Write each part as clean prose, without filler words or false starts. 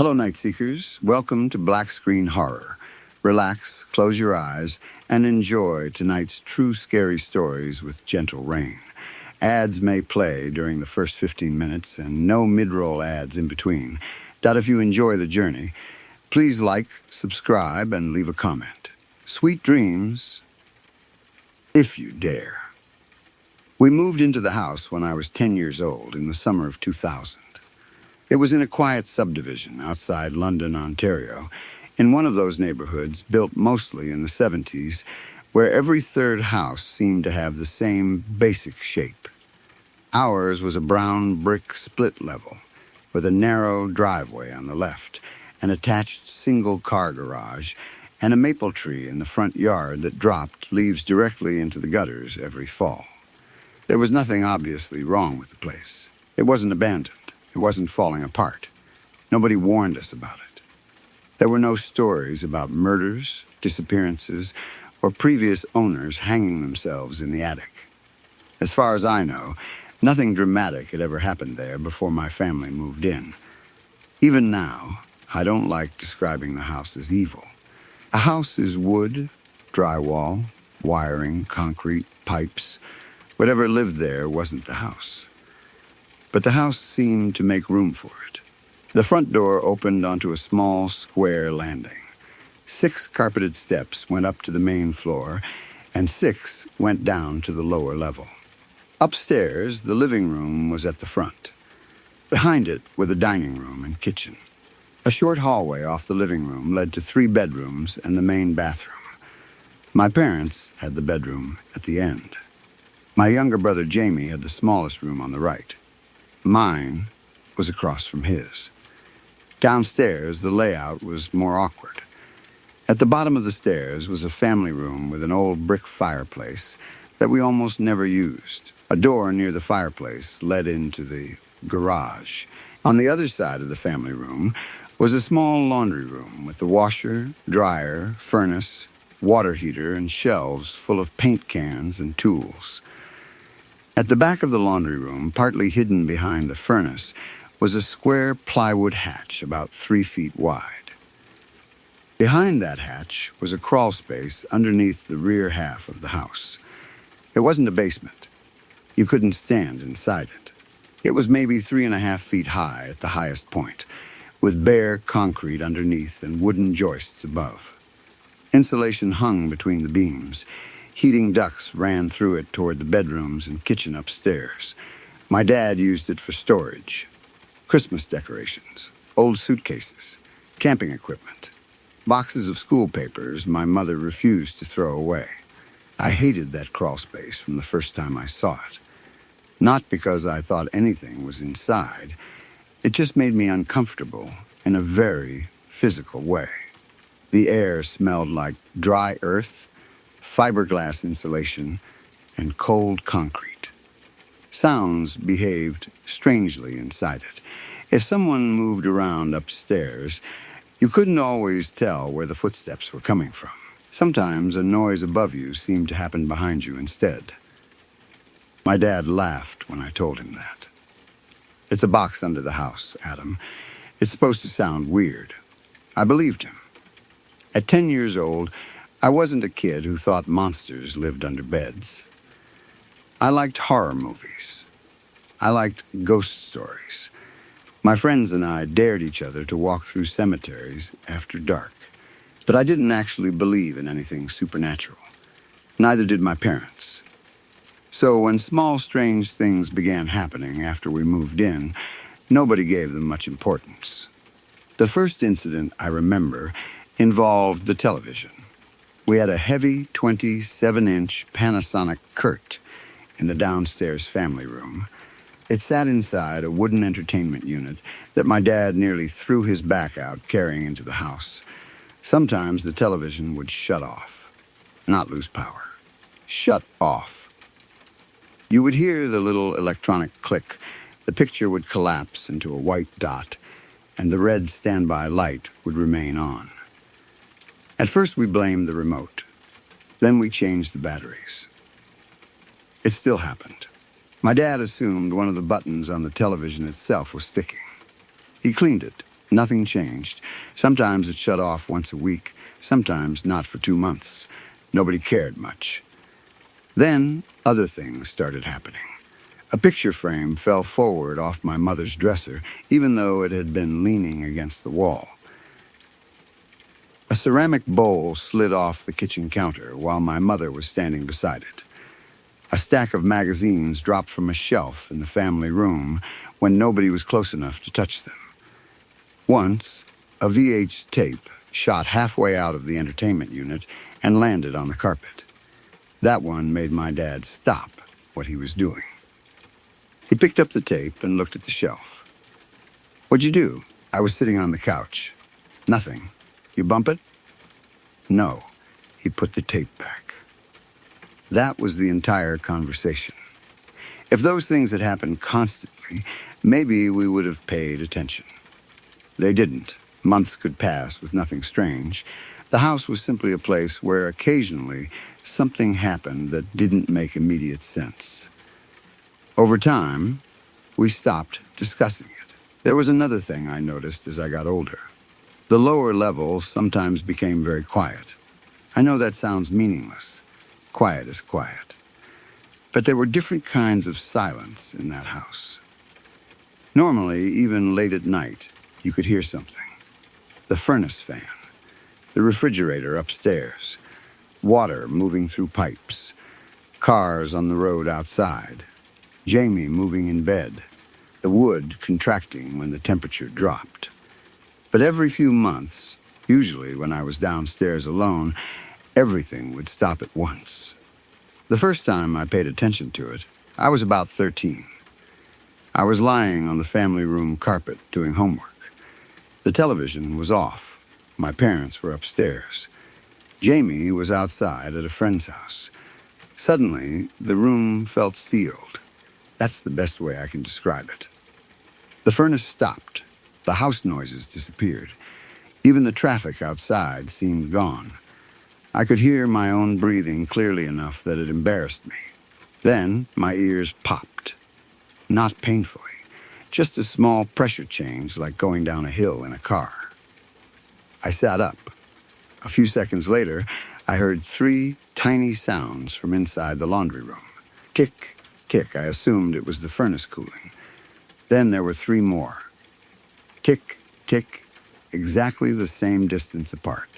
Hello, Night Seekers. Welcome to Black Screen Horror. Relax, close your eyes, and enjoy tonight's true scary stories with gentle rain. Ads may play during the first 15 minutes and no mid-roll ads in between. If you enjoy the journey, please like, subscribe, and leave a comment. Sweet dreams, if you dare. We moved into the house when I was 10 years old in the summer of 2000. It was in a quiet subdivision outside London, Ontario, in one of those neighborhoods built mostly in the 70s, where every third house seemed to have the same basic shape. Ours was a brown brick split level, with a narrow driveway on the left, an attached single-car garage, and a maple tree in the front yard that dropped leaves directly into the gutters every fall. There was nothing obviously wrong with the place. It wasn't abandoned. It wasn't falling apart. Nobody warned us about it. There were no stories about murders, disappearances, or previous owners hanging themselves in the attic. As far as I know, nothing dramatic had ever happened there before my family moved in. Even now, I don't like describing the house as evil. A house is wood, drywall, wiring, concrete, pipes. Whatever lived there wasn't the house. But the house seemed to make room for it. The front door opened onto a small, square landing. 6 carpeted steps went up to the main floor, and 6 went down to the lower level. Upstairs, the living room was at the front. Behind it were the dining room and kitchen. A short hallway off the living room led to 3 bedrooms and the main bathroom. My parents had the bedroom at the end. My younger brother Jamie had the smallest room on the right. Mine was across from his. Downstairs, the layout was more awkward. At the bottom of the stairs was a family room with an old brick fireplace that we almost never used. A door near the fireplace led into the garage. On the other side of the family room was a small laundry room with the washer, dryer, furnace, water heater, and shelves full of paint cans and tools. At the back of the laundry room, partly hidden behind the furnace, was a square plywood hatch about 3 feet wide. Behind that hatch was a crawl space underneath the rear half of the house. It wasn't a basement. You couldn't stand inside it. It was maybe 3.5 feet high at the highest point, with bare concrete underneath and wooden joists above. Insulation hung between the beams. Heating ducts ran through it toward the bedrooms and kitchen upstairs. My dad used it for storage. Christmas decorations, old suitcases, camping equipment, boxes of school papers my mother refused to throw away. I hated that crawl space from the first time I saw it. Not because I thought anything was inside. It just made me uncomfortable in a very physical way. The air smelled like dry earth, fiberglass insulation, and cold concrete. Sounds behaved strangely inside it. If someone moved around upstairs, you couldn't always tell where the footsteps were coming from. Sometimes a noise above you seemed to happen behind you instead. My dad laughed when I told him that. "It's a box under the house, Adam. It's supposed to sound weird." I believed him. At 10 years old, I wasn't a kid who thought monsters lived under beds. I liked horror movies. I liked ghost stories. My friends and I dared each other to walk through cemeteries after dark. But I didn't actually believe in anything supernatural. Neither did my parents. So when small, strange things began happening after we moved in, nobody gave them much importance. The first incident I remember involved the television. We had a heavy 27-inch Panasonic Kurt in the downstairs family room. It sat inside a wooden entertainment unit that my dad nearly threw his back out carrying into the house. Sometimes the television would shut off, not lose power. Shut off. You would hear the little electronic click. The picture would collapse into a white dot, and the red standby light would remain on. At first we blamed the remote. Then we changed the batteries. It still happened. My dad assumed one of the buttons on the television itself was sticking. He cleaned it, Nothing changed. Sometimes it shut off once a week, sometimes not for 2 months. Nobody cared much. Then other things started happening. A picture frame fell forward off my mother's dresser, even though it had been leaning against the wall. A ceramic bowl slid off the kitchen counter while my mother was standing beside it. A stack of magazines dropped from a shelf in the family room when nobody was close enough to touch them. Once, a VH tape shot halfway out of the entertainment unit and landed on the carpet. That one made my dad stop what he was doing. He picked up the tape and looked at the shelf. "What'd you do?" I was sitting on the couch. "Nothing. You bump it?" "No." He put the tape back. That was the entire conversation. If those things had happened constantly, maybe we would have paid attention. They didn't. Months could pass with nothing strange. The house was simply a place where occasionally something happened that didn't make immediate sense. Over time, we stopped discussing it. There was another thing I noticed as I got older. The lower levels sometimes became very quiet. I know that sounds meaningless. Quiet is quiet. But there were different kinds of silence in that house. Normally, even late at night, you could hear something. The furnace fan, the refrigerator upstairs, water moving through pipes, cars on the road outside, Jamie moving in bed, the wood contracting when the temperature dropped. But every few months, usually when I was downstairs alone, everything would stop at once. The first time I paid attention to it, I was about 13. I was lying on the family room carpet doing homework. The television was off. My parents were upstairs. Jamie was outside at a friend's house. Suddenly, the room felt sealed. That's the best way I can describe it. The furnace stopped. The house noises disappeared. Even the traffic outside seemed gone. I could hear my own breathing clearly enough that it embarrassed me. Then my ears popped. Not painfully, just a small pressure change like going down a hill in a car. I sat up. A few seconds later, I heard 3 tiny sounds from inside the laundry room. Tick, tick. I assumed it was the furnace cooling. Then there were 3 more. Tick, tick, exactly the same distance apart.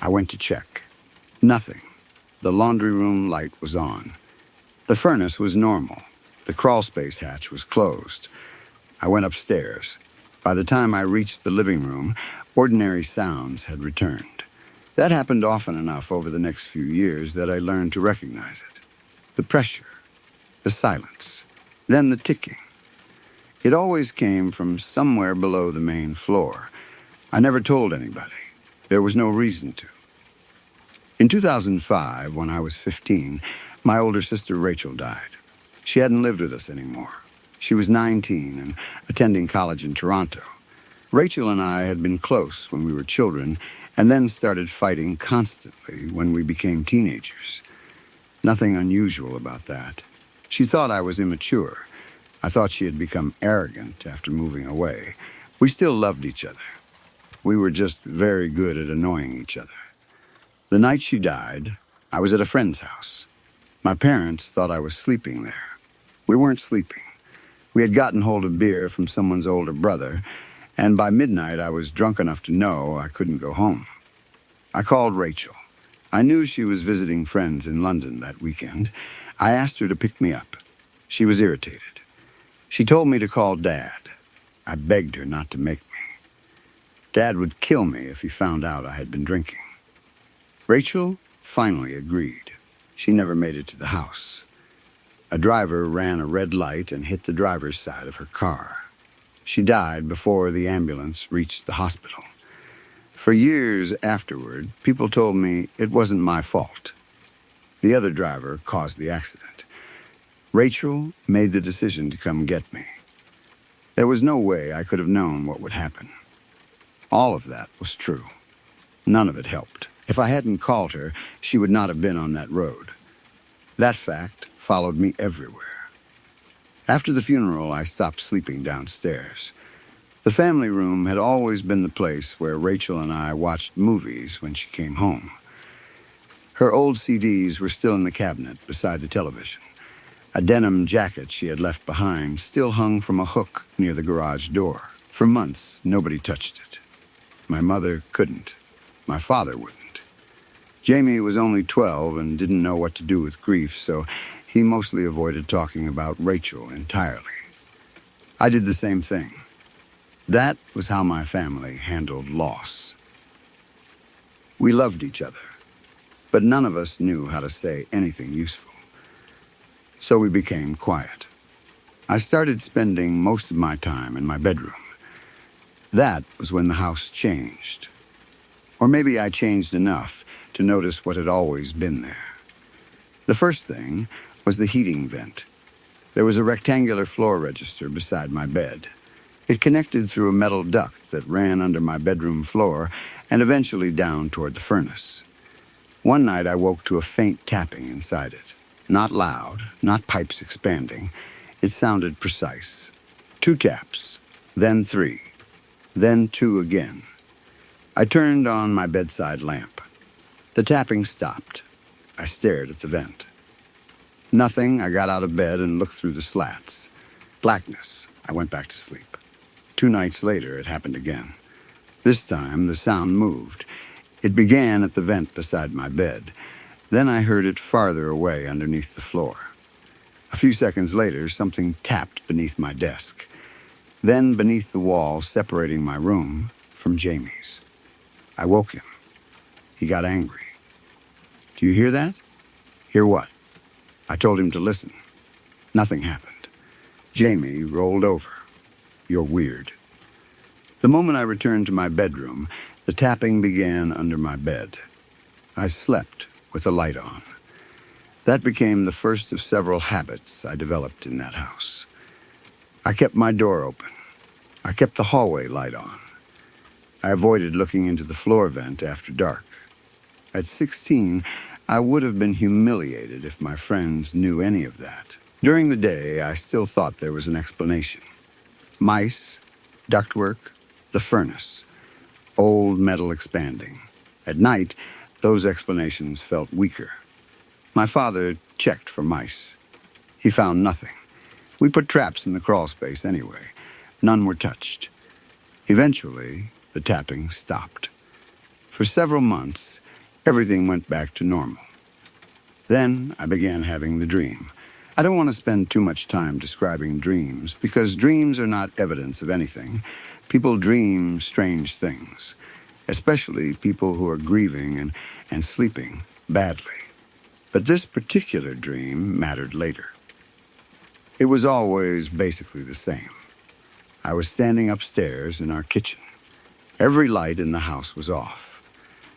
I went to check. Nothing. The laundry room light was on. The furnace was normal. The crawlspace hatch was closed. I went upstairs. By the time I reached the living room, ordinary sounds had returned. That happened often enough over the next few years that I learned to recognize it. The pressure, the silence, then the ticking. It always came from somewhere below the main floor. I never told anybody. There was no reason to. In 2005, when I was 15, my older sister Rachel died. She hadn't lived with us anymore. She was 19 and attending college in Toronto. Rachel and I had been close when we were children and then started fighting constantly when we became teenagers. Nothing unusual about that. She thought I was immature. I thought she had become arrogant after moving away. We still loved each other. We were just very good at annoying each other. The night she died, I was at a friend's house. My parents thought I was sleeping there. We weren't sleeping. We had gotten hold of beer from someone's older brother, and by midnight I was drunk enough to know I couldn't go home. I called Rachel. I knew she was visiting friends in London that weekend. I asked her to pick me up. She was irritated. She told me to call Dad. I begged her not to make me. Dad would kill me if he found out I had been drinking. Rachel finally agreed. She never made it to the house. A driver ran a red light and hit the driver's side of her car. She died before the ambulance reached the hospital. For years afterward, people told me it wasn't my fault. The other driver caused the accident. Rachel made the decision to come get me. There was no way I could have known what would happen. All of that was true. None of it helped. If I hadn't called her, she would not have been on that road. That fact followed me everywhere. After the funeral, I stopped sleeping downstairs. The family room had always been the place where Rachel and I watched movies when she came home. Her old CDs were still in the cabinet beside the television. A denim jacket she had left behind still hung from a hook near the garage door. For months, nobody touched it. My mother couldn't. My father wouldn't. Jamie was only 12 and didn't know what to do with grief, so he mostly avoided talking about Rachel entirely. I did the same thing. That was how my family handled loss. We loved each other, but none of us knew how to say anything useful. So we became quiet. I started spending most of my time in my bedroom. That was when the house changed. Or maybe I changed enough to notice what had always been there. The first thing was the heating vent. There was a rectangular floor register beside my bed. It connected through a metal duct that ran under my bedroom floor and eventually down toward the furnace. One night I woke to a faint tapping inside it. Not loud, not pipes expanding. It sounded precise. 2 taps, then 3, then 2 again. I turned on my bedside lamp. The tapping stopped. I stared at the vent. Nothing. I got out of bed and looked through the slats. Blackness. I went back to sleep. 2 nights later, it happened again. This time, the sound moved. It began at the vent beside my bed. Then I heard it farther away underneath the floor. A few seconds later, something tapped beneath my desk. Then beneath the wall separating my room from Jamie's. I woke him. He got angry. "Do you hear that?" "Hear what?" I told him to listen. Nothing happened. Jamie rolled over. "You're weird." The moment I returned to my bedroom, the tapping began under my bed. I slept with the light on. That became the first of several habits I developed in that house. I kept my door open. I kept the hallway light on. I avoided looking into the floor vent after dark. At 16, I would have been humiliated if my friends knew any of that. During the day, I still thought there was an explanation. Mice, ductwork, the furnace, old metal expanding. At night, those explanations felt weaker. My father checked for mice. He found nothing. We put traps in the crawl space anyway. None were touched. Eventually, the tapping stopped. For several months, everything went back to normal. Then I began having the dream. I don't want to spend too much time describing dreams because dreams are not evidence of anything. People dream strange things, especially people who are grieving and sleeping badly. But this particular dream mattered later. It was always basically the same. I was standing upstairs in our kitchen. Every light in the house was off.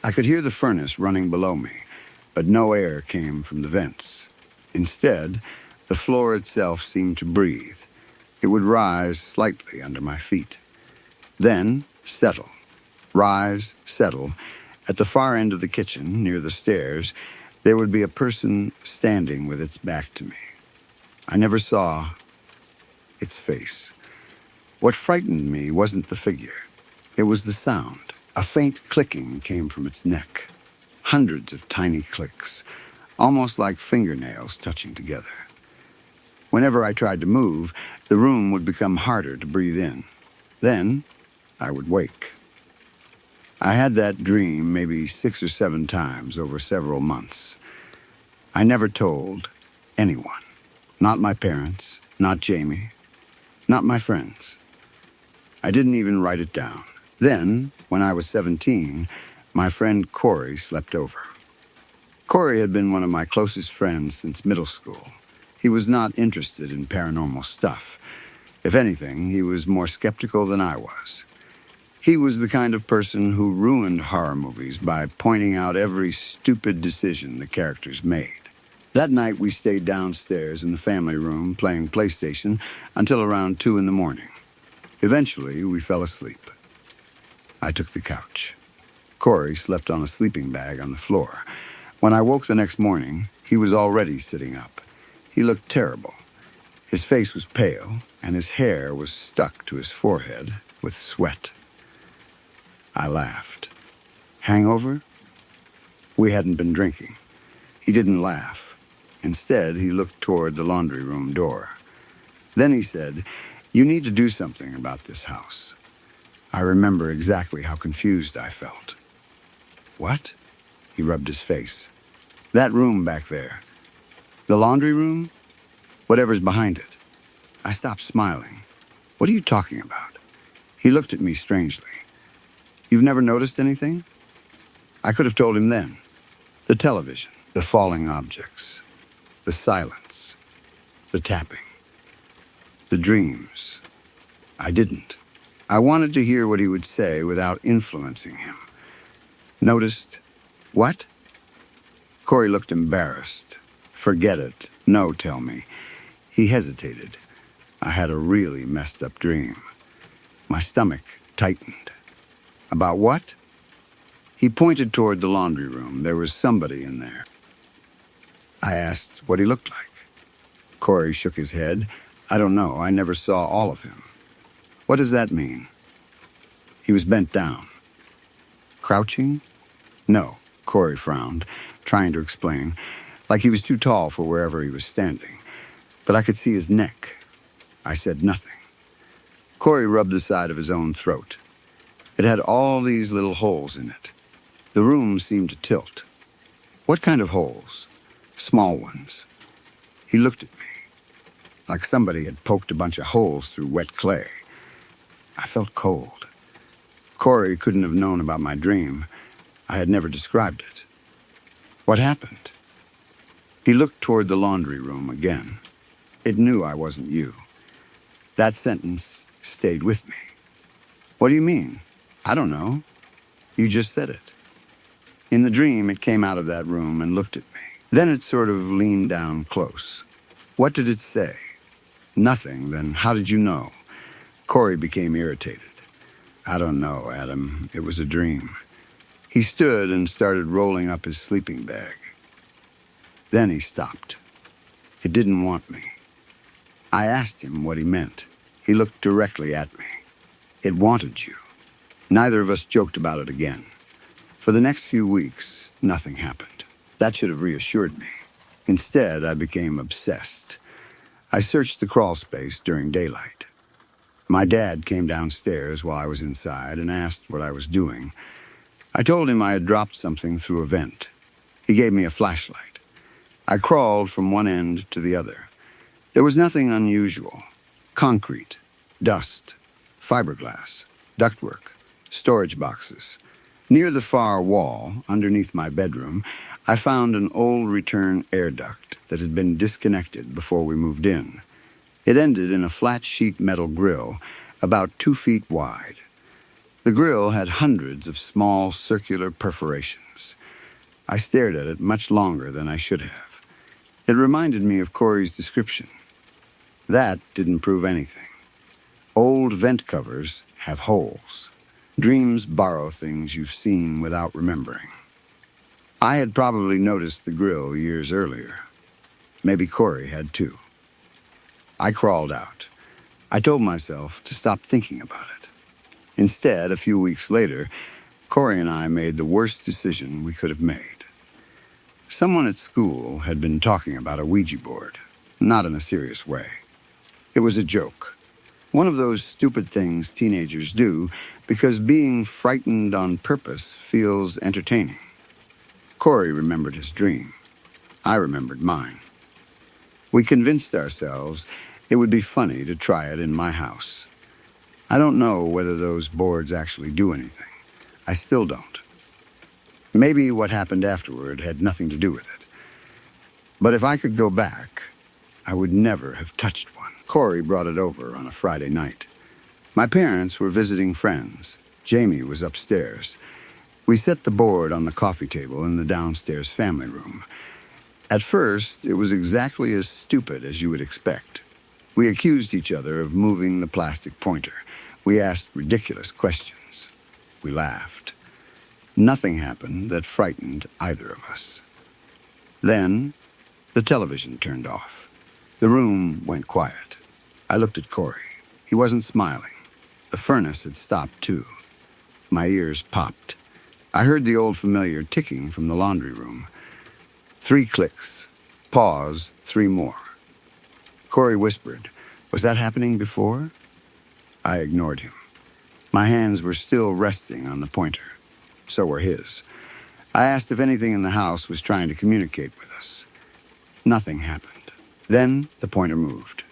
I could hear the furnace running below me, but no air came from the vents. Instead, the floor itself seemed to breathe. It would rise slightly under my feet. Then settle. Rise, settle. At the far end of the kitchen, near the stairs, there would be a person standing with its back to me. I never saw its face. What frightened me wasn't the figure. It was the sound. A faint clicking came from its neck. Hundreds of tiny clicks, almost like fingernails touching together. Whenever I tried to move, the room would become harder to breathe in. Then I would wake. I had that dream maybe 6 or 7 times over several months. I never told anyone. Not my parents, not Jamie, not my friends. I didn't even write it down. Then, when I was 17, my friend Corey slept over. Corey had been one of my closest friends since middle school. He was not interested in paranormal stuff. If anything, he was more skeptical than I was. He was the kind of person who ruined horror movies by pointing out every stupid decision the characters made. That night, we stayed downstairs in the family room playing PlayStation until around 2 in the morning. Eventually, we fell asleep. I took the couch. Corey slept on a sleeping bag on the floor. When I woke the next morning, he was already sitting up. He looked terrible. His face was pale, and his hair was stuck to his forehead with sweat. I laughed. Hangover? We hadn't been drinking. He didn't laugh. Instead, he looked toward the laundry room door. Then he said, "You need to do something about this house." I remember exactly how confused I felt. What? He rubbed his face. That room back there. The laundry room? Whatever's behind it. I stopped smiling. What are you talking about? He looked at me strangely. You've never noticed anything? I could have told him then. The television, the falling objects, the silence, the tapping, the dreams. I didn't. I wanted to hear what he would say without influencing him. Noticed? What? Corey looked embarrassed. Forget it. No, tell me. He hesitated. I had a really messed up dream. My stomach tightened. About what? He pointed toward the laundry room. There was somebody in there. I asked what he looked like. Corey shook his head. I don't know. I never saw all of him. What does that mean? He was bent down. Crouching? No, Corey frowned, trying to explain, like he was too tall for wherever he was standing. But I could see his neck. I said nothing. Corey rubbed the side of his own throat. It had all these little holes in it. The room seemed to tilt. What kind of holes? Small ones. He looked at me, like somebody had poked a bunch of holes through wet clay. I felt cold. Corey couldn't have known about my dream. I had never described it. What happened? He looked toward the laundry room again. It knew I wasn't you. That sentence stayed with me. What do you mean? I don't know. You just said it. In the dream, it came out of that room and looked at me. Then it sort of leaned down close. What did it say? Nothing. Then how did you know? Corey became irritated. I don't know, Adam. It was a dream. He stood and started rolling up his sleeping bag. Then he stopped. It didn't want me. I asked him what he meant. He looked directly at me. It wanted you. Neither of us joked about it again. For the next few weeks, nothing happened. That should have reassured me. Instead, I became obsessed. I searched the crawl space during daylight. My dad came downstairs while I was inside and asked what I was doing. I told him I had dropped something through a vent. He gave me a flashlight. I crawled from one end to the other. There was nothing unusual. Concrete, dust, fiberglass, ductwork, storage boxes. Near the far wall, underneath my bedroom, I found an old return air duct that had been disconnected before we moved in. It ended in a flat sheet metal grill about 2 feet wide. The grill had hundreds of small circular perforations. I stared at it much longer than I should have. It reminded me of Corey's description. That didn't prove anything. Old vent covers have holes. Dreams borrow things you've seen without remembering. I had probably noticed the grill years earlier. Maybe Corey had too. I crawled out. I told myself to stop thinking about it. Instead, a few weeks later, Corey and I made the worst decision we could have made. Someone at school had been talking about a Ouija board, not in a serious way. It was a joke. One of those stupid things teenagers do because being frightened on purpose feels entertaining. Corey remembered his dream. I remembered mine. We convinced ourselves it would be funny to try it in my house. I don't know whether those boards actually do anything. I still don't. Maybe what happened afterward had nothing to do with it. But if I could go back, I would never have touched one. Corey brought it over on a Friday night. My parents were visiting friends. Jamie was upstairs. We set the board on the coffee table in the downstairs family room. At first, it was exactly as stupid as you would expect. We accused each other of moving the plastic pointer. We asked ridiculous questions. We laughed. Nothing happened that frightened either of us. Then, the television turned off. The room went quiet. I looked at Corey. He wasn't smiling. The furnace had stopped, too. My ears popped. I heard the old familiar ticking from the laundry room. 3 clicks. Pause, 3 more. Corey whispered, "Was that happening before?" I ignored him. My hands were still resting on the pointer. So were his. I asked if anything in the house was trying to communicate with us. Nothing happened. Then the pointer moved.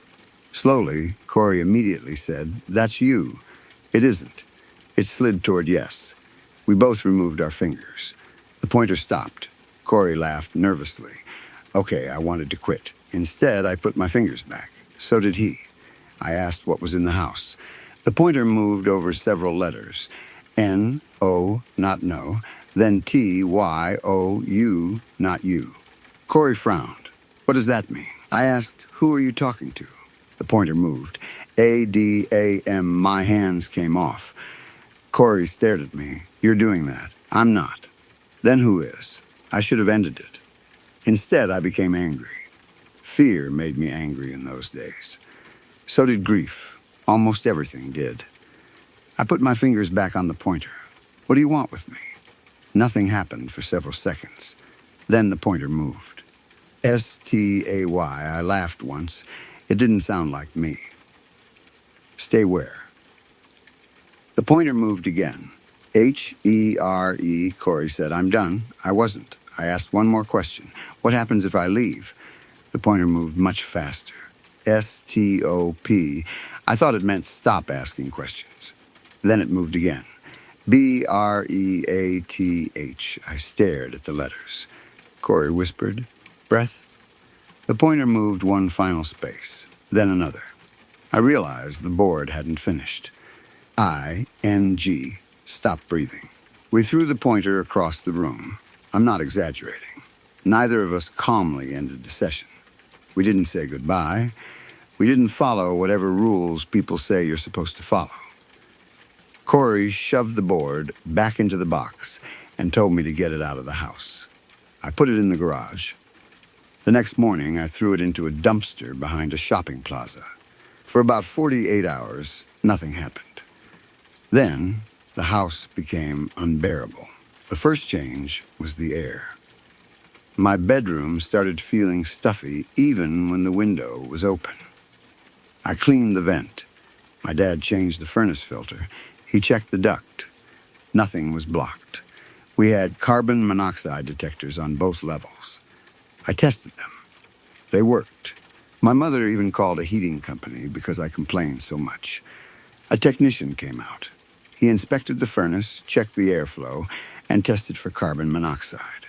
Slowly, Corey immediately said, "That's you." "It isn't." It slid toward yes. We both removed our fingers. The pointer stopped. Corey laughed nervously. Okay, I wanted to quit. Instead, I put my fingers back. So did he. I asked what was in the house. The pointer moved over several letters. N, O, not no, then T, Y, O, U, not you. Corey frowned. "What does that mean?" I asked, "Who are you talking to?" The pointer moved. A, D, A, M, my hands came off. Corey stared at me. "You're doing that." "I'm not." "Then who is?" I should have ended it. Instead, I became angry. Fear made me angry in those days. So did grief. Almost everything did. I put my fingers back on the pointer. "What do you want with me?" Nothing happened for several seconds. Then the pointer moved. S-T-A-Y. I laughed once. It didn't sound like me. "Stay where?" The pointer moved again. H-E-R-E, Corey said. "I'm done." I wasn't. I asked one more question. "What happens if I leave?" The pointer moved much faster. S-T-O-P. I thought it meant stop asking questions. Then it moved again. B-R-E-A-T-H. I stared at the letters. Corey whispered, "Breath?" The pointer moved one final space, then another. I realized the board hadn't finished. I-N-G. Stop breathing. We threw the pointer across the room. I'm not exaggerating. Neither of us calmly ended the session. We didn't say goodbye. We didn't follow whatever rules people say you're supposed to follow. Corey shoved the board back into the box and told me to get it out of the house. I put it in the garage. The next morning, I threw it into a dumpster behind a shopping plaza. For about 48 hours, nothing happened. Then, the house became unbearable. The first change was the air. My bedroom started feeling stuffy even when the window was open. I cleaned the vent. My dad changed the furnace filter. He checked the duct. Nothing was blocked. We had carbon monoxide detectors on both levels. I tested them. They worked. My mother even called a heating company because I complained so much. A technician came out. He inspected the furnace, checked the airflow, and tested for carbon monoxide.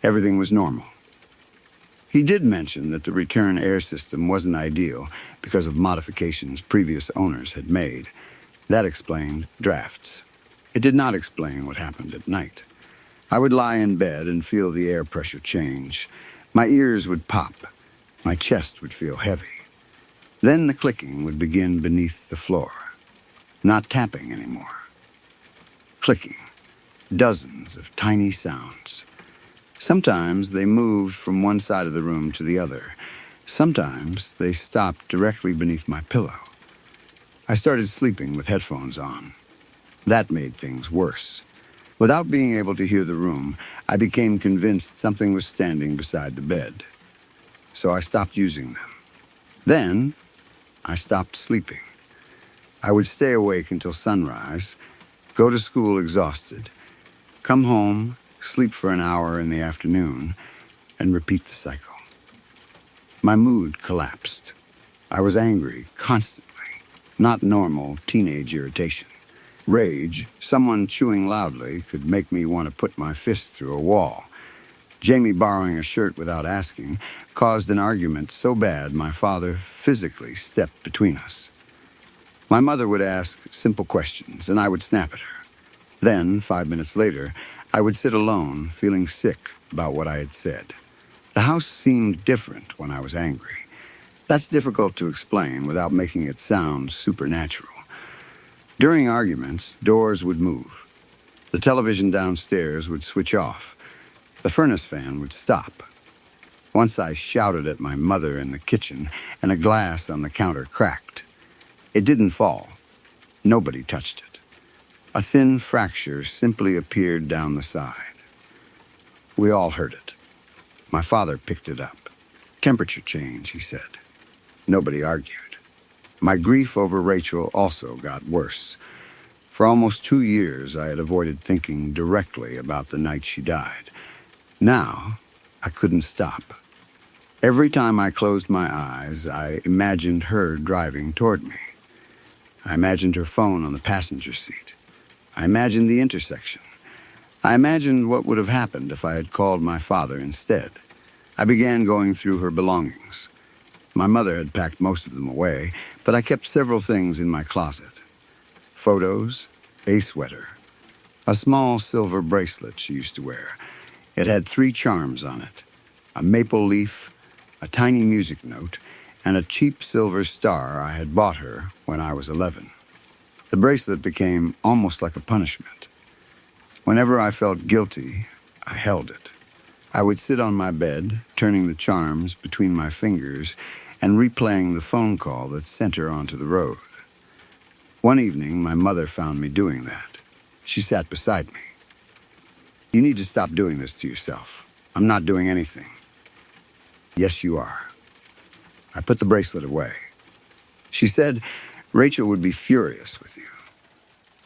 Everything was normal. He did mention that the return air system wasn't ideal because of modifications previous owners had made. That explained drafts. It did not explain what happened at night. I would lie in bed and feel the air pressure change. My ears would pop. My chest would feel heavy. Then the clicking would begin beneath the floor. Not tapping anymore. Clicking. Dozens of tiny sounds. Sometimes they moved from one side of the room to the other. Sometimes they stopped directly beneath my pillow. I started sleeping with headphones on. That made things worse. Without being able to hear the room, I became convinced something was standing beside the bed. So I stopped using them. Then, I stopped sleeping. I would stay awake until sunrise, go to school exhausted, come home, sleep for an hour in the afternoon, and repeat the cycle. My mood collapsed. I was angry constantly, not normal teenage irritation. Rage, someone chewing loudly, could make me want to put my fist through a wall. Jamie borrowing a shirt without asking caused an argument so bad my father physically stepped between us. My mother would ask simple questions, and I would snap at her. Then, 5 minutes later, I would sit alone, feeling sick about what I had said. The house seemed different when I was angry. That's difficult to explain without making it sound supernatural. During arguments, doors would move. The television downstairs would switch off. The furnace fan would stop. Once I shouted at my mother in the kitchen, and a glass on the counter cracked. It didn't fall. Nobody touched it. A thin fracture simply appeared down the side. We all heard it. My father picked it up. Temperature change, he said. Nobody argued. My grief over Rachel also got worse. For almost 2 years, I had avoided thinking directly about the night she died. Now, I couldn't stop. Every time I closed my eyes, I imagined her driving toward me. I imagined her phone on the passenger seat. I imagined the intersection. I imagined what would have happened if I had called my father instead. I began going through her belongings. My mother had packed most of them away, but I kept several things in my closet. Photos, a sweater, a small silver bracelet she used to wear. It had 3 charms on it: a maple leaf, a tiny music note, and a cheap silver star I had bought her when I was 11. The bracelet became almost like a punishment. Whenever I felt guilty, I held it. I would sit on my bed, turning the charms between my fingers and replaying the phone call that sent her onto the road. One evening, my mother found me doing that. She sat beside me. "You need to stop doing this to yourself. I'm not doing anything." "Yes, you are." I put the bracelet away. She said Rachel would be furious with you.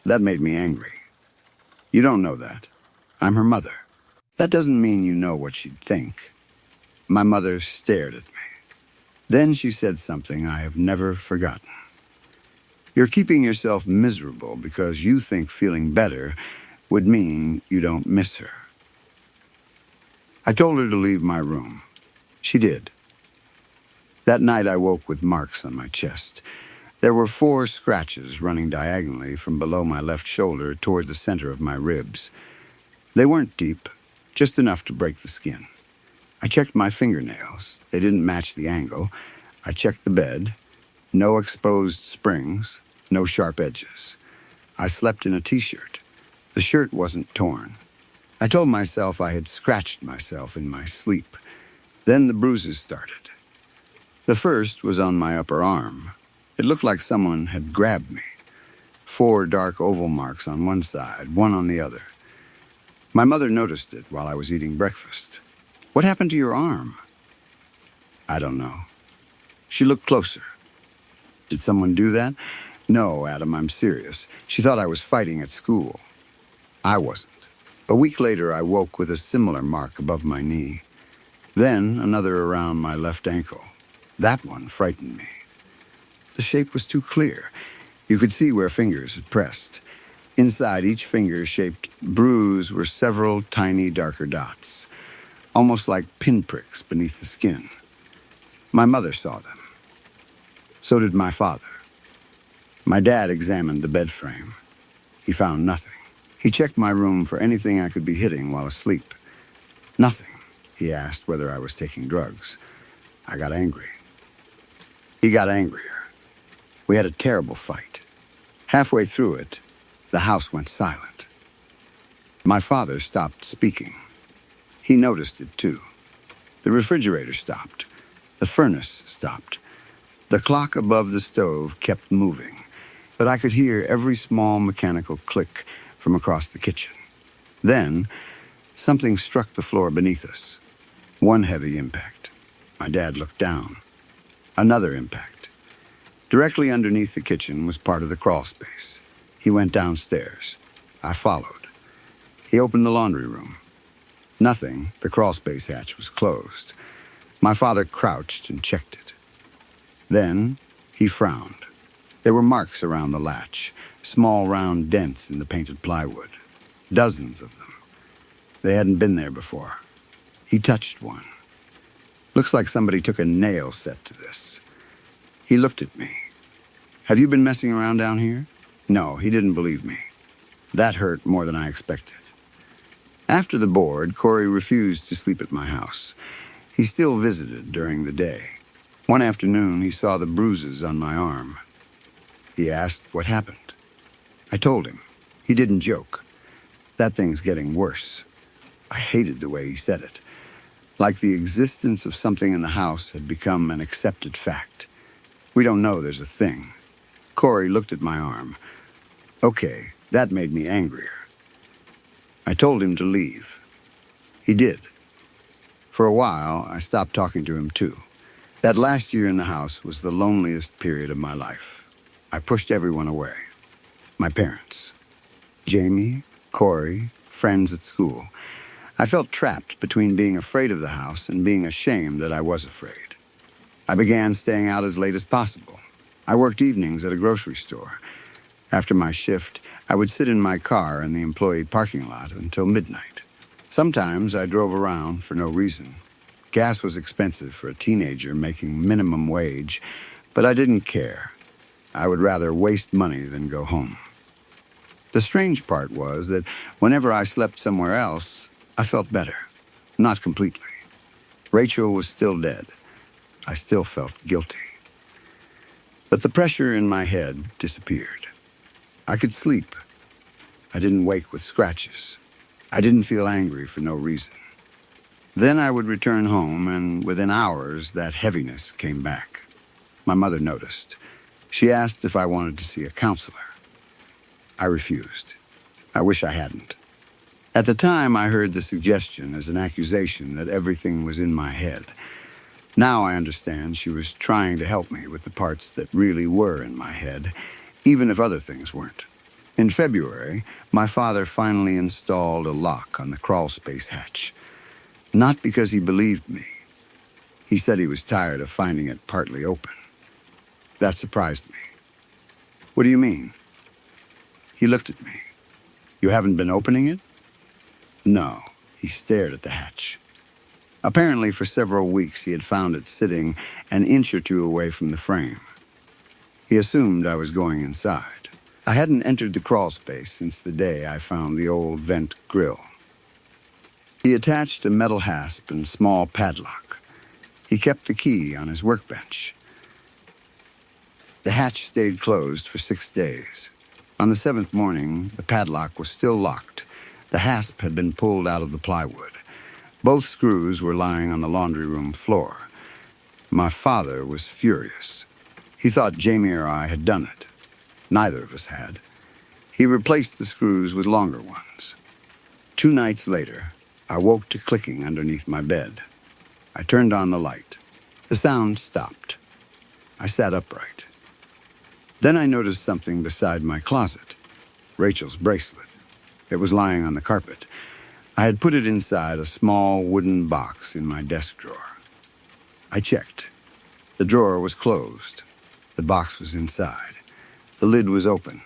That made me angry. "You don't know that. I'm her mother." "That doesn't mean you know what she'd think." My mother stared at me. Then she said something I have never forgotten. "You're keeping yourself miserable because you think feeling better would mean you don't miss her." I told her to leave my room. She did. That night I woke with marks on my chest. There were 4 scratches running diagonally from below my left shoulder toward the center of my ribs. They weren't deep, just enough to break the skin. I checked my fingernails. They didn't match the angle. I checked the bed. No exposed springs, no sharp edges. I slept in a t-shirt. The shirt wasn't torn. I told myself I had scratched myself in my sleep. Then the bruises started. The first was on my upper arm. It looked like someone had grabbed me. 4 dark oval marks on one side, one on the other. My mother noticed it while I was eating breakfast. "What happened to your arm?" "I don't know." She looked closer. "Did someone do that?" "No, Adam, I'm serious. She thought I was fighting at school." I wasn't. A week later, I woke with a similar mark above my knee. Then another around my left ankle. That one frightened me. The shape was too clear. You could see where fingers had pressed. Inside each finger-shaped bruise were several tiny darker dots, almost like pinpricks beneath the skin. My mother saw them. So did my father. My dad examined the bed frame. He found nothing. He checked my room for anything I could be hitting while asleep. Nothing. He asked whether I was taking drugs. I got angry. He got angrier. We had a terrible fight. Halfway through it, the house went silent. My father stopped speaking. He noticed it too. The refrigerator stopped. The furnace stopped. The clock above the stove kept moving, but I could hear every small mechanical click from across the kitchen. Then, something struck the floor beneath us. One heavy impact. My dad looked down. Another impact. Directly underneath the kitchen was part of the crawl space. He went downstairs. I followed. He opened the laundry room. Nothing. The crawl space hatch was closed. My father crouched and checked it. Then, he frowned. There were marks around the latch, small round dents in the painted plywood. Dozens of them. They hadn't been there before. He touched one. "Looks like somebody took a nail set to this." He looked at me. "Have you been messing around down here?" No, he didn't believe me. That hurt more than I expected. After the board, Corey refused to sleep at my house. He still visited during the day. One afternoon, he saw the bruises on my arm. He asked what happened. I told him. He didn't joke. "That thing's getting worse." I hated the way he said it. Like the existence of something in the house had become an accepted fact. "We don't know there's a thing." Corey looked at my arm. Okay, that made me angrier. I told him to leave. He did. For a while, I stopped talking to him too. That last year in the house was the loneliest period of my life. I pushed everyone away. My parents, Jamie, Corey, friends at school. I felt trapped between being afraid of the house and being ashamed that I was afraid. I began staying out as late as possible. I worked evenings at a grocery store. After my shift, I would sit in my car in the employee parking lot until midnight. Sometimes I drove around for no reason. Gas was expensive for a teenager making minimum wage, but I didn't care. I would rather waste money than go home. The strange part was that whenever I slept somewhere else, I felt better. Not completely. Rachel was still dead. I still felt guilty. But the pressure in my head disappeared. I could sleep. I didn't wake with scratches. I didn't feel angry for no reason. Then I would return home, and within hours, that heaviness came back. My mother noticed. She asked if I wanted to see a counselor. I refused. I wish I hadn't. At the time, I heard the suggestion as an accusation that everything was in my head. Now I understand she was trying to help me with the parts that really were in my head, even if other things weren't. In February, my father finally installed a lock on the crawl space hatch. Not because he believed me. He said he was tired of finding it partly open. That surprised me. What do you mean? He looked at me. You haven't been opening it? No. He stared at the hatch. Apparently, for several weeks, he had found it sitting an inch or two away from the frame. He assumed I was going inside. I hadn't entered the crawl space since the day I found the old vent grill. He attached a metal hasp and small padlock. He kept the key on his workbench. The hatch stayed closed for 6 days. On the 7th morning, the padlock was still locked. The hasp had been pulled out of the plywood. Both screws were lying on the laundry room floor. My father was furious. He thought Jamie or I had done it. Neither of us had. He replaced the screws with longer ones. 2 nights later, I woke to clicking underneath my bed. I turned on the light. The sound stopped. I sat upright. Then I noticed something beside my closet. Rachel's bracelet. It was lying on the carpet. I had put it inside a small wooden box in my desk drawer. I checked. The drawer was closed. The box was inside. The lid was open.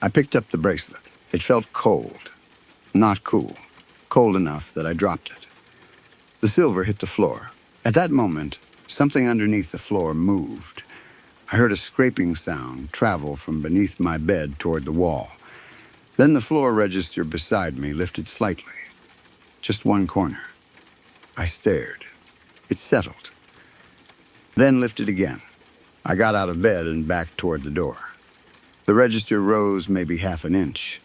I picked up the bracelet. It felt cold. Not cool. Cold enough that I dropped it. The silver hit the floor. At that moment, something underneath the floor moved. I heard a scraping sound travel from beneath my bed toward the wall. Then the floor register beside me lifted slightly. Just one corner. I stared. It settled. Then lifted again. I got out of bed and backed toward the door. The register rose maybe half an inch.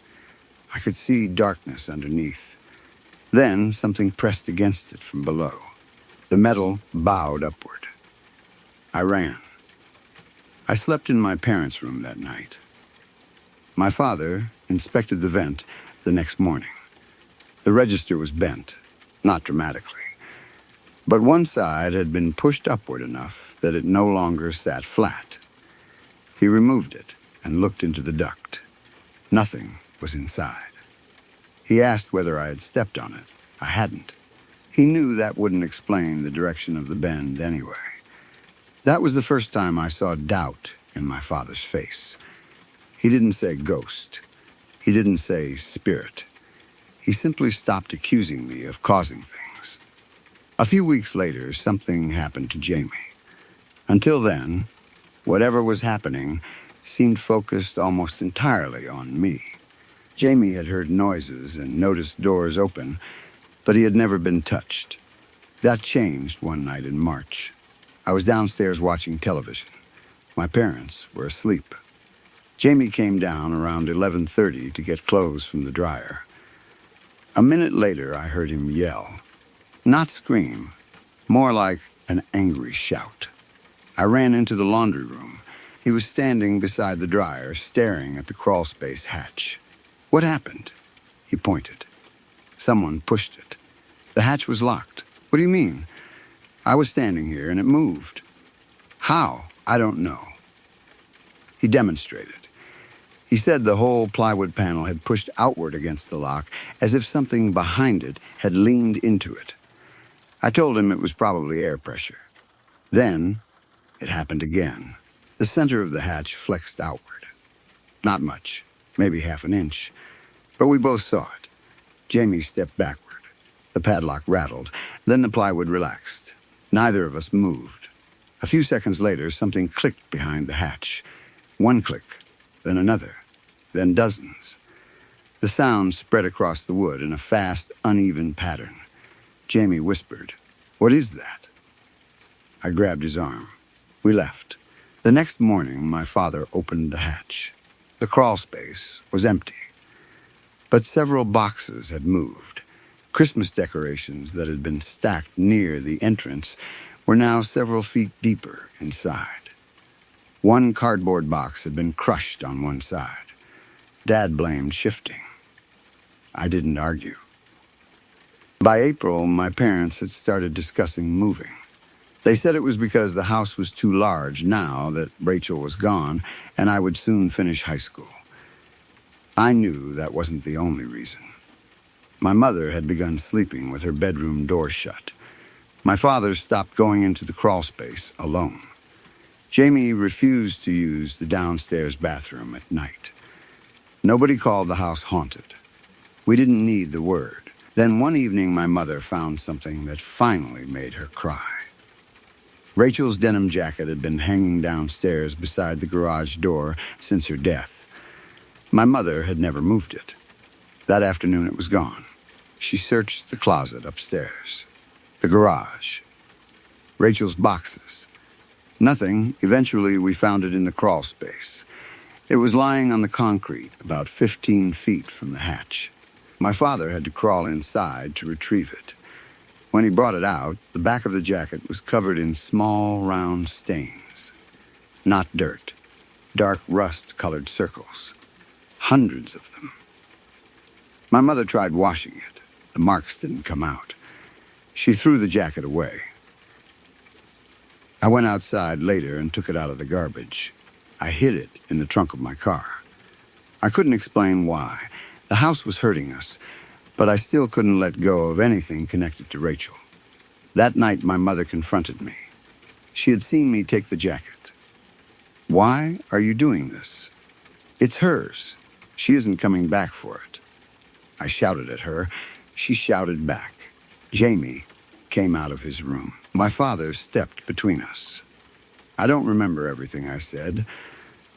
I could see darkness underneath. Then something pressed against it from below. The metal bowed upward. I ran. I slept in my parents' room that night. My father inspected the vent the next morning. The register was bent, not dramatically, but one side had been pushed upward enough that it no longer sat flat. He removed it and looked into the duct. Nothing was inside. He asked whether I had stepped on it. I hadn't. He knew that wouldn't explain the direction of the bend anyway. That was the first time I saw doubt in my father's face. He didn't say ghost. He didn't say spirit. He simply stopped accusing me of causing things. A few weeks later, something happened to Jamie. Until then, whatever was happening seemed focused almost entirely on me. Jamie had heard noises and noticed doors open, but he had never been touched. That changed one night in March. I was downstairs watching television. My parents were asleep. Jamie came down around 11:30 to get clothes from the dryer. A minute later, I heard him yell. Not scream, more like an angry shout. I ran into the laundry room. He was standing beside the dryer, staring at the crawlspace hatch. "What happened?" He pointed. "Someone pushed it. The hatch was locked." "What do you mean?" "I was standing here and it moved." "How?" "I don't know." He demonstrated. He said the whole plywood panel had pushed outward against the lock, as if something behind it had leaned into it. I told him it was probably air pressure. Then it happened again. The center of the hatch flexed outward. Not much, maybe half an inch, but we both saw it. Jamie stepped backward. The padlock rattled, then the plywood relaxed. Neither of us moved. A few seconds later, something clicked behind the hatch. One click, then another, then dozens. The sound spread across the wood in a fast, uneven pattern. Jamie whispered, "What is that?" I grabbed his arm. We left. The next morning, my father opened the hatch. The crawl space was empty, but several boxes had moved. Christmas decorations that had been stacked near the entrance were now several feet deeper inside. One cardboard box had been crushed on one side. Dad blamed shifting. I didn't argue. By April, my parents had started discussing moving. They said it was because the house was too large now that Rachel was gone and I would soon finish high school. I knew that wasn't the only reason. My mother had begun sleeping with her bedroom door shut. My father stopped going into the crawl space alone. Jamie refused to use the downstairs bathroom at night. Nobody called the house haunted. We didn't need the word. Then one evening my mother found something that finally made her cry. Rachel's denim jacket had been hanging downstairs beside the garage door since her death. My mother had never moved it. That afternoon it was gone. She searched the closet upstairs, the garage, Rachel's boxes. Nothing. Eventually we found it in the crawl space. It was lying on the concrete about 15 feet from the hatch. My father had to crawl inside to retrieve it. When he brought it out, the back of the jacket was covered in small, round stains. Not dirt, dark rust-colored circles. Hundreds of them. My mother tried washing it. The marks didn't come out. She threw the jacket away. I went outside later and took it out of the garbage. I hid it in the trunk of my car. I couldn't explain why. The house was hurting us, but I still couldn't let go of anything connected to Rachel. That night, my mother confronted me. She had seen me take the jacket. "Why are you doing this? It's hers. She isn't coming back for it." I shouted at her. She shouted back. Jamie came out of his room. My father stepped between us. I don't remember everything I said.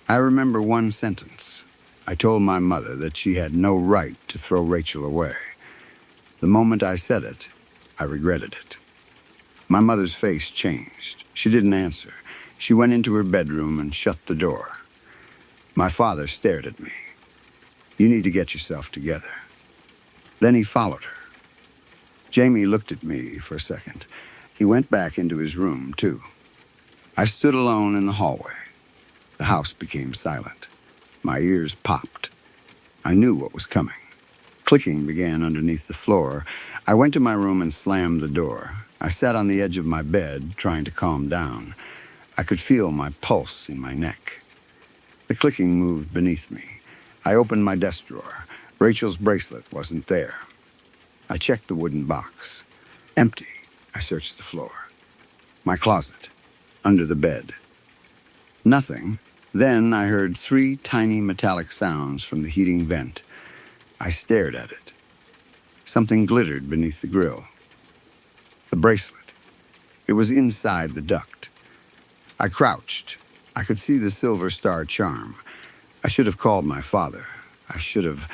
I remember one sentence. I told my mother that she had no right to throw Rachel away. The moment I said it, I regretted it. My mother's face changed. She didn't answer. She went into her bedroom and shut the door. My father stared at me. "You need to get yourself together." Then he followed her. Jamie looked at me for a second. He went back into his room, too. I stood alone in the hallway. The house became silent. My ears popped. I knew what was coming. Clicking began underneath the floor. I went to my room and slammed the door. I sat on the edge of my bed, trying to calm down. I could feel my pulse in my neck. The clicking moved beneath me. I opened my desk drawer. Rachel's bracelet wasn't there. I checked the wooden box. Empty. I searched the floor. My closet. Under the bed. Nothing. Then I heard 3 tiny metallic sounds from the heating vent. I stared at it. Something glittered beneath the grill. The bracelet. It was inside the duct. I crouched. I could see the silver star charm. I should have called my father. I should have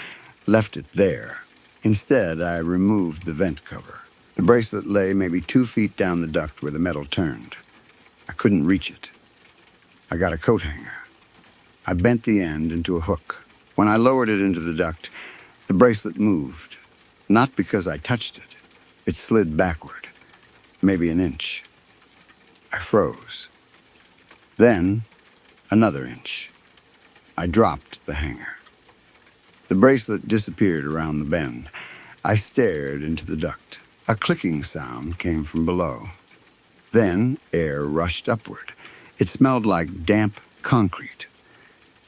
left it there. Instead, I removed the vent cover. The bracelet lay maybe 2 feet down the duct where the metal turned. I couldn't reach it. I got a coat hanger. I bent the end into a hook. When I lowered it into the duct, the bracelet moved. Not because I touched it. It slid backward, maybe an inch. I froze. Then, Another inch. I dropped the hanger. The bracelet disappeared around the bend. I stared into the duct. A clicking sound came from below. Then air rushed upward. It smelled like damp concrete.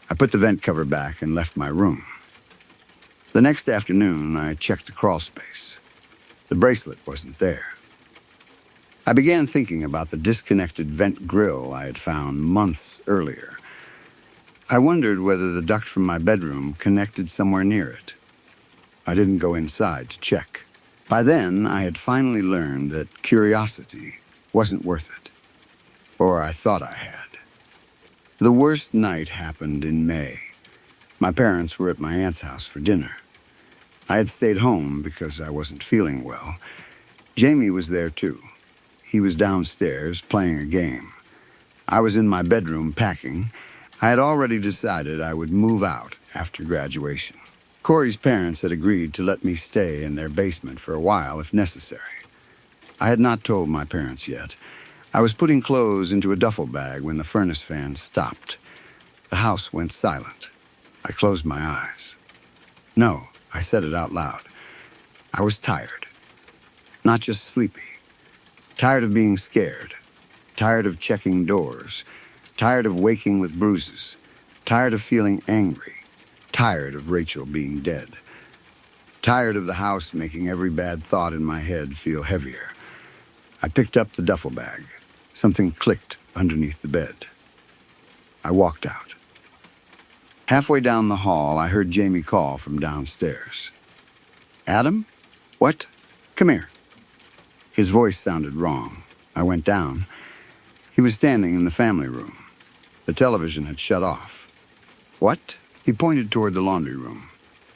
I put the vent cover back and left my room. The next afternoon, I checked the crawl space. The bracelet wasn't there. I began thinking about the disconnected vent grill I had found months earlier. I wondered whether the duct from my bedroom connected somewhere near it. I didn't go inside to check. By then, I had finally learned that curiosity wasn't worth it. Or I thought I had. The worst night happened in May. My parents were at my aunt's house for dinner. I had stayed home because I wasn't feeling well. Jamie was there too. He was downstairs playing a game. I was in my bedroom packing. I had already decided I would move out after graduation. Corey's parents had agreed to let me stay in their basement for a while if necessary. I had not told my parents yet. I was putting clothes into a duffel bag when the furnace fan stopped. The house went silent. I closed my eyes. No, I said it out loud. I was tired. Not just sleepy. Tired of being scared. Tired of checking doors. Tired of waking with bruises. Tired of feeling angry. Tired of Rachel being dead. Tired of the house making every bad thought in my head feel heavier. I picked up the duffel bag. Something clicked underneath the bed. I walked out. Halfway down the hall, I heard Jamie call from downstairs. Adam? What? Come here. His voice sounded wrong. I went down. He was standing in the family room. The television had shut off. What? He pointed toward the laundry room.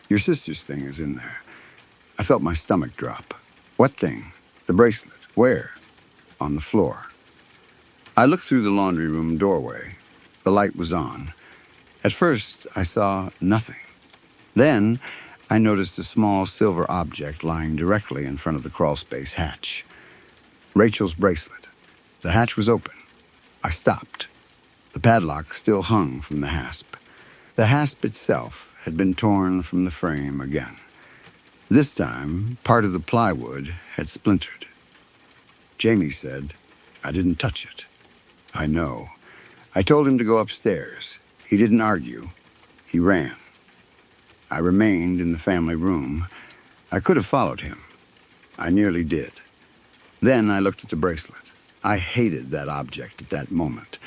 Your sister's thing is in there. I felt my stomach drop. What thing? The bracelet. Where? On the floor. I looked through the laundry room doorway. The light was on. At first, I saw nothing. Then, I noticed a small silver object lying directly in front of the crawlspace hatch. Rachel's bracelet. The hatch was open. I stopped. The padlock still hung from the hasp. The hasp itself had been torn from the frame again. This time, part of the plywood had splintered. Jamie said, I didn't touch it. I know. I told him to go upstairs. He didn't argue. He ran. I remained in the family room. I could have followed him. I nearly did. Then I looked at the bracelet. I hated that object at that moment.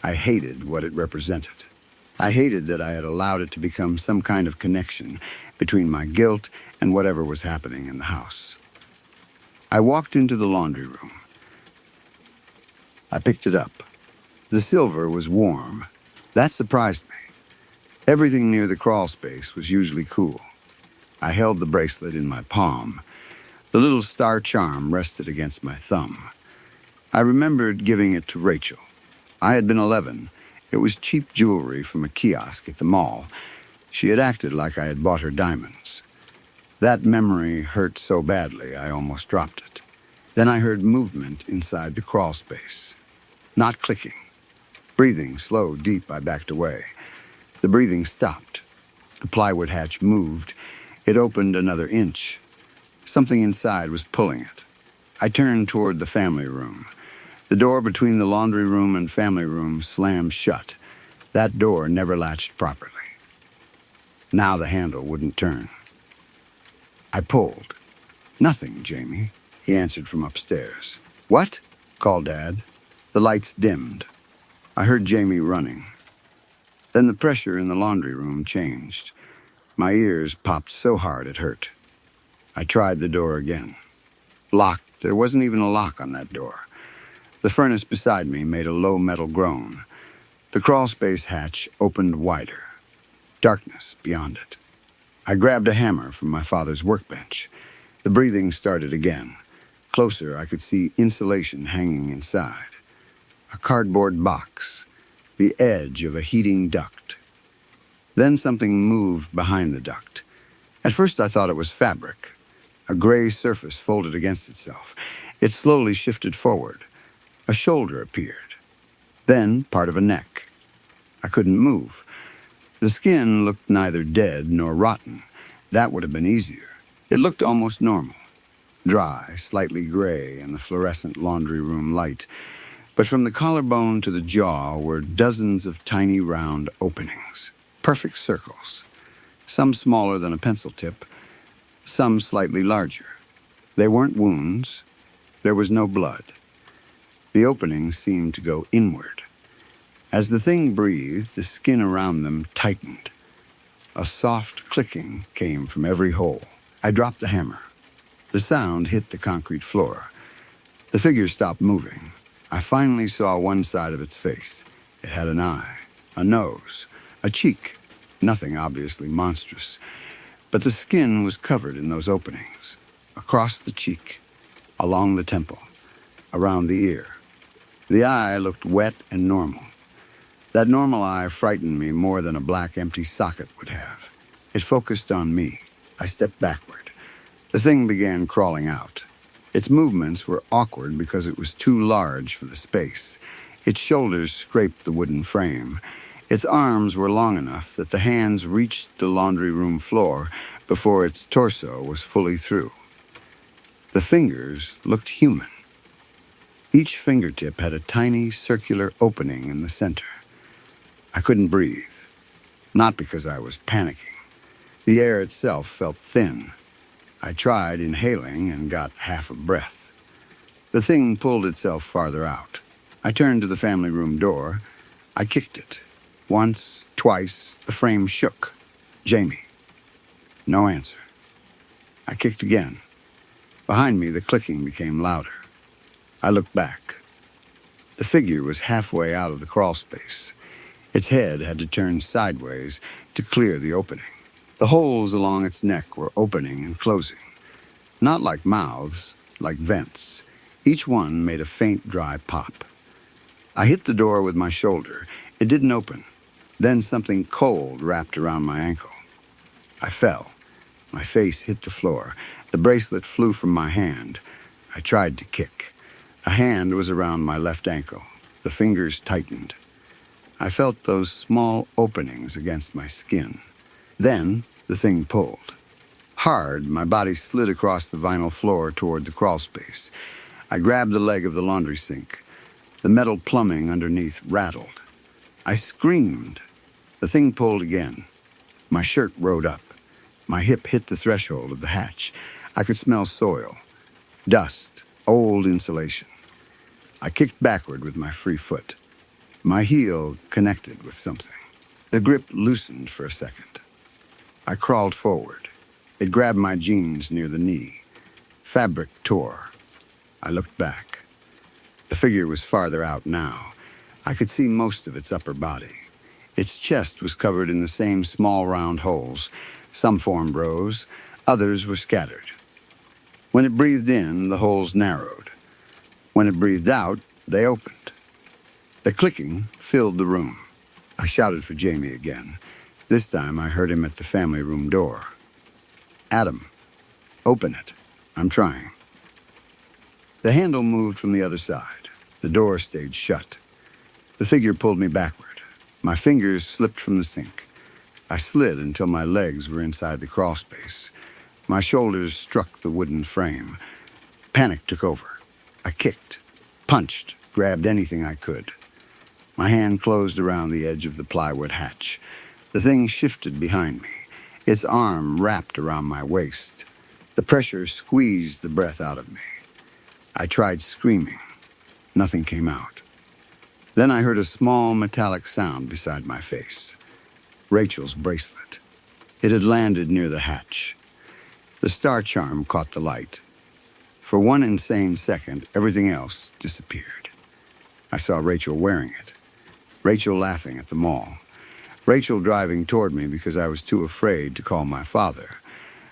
I hated what it represented. I hated that I had allowed it to become some kind of connection between my guilt and whatever was happening in the house. I walked into the laundry room. I picked it up. The silver was warm. That surprised me. Everything near the crawl space was usually cool. I held the bracelet in my palm. The little star charm rested against my thumb. I remembered giving it to Rachel. I had been 11. It was cheap jewelry from a kiosk at the mall. She had acted like I had bought her diamonds. That memory hurt so badly I almost dropped it. Then I heard movement inside the crawl space. Not clicking. Breathing slow, deep, I backed away. The breathing stopped. The plywood hatch moved. It opened another inch. Something inside was pulling it. I turned toward the family room. The door between the laundry room and family room slammed shut. That door never latched properly. Now the handle wouldn't turn. I pulled. Nothing, Jamie, he answered from upstairs. What? Called Dad. The lights dimmed. I heard Jamie running. Then the pressure in the laundry room changed. My ears popped so hard it hurt. I tried the door again. Locked. There wasn't even a lock on that door. The furnace beside me made a low metal groan. The crawlspace hatch opened wider. Darkness beyond it. I grabbed a hammer from my father's workbench. The breathing started again. Closer, I could see insulation hanging inside. A cardboard box. The edge of a heating duct. Then something moved behind the duct. At first I thought it was fabric. A gray surface folded against itself. It slowly shifted forward. A shoulder appeared. Then part of a neck. I couldn't move. The skin looked neither dead nor rotten. That would have been easier. It looked almost normal. Dry, slightly gray in the fluorescent laundry room light. But from the collarbone to the jaw were dozens of tiny round openings. Perfect circles. Some smaller than a pencil tip, some slightly larger. They weren't wounds. There was no blood. The openings seemed to go inward. As the thing breathed, the skin around them tightened. A soft clicking came from every hole. I dropped the hammer. The sound hit the concrete floor. The figure stopped moving. I finally saw one side of its face. It had an eye, a nose, a cheek. Nothing obviously monstrous. But the skin was covered in those openings. Across the cheek, along the temple, around the ear. The eye looked wet and normal. That normal eye frightened me more than a black empty socket would have. It focused on me. I stepped backward. The thing began crawling out. Its movements were awkward because it was too large for the space. Its shoulders scraped the wooden frame. Its arms were long enough that the hands reached the laundry room floor before its torso was fully through. The fingers looked human. Each fingertip had a tiny circular opening in the center. I couldn't breathe, not because I was panicking. The air itself felt thin. I tried inhaling and got half a breath. The thing pulled itself farther out. I turned to the family room door. I kicked it. Once, twice, the frame shook. Jamie. No answer. I kicked again. Behind me, the clicking became louder. I looked back. The figure was halfway out of the crawl space. Its head had to turn sideways to clear the opening. The holes along its neck were opening and closing. Not like mouths, like vents. Each one made a faint, dry pop. I hit the door with my shoulder. It didn't open. Then something cold wrapped around my ankle. I fell. My face hit the floor. The bracelet flew from my hand. I tried to kick. A hand was around my left ankle. The fingers tightened. I felt those small openings against my skin. Then the thing pulled. Hard, my body slid across the vinyl floor toward the crawl space. I grabbed the leg of the laundry sink. The metal plumbing underneath rattled. I screamed. The thing pulled again. My shirt rode up. My hip hit the threshold of the hatch. I could smell soil, dust, old insulation. I kicked backward with my free foot. My heel connected with something. The grip loosened for a second. I crawled forward. It grabbed my jeans near the knee. Fabric tore. I looked back. The figure was farther out now. I could see most of its upper body. Its chest was covered in the same small round holes. Some formed rows, others were scattered. When it breathed in, the holes narrowed. When it breathed out, they opened. The clicking filled the room. I shouted for Jamie again. This time I heard him at the family room door. Adam, open it. I'm trying. The handle moved from the other side. The door stayed shut. The figure pulled me backward. My fingers slipped from the sink. I slid until my legs were inside the crawl space. My shoulders struck the wooden frame. Panic took over. I kicked, punched, grabbed anything I could. My hand closed around the edge of the plywood hatch. The thing shifted behind me. Its arm wrapped around my waist. The pressure squeezed the breath out of me. I tried screaming. Nothing came out. Then I heard a small metallic sound beside my face. Rachel's bracelet. It had landed near the hatch. The star charm caught the light. For one insane second, everything else disappeared. I saw Rachel wearing it. Rachel laughing at the mall. Rachel driving toward me because I was too afraid to call my father.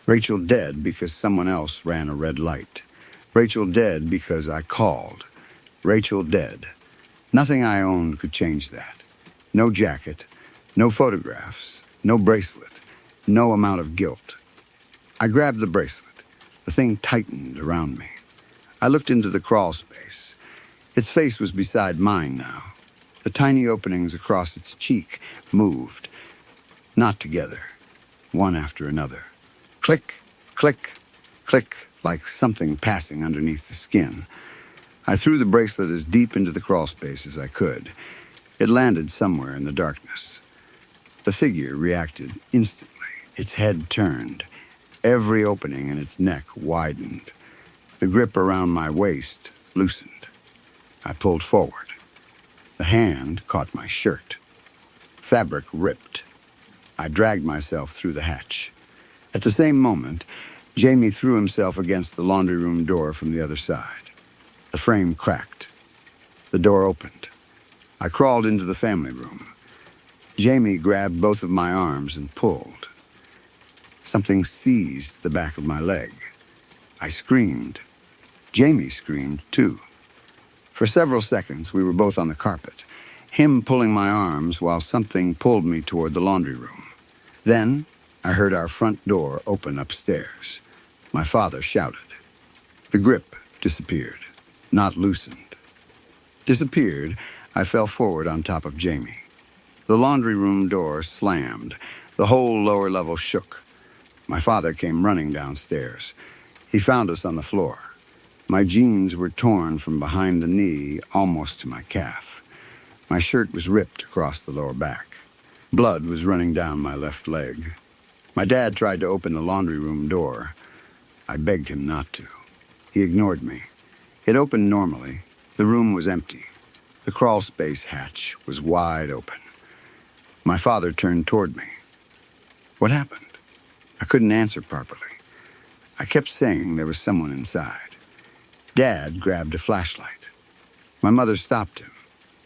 Rachel dead because someone else ran a red light. Rachel dead because I called. Rachel dead. Nothing I owned could change that. No jacket, no photographs, no bracelet, no amount of guilt. I grabbed the bracelet. The thing tightened around me. I looked into the crawl space. Its face was beside mine now. The tiny openings across its cheek moved, not together, one after another. Click, click, click, like something passing underneath the skin. I threw the bracelet as deep into the crawl space as I could. It landed somewhere in the darkness. The figure reacted instantly. Its head turned. Every opening in its neck widened. The grip around my waist loosened. I pulled forward. The hand caught my shirt. Fabric ripped. I dragged myself through the hatch. At the same moment, Jamie threw himself against the laundry room door from the other side. The frame cracked. The door opened. I crawled into the family room. Jamie grabbed both of my arms and pulled. Something seized the back of my leg. I screamed. Jamie screamed, too. For several seconds, we were both on the carpet, him pulling my arms while something pulled me toward the laundry room. Then, I heard our front door open upstairs. My father shouted. The grip disappeared, not loosened. Disappeared, I fell forward on top of Jamie. The laundry room door slammed. The whole lower level shook. My father came running downstairs. He found us on the floor. My jeans were torn from behind the knee almost to my calf. My shirt was ripped across the lower back. Blood was running down my left leg. My dad tried to open the laundry room door. I begged him not to. He ignored me. It opened normally. The room was empty. The crawl space hatch was wide open. My father turned toward me. What happened? I couldn't answer properly. I kept saying there was someone inside. Dad grabbed a flashlight. My mother stopped him.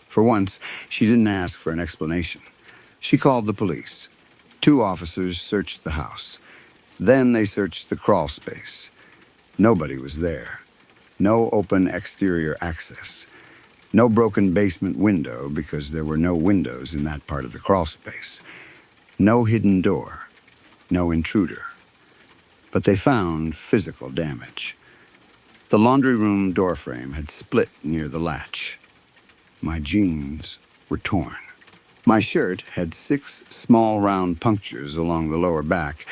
For once, she didn't ask for an explanation. She called the police. 2 officers searched the house. Then they searched the crawl space. Nobody was there. No open exterior access. No broken basement window because there were no windows in that part of the crawl space. No hidden door. No intruder. But they found physical damage. The laundry room doorframe had split near the latch. My jeans were torn. My shirt had 6 small round punctures along the lower back,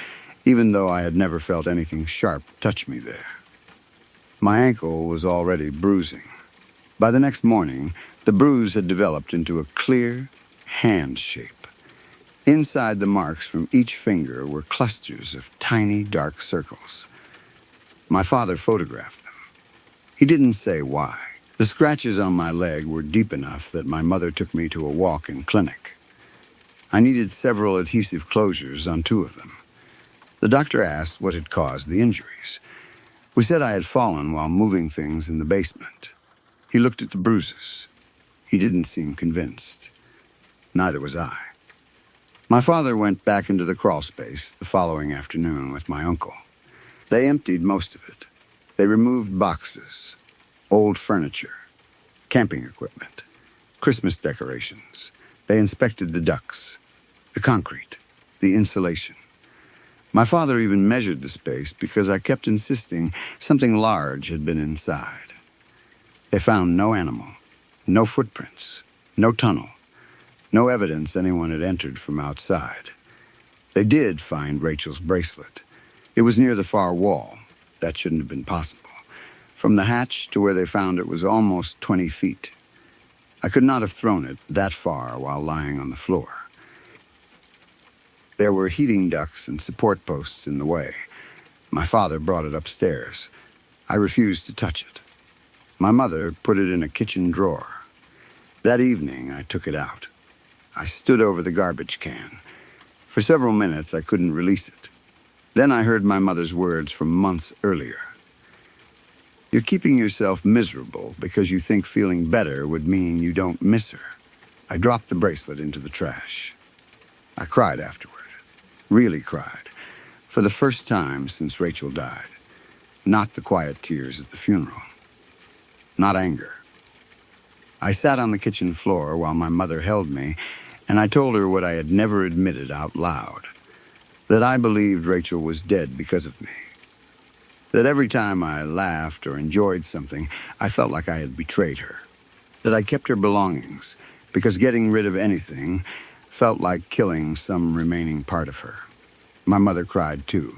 even though I had never felt anything sharp touch me there. My ankle was already bruising. By the next morning, the bruise had developed into a clear hand shape. Inside the marks from each finger were clusters of tiny dark circles. My father photographed them. He didn't say why. The scratches on my leg were deep enough that my mother took me to a walk-in clinic. I needed several adhesive closures on 2 of them. The doctor asked what had caused the injuries. We said I had fallen while moving things in the basement. He looked at the bruises. He didn't seem convinced. Neither was I. My father went back into the crawl space the following afternoon with my uncle. They emptied most of it. They removed boxes, old furniture, camping equipment, Christmas decorations. They inspected the ducts, the concrete, the insulation. My father even measured the space because I kept insisting something large had been inside. They found no animal, no footprints, no tunnel, no evidence anyone had entered from outside. They did find Rachel's bracelet. It was near the far wall. That shouldn't have been possible. From the hatch to where they found it was almost 20 feet. I could not have thrown it that far while lying on the floor. There were heating ducts and support posts in the way. My father brought it upstairs. I refused to touch it. My mother put it in a kitchen drawer. That evening, I took it out. I stood over the garbage can. For several minutes, I couldn't release it. Then I heard my mother's words from months earlier. You're keeping yourself miserable because you think feeling better would mean you don't miss her. I dropped the bracelet into the trash. I cried afterward. Really cried. For the first time since Rachel died. Not the quiet tears at the funeral. Not anger. I sat on the kitchen floor while my mother held me, and I told her what I had never admitted out loud. That I believed Rachel was dead because of me. That every time I laughed or enjoyed something, I felt like I had betrayed her. That I kept her belongings because getting rid of anything felt like killing some remaining part of her. My mother cried too.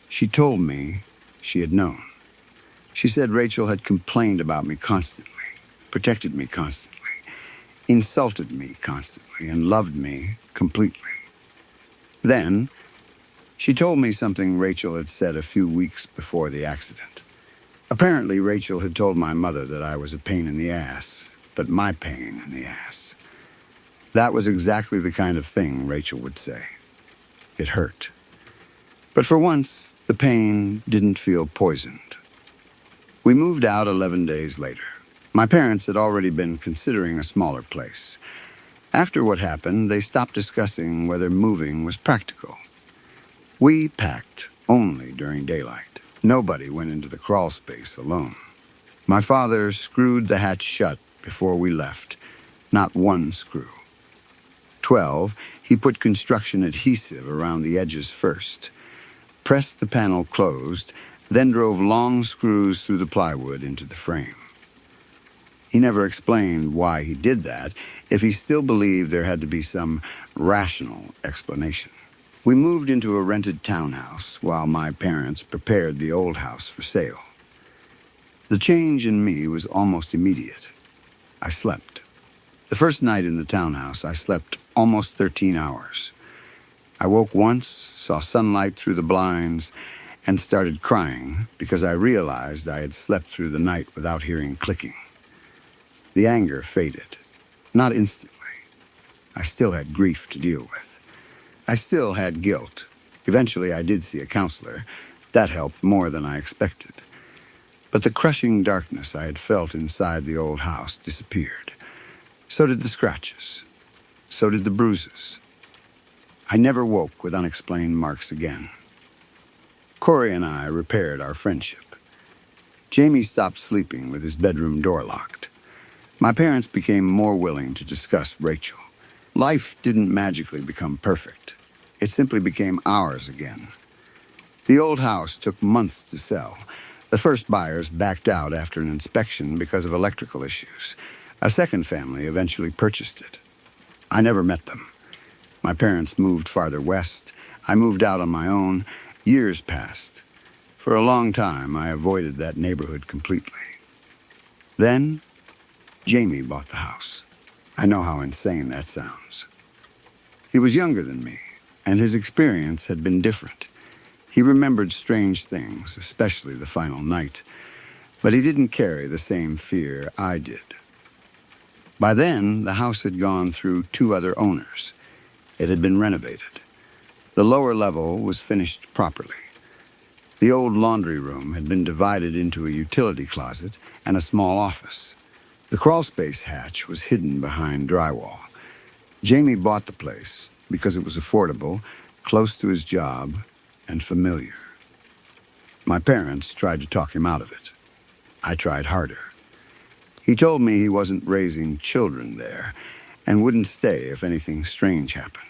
She told me she had known. She said Rachel had complained about me constantly, protected me constantly, insulted me constantly, and loved me completely. Then, she told me something Rachel had said a few weeks before the accident. Apparently, Rachel had told my mother that I was a pain in the ass, but my pain in the ass. That was exactly the kind of thing Rachel would say. It hurt. But for once, the pain didn't feel poisoned. We moved out 11 days later. My parents had already been considering a smaller place. After what happened, they stopped discussing whether moving was practical. We packed only during daylight. Nobody went into the crawl space alone. My father screwed the hatch shut before we left. Not one screw. 12, he put construction adhesive around the edges first, pressed the panel closed, then drove long screws through the plywood into the frame. He never explained why he did that, if he still believed there had to be some rational explanation. We moved into a rented townhouse while my parents prepared the old house for sale. The change in me was almost immediate. I slept. The first night in the townhouse, I slept almost 13 hours. I woke once, saw sunlight through the blinds, and started crying because I realized I had slept through the night without hearing clicking. The anger faded. Not instantly. I still had grief to deal with. I still had guilt. Eventually, I did see a counselor. That helped more than I expected. But the crushing darkness I had felt inside the old house disappeared. So did the scratches. So did the bruises. I never woke with unexplained marks again. Corey and I repaired our friendship. Jamie stopped sleeping with his bedroom door locked. My parents became more willing to discuss Rachel. Life didn't magically become perfect. It simply became ours again. The old house took months to sell. The first buyers backed out after an inspection because of electrical issues. A second family eventually purchased it. I never met them. My parents moved farther west. I moved out on my own. Years passed. For a long time, I avoided that neighborhood completely. Then, Jamie bought the house. I know how insane that sounds. He was younger than me, and his experience had been different. He remembered strange things, especially the final night, but he didn't carry the same fear I did. By then, the house had gone through 2 other owners. It had been renovated. The lower level was finished properly. The old laundry room had been divided into a utility closet and a small office. The crawlspace hatch was hidden behind drywall. Jamie bought the place because it was affordable, close to his job, and familiar. My parents tried to talk him out of it. I tried harder. He told me he wasn't raising children there and wouldn't stay if anything strange happened.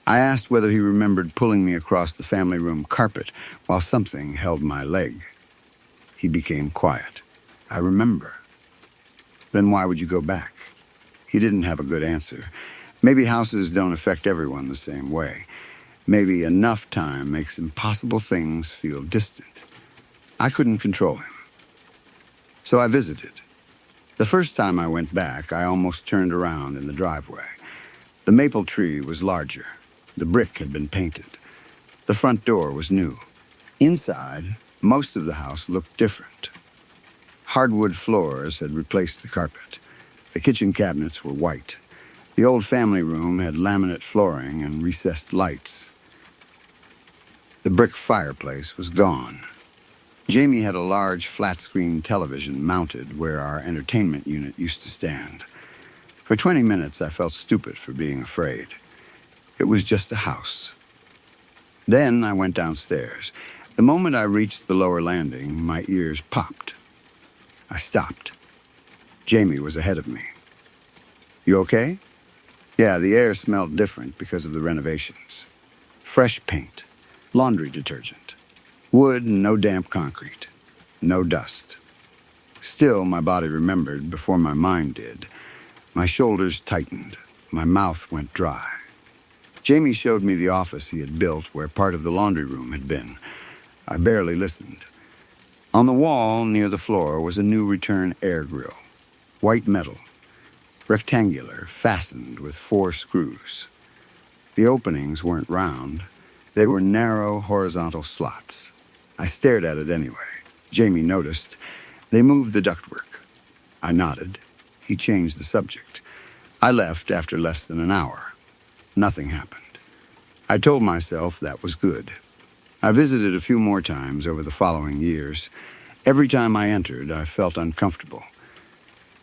I asked whether he remembered pulling me across the family room carpet while something held my leg. He became quiet. I remember. Then why would you go back? He didn't have a good answer. Maybe houses don't affect everyone the same way. Maybe enough time makes impossible things feel distant. I couldn't control him. So I visited. The first time I went back, I almost turned around in the driveway. The maple tree was larger. The brick had been painted. The front door was new. Inside, most of the house looked different. Hardwood floors had replaced the carpet. The kitchen cabinets were white. The old family room had laminate flooring and recessed lights. The brick fireplace was gone. Jamie had a large flat-screen television mounted where our entertainment unit used to stand. For 20 minutes, I felt stupid for being afraid. It was just a house. Then I went downstairs. The moment I reached the lower landing, my ears popped. I stopped. Jamie was ahead of me. You okay? Yeah, the air smelled different because of the renovations. Fresh paint, laundry detergent, wood and no damp concrete, no dust. Still, my body remembered before my mind did. My shoulders tightened. My mouth went dry. Jamie showed me the office he had built where part of the laundry room had been. I barely listened. On the wall near the floor was a new return air grill. White metal, rectangular, fastened with 4 screws. The openings weren't round. They were narrow, horizontal slots. I stared at it anyway. Jamie noticed. They moved the ductwork. I nodded. He changed the subject. I left after less than an hour. Nothing happened. I told myself that was good. I visited a few more times over the following years. Every time I entered, I felt uncomfortable.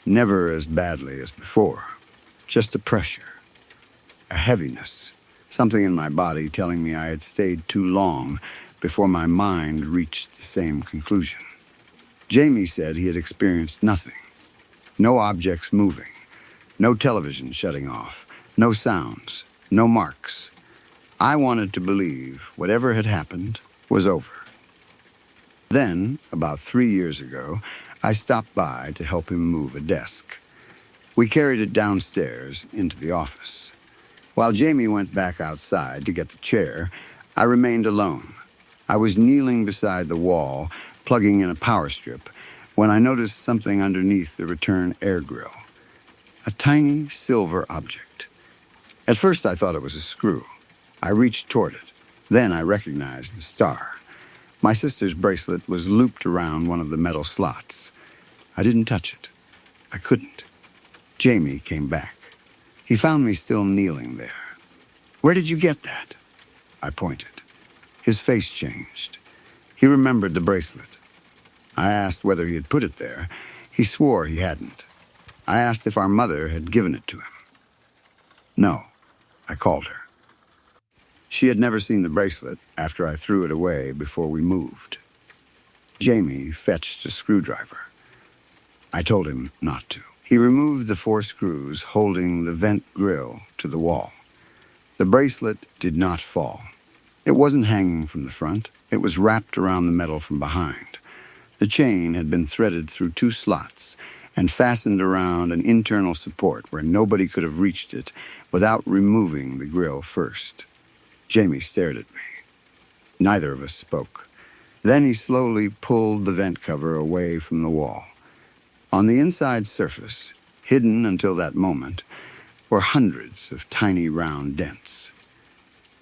Never as badly as before. Just a pressure, a heaviness, something in my body telling me I had stayed too long before my mind reached the same conclusion. Jamie said he had experienced nothing. No objects moving, no television shutting off, no sounds, no marks. I wanted to believe whatever had happened was over. Then, about 3 years ago, I stopped by to help him move a desk. We carried it downstairs into the office. While Jamie went back outside to get the chair, I remained alone. I was kneeling beside the wall, plugging in a power strip, when I noticed something underneath the return air grill. A tiny silver object. At first I thought it was a screw. I reached toward it. Then I recognized the star. My sister's bracelet was looped around one of the metal slots. I didn't touch it. I couldn't. Jamie came back. He found me still kneeling there. "Where did you get that?" I pointed. His face changed. He remembered the bracelet. I asked whether he had put it there. He swore he hadn't. I asked if our mother had given it to him. "No," I called her. She had never seen the bracelet after I threw it away before we moved. Jamie fetched a screwdriver. I told him not to. He removed the 4 screws holding the vent grill to the wall. The bracelet did not fall. It wasn't hanging from the front. It was wrapped around the metal from behind. The chain had been threaded through 2 slots and fastened around an internal support where nobody could have reached it without removing the grill first. Jamie stared at me. Neither of us spoke. Then he slowly pulled the vent cover away from the wall. On the inside surface, hidden until that moment, were hundreds of tiny round dents.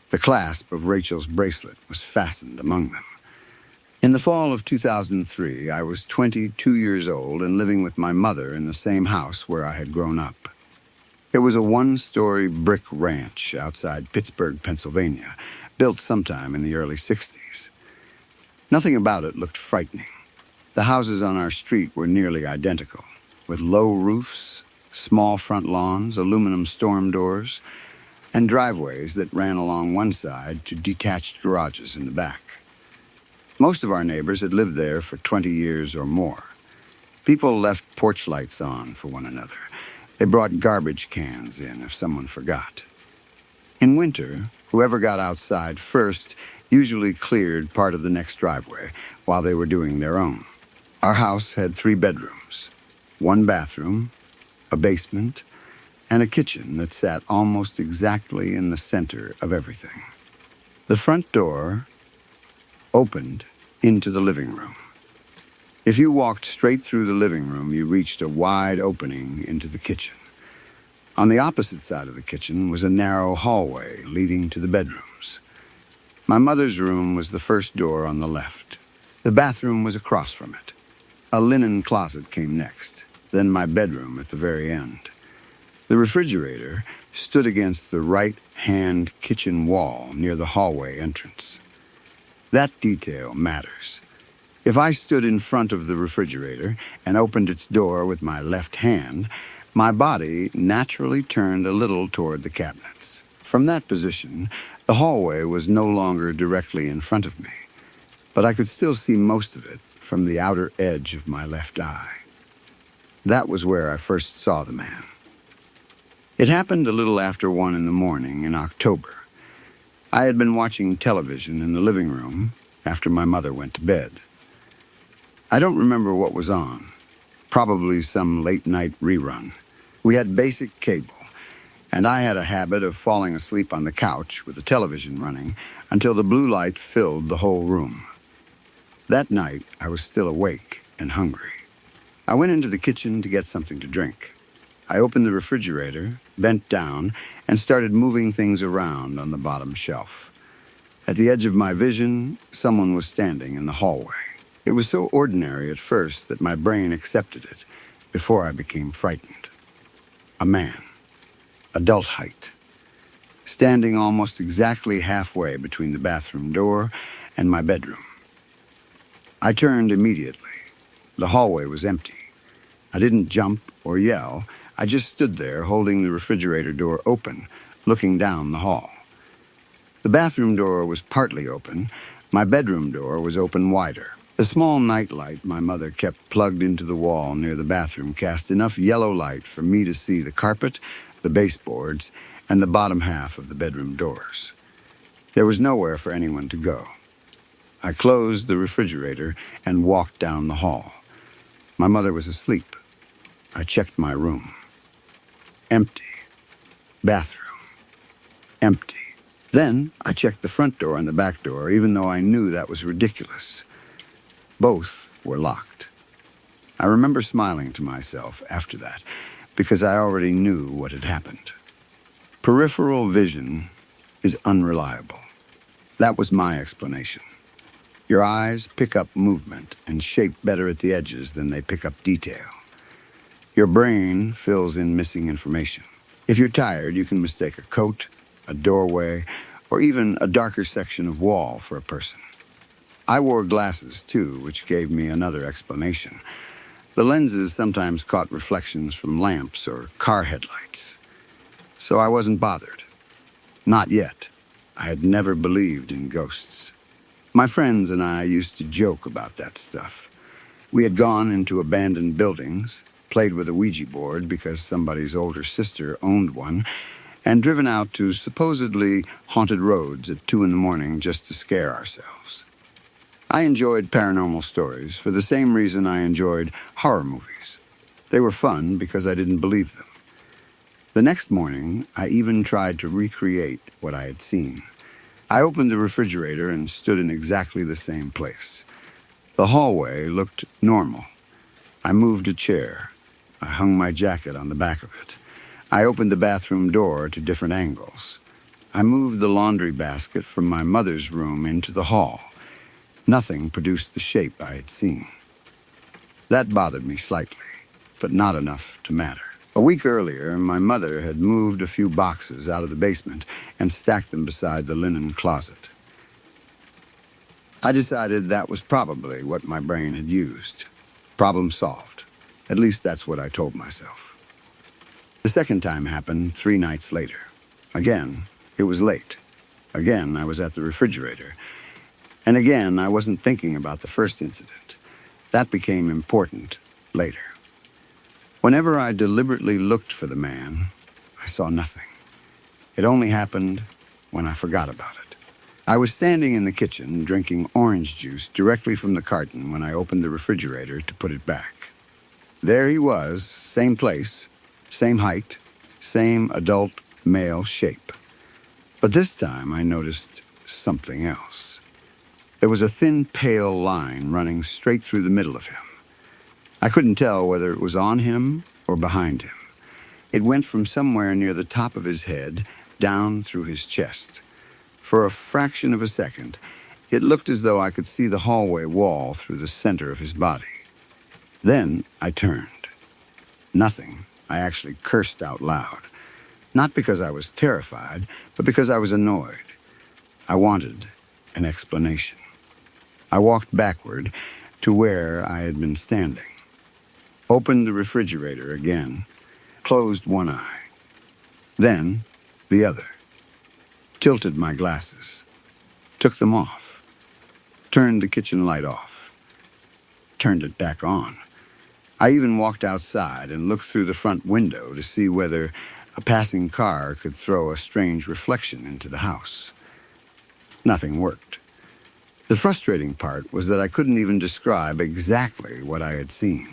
The clasp of Rachel's bracelet was fastened among them. In the fall of 2003, I was 22 years old and living with my mother in the same house where I had grown up. It was a 1-story brick ranch outside Pittsburgh, Pennsylvania, built sometime in the early 60s. Nothing about it looked frightening. The houses on our street were nearly identical, with low roofs, small front lawns, aluminum storm doors, and driveways that ran along one side to detached garages in the back. Most of our neighbors had lived there for 20 years or more. People left porch lights on for one another. They brought garbage cans in if someone forgot. In winter, whoever got outside first usually cleared part of the next driveway while they were doing their own. Our house had 3 bedrooms, 1 bathroom, a basement, and a kitchen that sat almost exactly in the center of everything. The front door opened into the living room. If you walked straight through the living room, you reached a wide opening into the kitchen. On the opposite side of the kitchen was a narrow hallway leading to the bedrooms. My mother's room was the first door on the left. The bathroom was across from it. A linen closet came next, then my bedroom at the very end. The refrigerator stood against the right-hand kitchen wall near the hallway entrance. That detail matters. If I stood in front of the refrigerator and opened its door with my left hand, my body naturally turned a little toward the cabinets. From that position, the hallway was no longer directly in front of me, but I could still see most of it from the outer edge of my left eye. That was where I first saw the man. It happened a little after 1 in the morning in October. I had been watching television in the living room after my mother went to bed. I don't remember what was on, probably some late-night rerun. We had basic cable, and I had a habit of falling asleep on the couch with the television running until the blue light filled the whole room. That night, I was still awake and hungry. I went into the kitchen to get something to drink. I opened the refrigerator, bent down, and started moving things around on the bottom shelf. At the edge of my vision, someone was standing in the hallway. It was so ordinary at first that my brain accepted it before I became frightened. A man, adult height, standing almost exactly halfway between the bathroom door and my bedroom. I turned immediately. The hallway was empty. I didn't jump or yell. I just stood there holding the refrigerator door open, looking down the hall. The bathroom door was partly open. My bedroom door was open wider. The small nightlight my mother kept plugged into the wall near the bathroom cast enough yellow light for me to see the carpet, the baseboards, and the bottom half of the bedroom doors. There was nowhere for anyone to go. I closed the refrigerator and walked down the hall. My mother was asleep. I checked my room. Empty. Bathroom. Empty. Then I checked the front door and the back door, even though I knew that was ridiculous. Both were locked. I remember smiling to myself after that, because I already knew what had happened. Peripheral vision is unreliable. That was my explanation. Your eyes pick up movement and shape better at the edges than they pick up detail. Your brain fills in missing information. If you're tired, you can mistake a coat, a doorway, or even a darker section of wall for a person. I wore glasses, too, which gave me another explanation. The lenses sometimes caught reflections from lamps or car headlights. So I wasn't bothered. Not yet. I had never believed in ghosts. My friends and I used to joke about that stuff. We had gone into abandoned buildings, played with a Ouija board because somebody's older sister owned one, and driven out to supposedly haunted roads at 2 a.m. just to scare ourselves. I enjoyed paranormal stories for the same reason I enjoyed horror movies. They were fun because I didn't believe them. The next morning, I even tried to recreate what I had seen. I opened the refrigerator and stood in exactly the same place. The hallway looked normal. I moved a chair. I hung my jacket on the back of it. I opened the bathroom door to different angles. I moved the laundry basket from my mother's room into the hall. Nothing produced the shape I had seen. That bothered me slightly, but not enough to matter. A week earlier, my mother had moved a few boxes out of the basement and stacked them beside the linen closet. I decided that was probably what my brain had used. Problem solved. At least that's what I told myself. The second time happened 3 nights later. Again, it was late. Again, I was at the refrigerator. And again, I wasn't thinking about the first incident. That became important later. Whenever I deliberately looked for the man, I saw nothing. It only happened when I forgot about it. I was standing in the kitchen drinking orange juice directly from the carton when I opened the refrigerator to put it back. There he was, same place, same height, same adult male shape. But this time I noticed something else. There was a thin, pale line running straight through the middle of him. I couldn't tell whether it was on him or behind him. It went from somewhere near the top of his head down through his chest. For a fraction of a second, it looked as though I could see the hallway wall through the center of his body. Then I turned. Nothing. I actually cursed out loud. Not because I was terrified, but because I was annoyed. I wanted an explanation. I walked backward to where I had been standing. Opened the refrigerator again. Closed one eye. Then the other. Tilted my glasses. Took them off. Turned the kitchen light off. Turned it back on. I even walked outside and looked through the front window to see whether a passing car could throw a strange reflection into the house. Nothing worked. The frustrating part was that I couldn't even describe exactly what I had seen.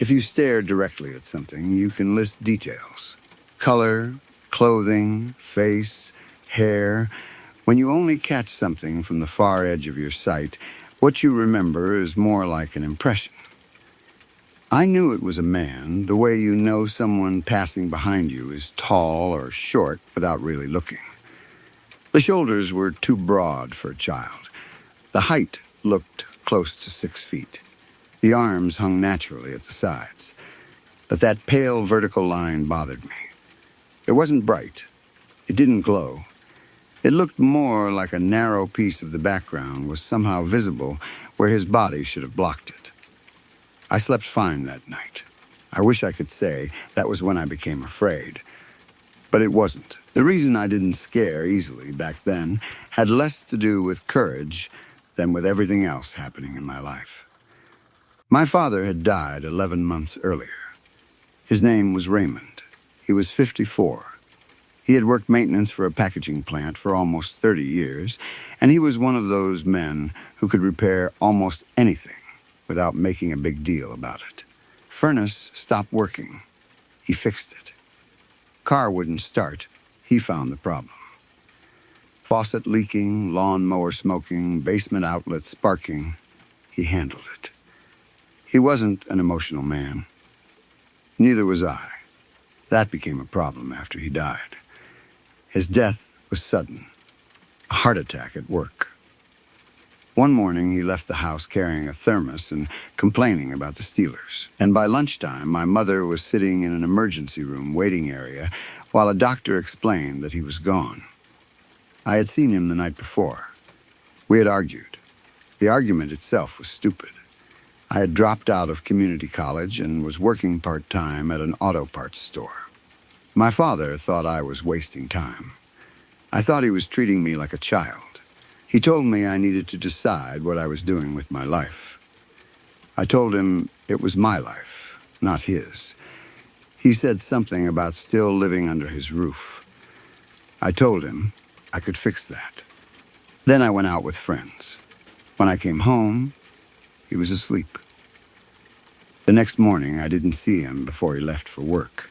If you stare directly at something, you can list details. Color, clothing, face, hair. When you only catch something from the far edge of your sight, what you remember is more like an impression. I knew it was a man, the way you know someone passing behind you is tall or short without really looking. The shoulders were too broad for a child. The height looked close to 6 feet. The arms hung naturally at the sides. But that pale vertical line bothered me. It wasn't bright. It didn't glow. It looked more like a narrow piece of the background was somehow visible where his body should have blocked it. I slept fine that night. I wish I could say that was when I became afraid. But it wasn't. The reason I didn't scare easily back then had less to do with courage than with everything else happening in my life. My father had died 11 months earlier. His name was Raymond. He was 54. He had worked maintenance for a packaging plant for almost 30 years, and he was one of those men who could repair almost anything without making a big deal about it. Furnace stopped working. He fixed it. Car wouldn't start. He found the problem. Faucet leaking, lawn mower smoking, basement outlet sparking. He handled it. He wasn't an emotional man. Neither was I. That became a problem after he died. His death was sudden. A heart attack at work. One morning, he left the house carrying a thermos and complaining about the Steelers. And by lunchtime, my mother was sitting in an emergency room waiting area while a doctor explained that he was gone. I had seen him the night before. We had argued. The argument itself was stupid. I had dropped out of community college and was working part-time at an auto parts store. My father thought I was wasting time. I thought he was treating me like a child. He told me I needed to decide what I was doing with my life. I told him it was my life, not his. He said something about still living under his roof. I told him I could fix that. Then I went out with friends. When I came home, he was asleep. The next morning, I didn't see him before he left for work.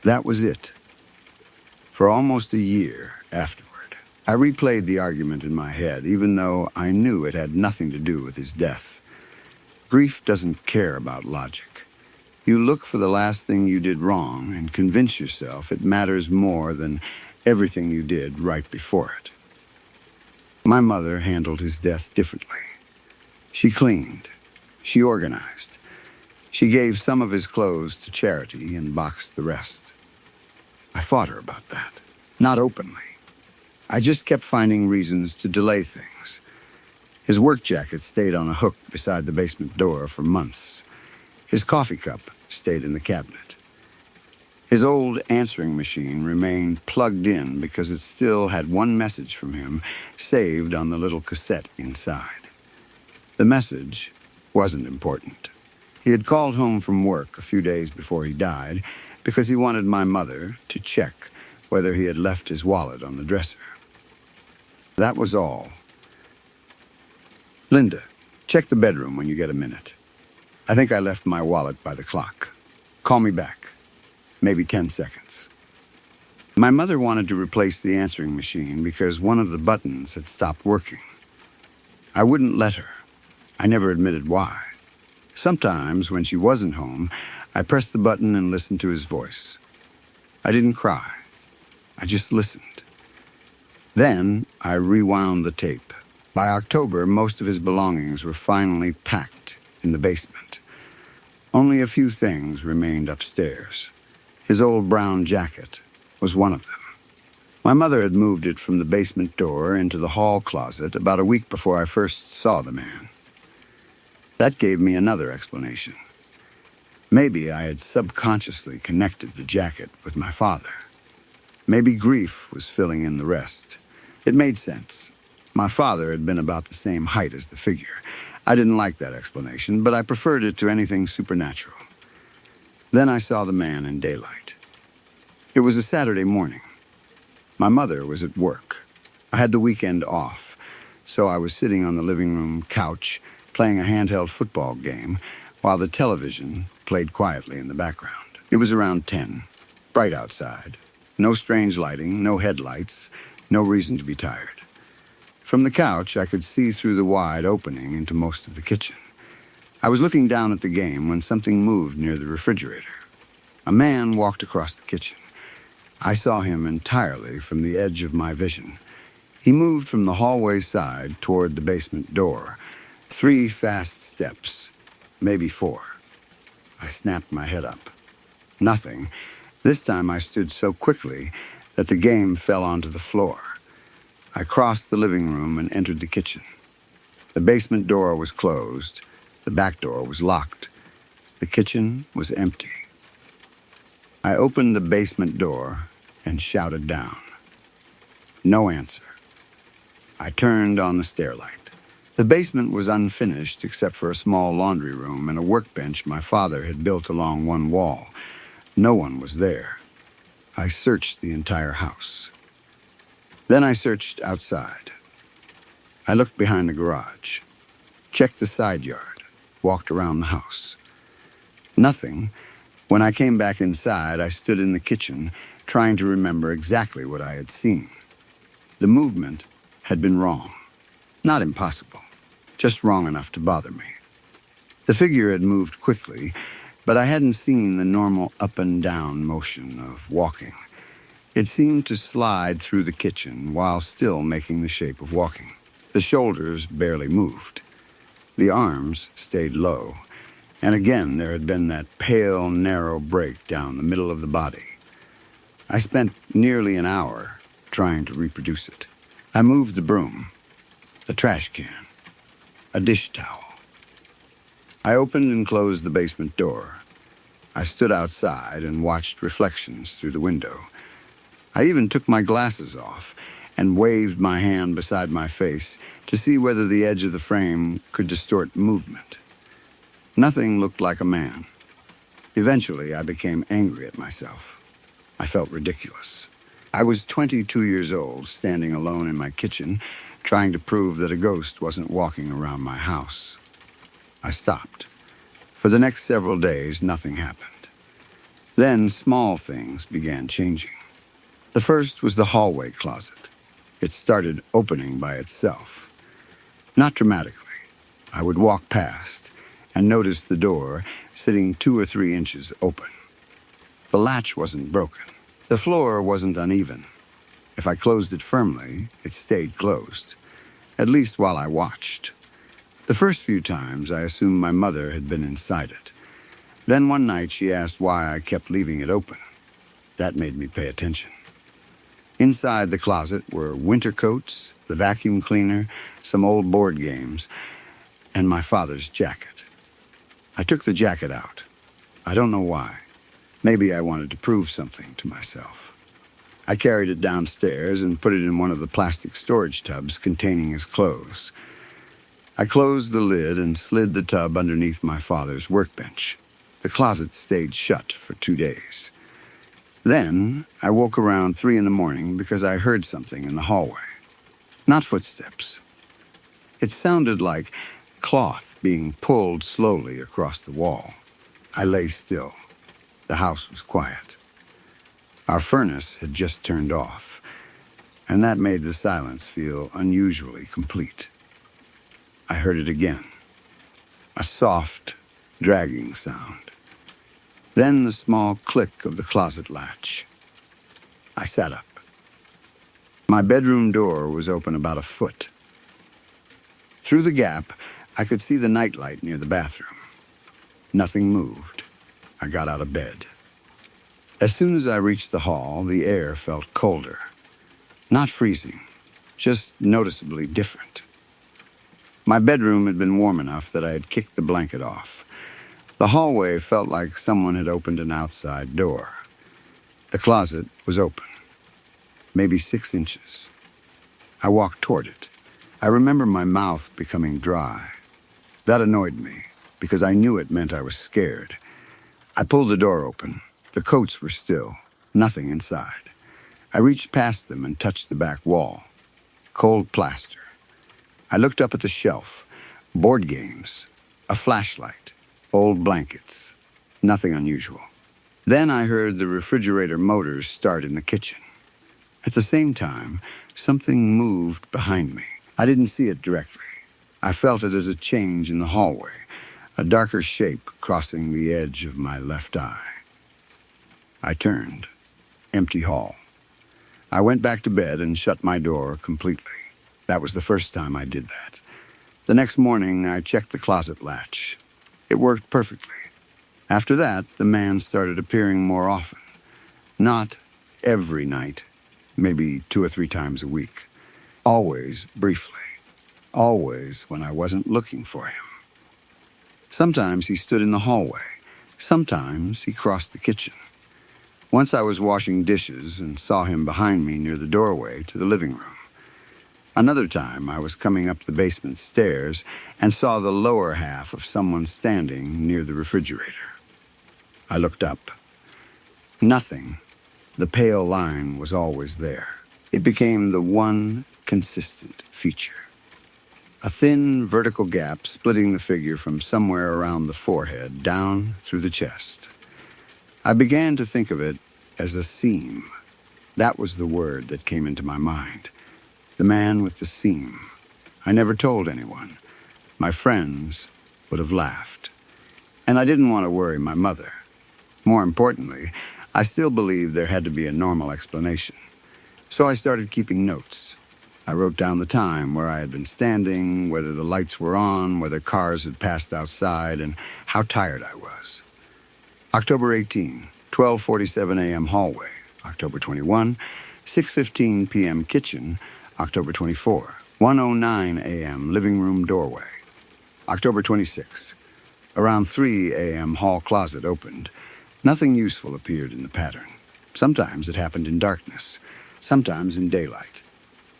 That was it. For almost a year afterward, I replayed the argument in my head, even though I knew it had nothing to do with his death. Grief doesn't care about logic. You look for the last thing you did wrong and convince yourself it matters more than everything you did right before it. My mother handled his death differently. She cleaned. She organized. She gave some of his clothes to charity and boxed the rest. I fought her about that. Not openly. I just kept finding reasons to delay things. His work jacket stayed on a hook beside the basement door for months. His coffee cup stayed in the cabinet. His old answering machine remained plugged in because it still had one message from him saved on the little cassette inside. The message wasn't important. He had called home from work a few days before he died because he wanted my mother to check whether he had left his wallet on the dresser. That was all. Linda, check the bedroom when you get a minute. I think I left my wallet by the clock. Call me back. Maybe 10 seconds. My mother wanted to replace the answering machine because one of the buttons had stopped working. I wouldn't let her. I never admitted why. Sometimes, when she wasn't home, I pressed the button and listened to his voice. I didn't cry. I just listened. Then I rewound the tape. By October, most of his belongings were finally packed in the basement. Only a few things remained upstairs. His old brown jacket was one of them. My mother had moved it from the basement door into the hall closet about a week before I first saw the man. That gave me another explanation. Maybe I had subconsciously connected the jacket with my father. Maybe grief was filling in the rest. It made sense. My father had been about the same height as the figure. I didn't like that explanation, but I preferred it to anything supernatural. Then I saw the man in daylight. It was a Saturday morning. My mother was at work. I had the weekend off, so I was sitting on the living room couch playing a handheld football game while the television played quietly in the background. It was around 10, bright outside. No strange lighting, no headlights, no reason to be tired. From the couch, I could see through the wide opening into most of the kitchen. I was looking down at the game when something moved near the refrigerator. A man walked across the kitchen. I saw him entirely from the edge of my vision. He moved from the hallway side toward the basement door. 3 fast steps, maybe 4. I snapped my head up. Nothing. This time I stood so quickly that the game fell onto the floor. I crossed the living room and entered the kitchen. The basement door was closed. The back door was locked. The kitchen was empty. I opened the basement door and shouted down. No answer. I turned on the stairlight. The basement was unfinished except for a small laundry room and a workbench my father had built along one wall. No one was there. I searched the entire house. Then I searched outside. I looked behind the garage, checked the side yard, walked around the house. Nothing. When I came back inside, I stood in the kitchen, trying to remember exactly what I had seen. The movement had been wrong. Not impossible, just wrong enough to bother me. The figure had moved quickly, but I hadn't seen the normal up and down motion of walking. It seemed to slide through the kitchen while still making the shape of walking. The shoulders barely moved. The arms stayed low, and again there had been that pale, narrow break down the middle of the body. I spent nearly an hour trying to reproduce it. I moved the broom, the trash can, a dish towel. I opened and closed the basement door. I stood outside and watched reflections through the window. I even took my glasses off and waved my hand beside my face to see whether the edge of the frame could distort movement. Nothing looked like a man. Eventually, I became angry at myself. I felt ridiculous. I was 22 years old, standing alone in my kitchen, trying to prove that a ghost wasn't walking around my house. I stopped. For the next several days, nothing happened. Then small things began changing. The first was the hallway closet. It started opening by itself. Not dramatically. I would walk past and notice the door sitting 2 or 3 inches open. The latch wasn't broken. The floor wasn't uneven. If I closed it firmly, it stayed closed, at least while I watched. The first few times, I assumed my mother had been inside it. Then one night, she asked why I kept leaving it open. That made me pay attention. Inside the closet were winter coats, the vacuum cleaner, some old board games, and my father's jacket. I took the jacket out. I don't know why. Maybe I wanted to prove something to myself. I carried it downstairs and put it in one of the plastic storage tubs containing his clothes. I closed the lid and slid the tub underneath my father's workbench. The closet stayed shut for 2 days. Then I woke around 3 in the morning because I heard something in the hallway. Not footsteps. It sounded like cloth being pulled slowly across the wall. I lay still. The house was quiet. Our furnace had just turned off, and that made the silence feel unusually complete. I heard it again. A soft, dragging sound. Then the small click of the closet latch. I sat up. My bedroom door was open about a foot. Through the gap, I could see the nightlight near the bathroom. Nothing moved. I got out of bed. As soon as I reached the hall, the air felt colder. Not freezing, just noticeably different. My bedroom had been warm enough that I had kicked the blanket off. The hallway felt like someone had opened an outside door. The closet was open, maybe 6 inches. I walked toward it. I remember my mouth becoming dry. That annoyed me, because I knew it meant I was scared. I pulled the door open. The coats were still, nothing inside. I reached past them and touched the back wall. Cold plaster. I looked up at the shelf. Board games. A flashlight. Old blankets. Nothing unusual. Then I heard the refrigerator motors start in the kitchen. At the same time, something moved behind me. I didn't see it directly. I felt it as a change in the hallway, a darker shape crossing the edge of my left eye. I turned. Empty hall. I went back to bed and shut my door completely. That was the first time I did that. The next morning, I checked the closet latch. It worked perfectly. After that, the man started appearing more often. Not every night, maybe 2 or 3 times a week. Always briefly. Always when I wasn't looking for him. Sometimes he stood in the hallway. Sometimes he crossed the kitchen. Once I was washing dishes and saw him behind me near the doorway to the living room. Another time I was coming up the basement stairs and saw the lower half of someone standing near the refrigerator. I looked up. Nothing. The pale line was always there. It became the one consistent feature. A thin vertical gap splitting the figure from somewhere around the forehead down through the chest. I began to think of it as a seam. That was the word that came into my mind. The man with the seam. I never told anyone. My friends would have laughed. And I didn't want to worry my mother. More importantly, I still believed there had to be a normal explanation. So I started keeping notes. I wrote down the time where I had been standing, whether the lights were on, whether cars had passed outside, and how tired I was. October 18, 12:47 a.m. hallway. October 21, 6:15 p.m. kitchen. October 24, 1:09 a.m. living room doorway. October 26, around 3 a.m. hall closet opened. Nothing useful appeared in the pattern. Sometimes it happened in darkness, sometimes in daylight.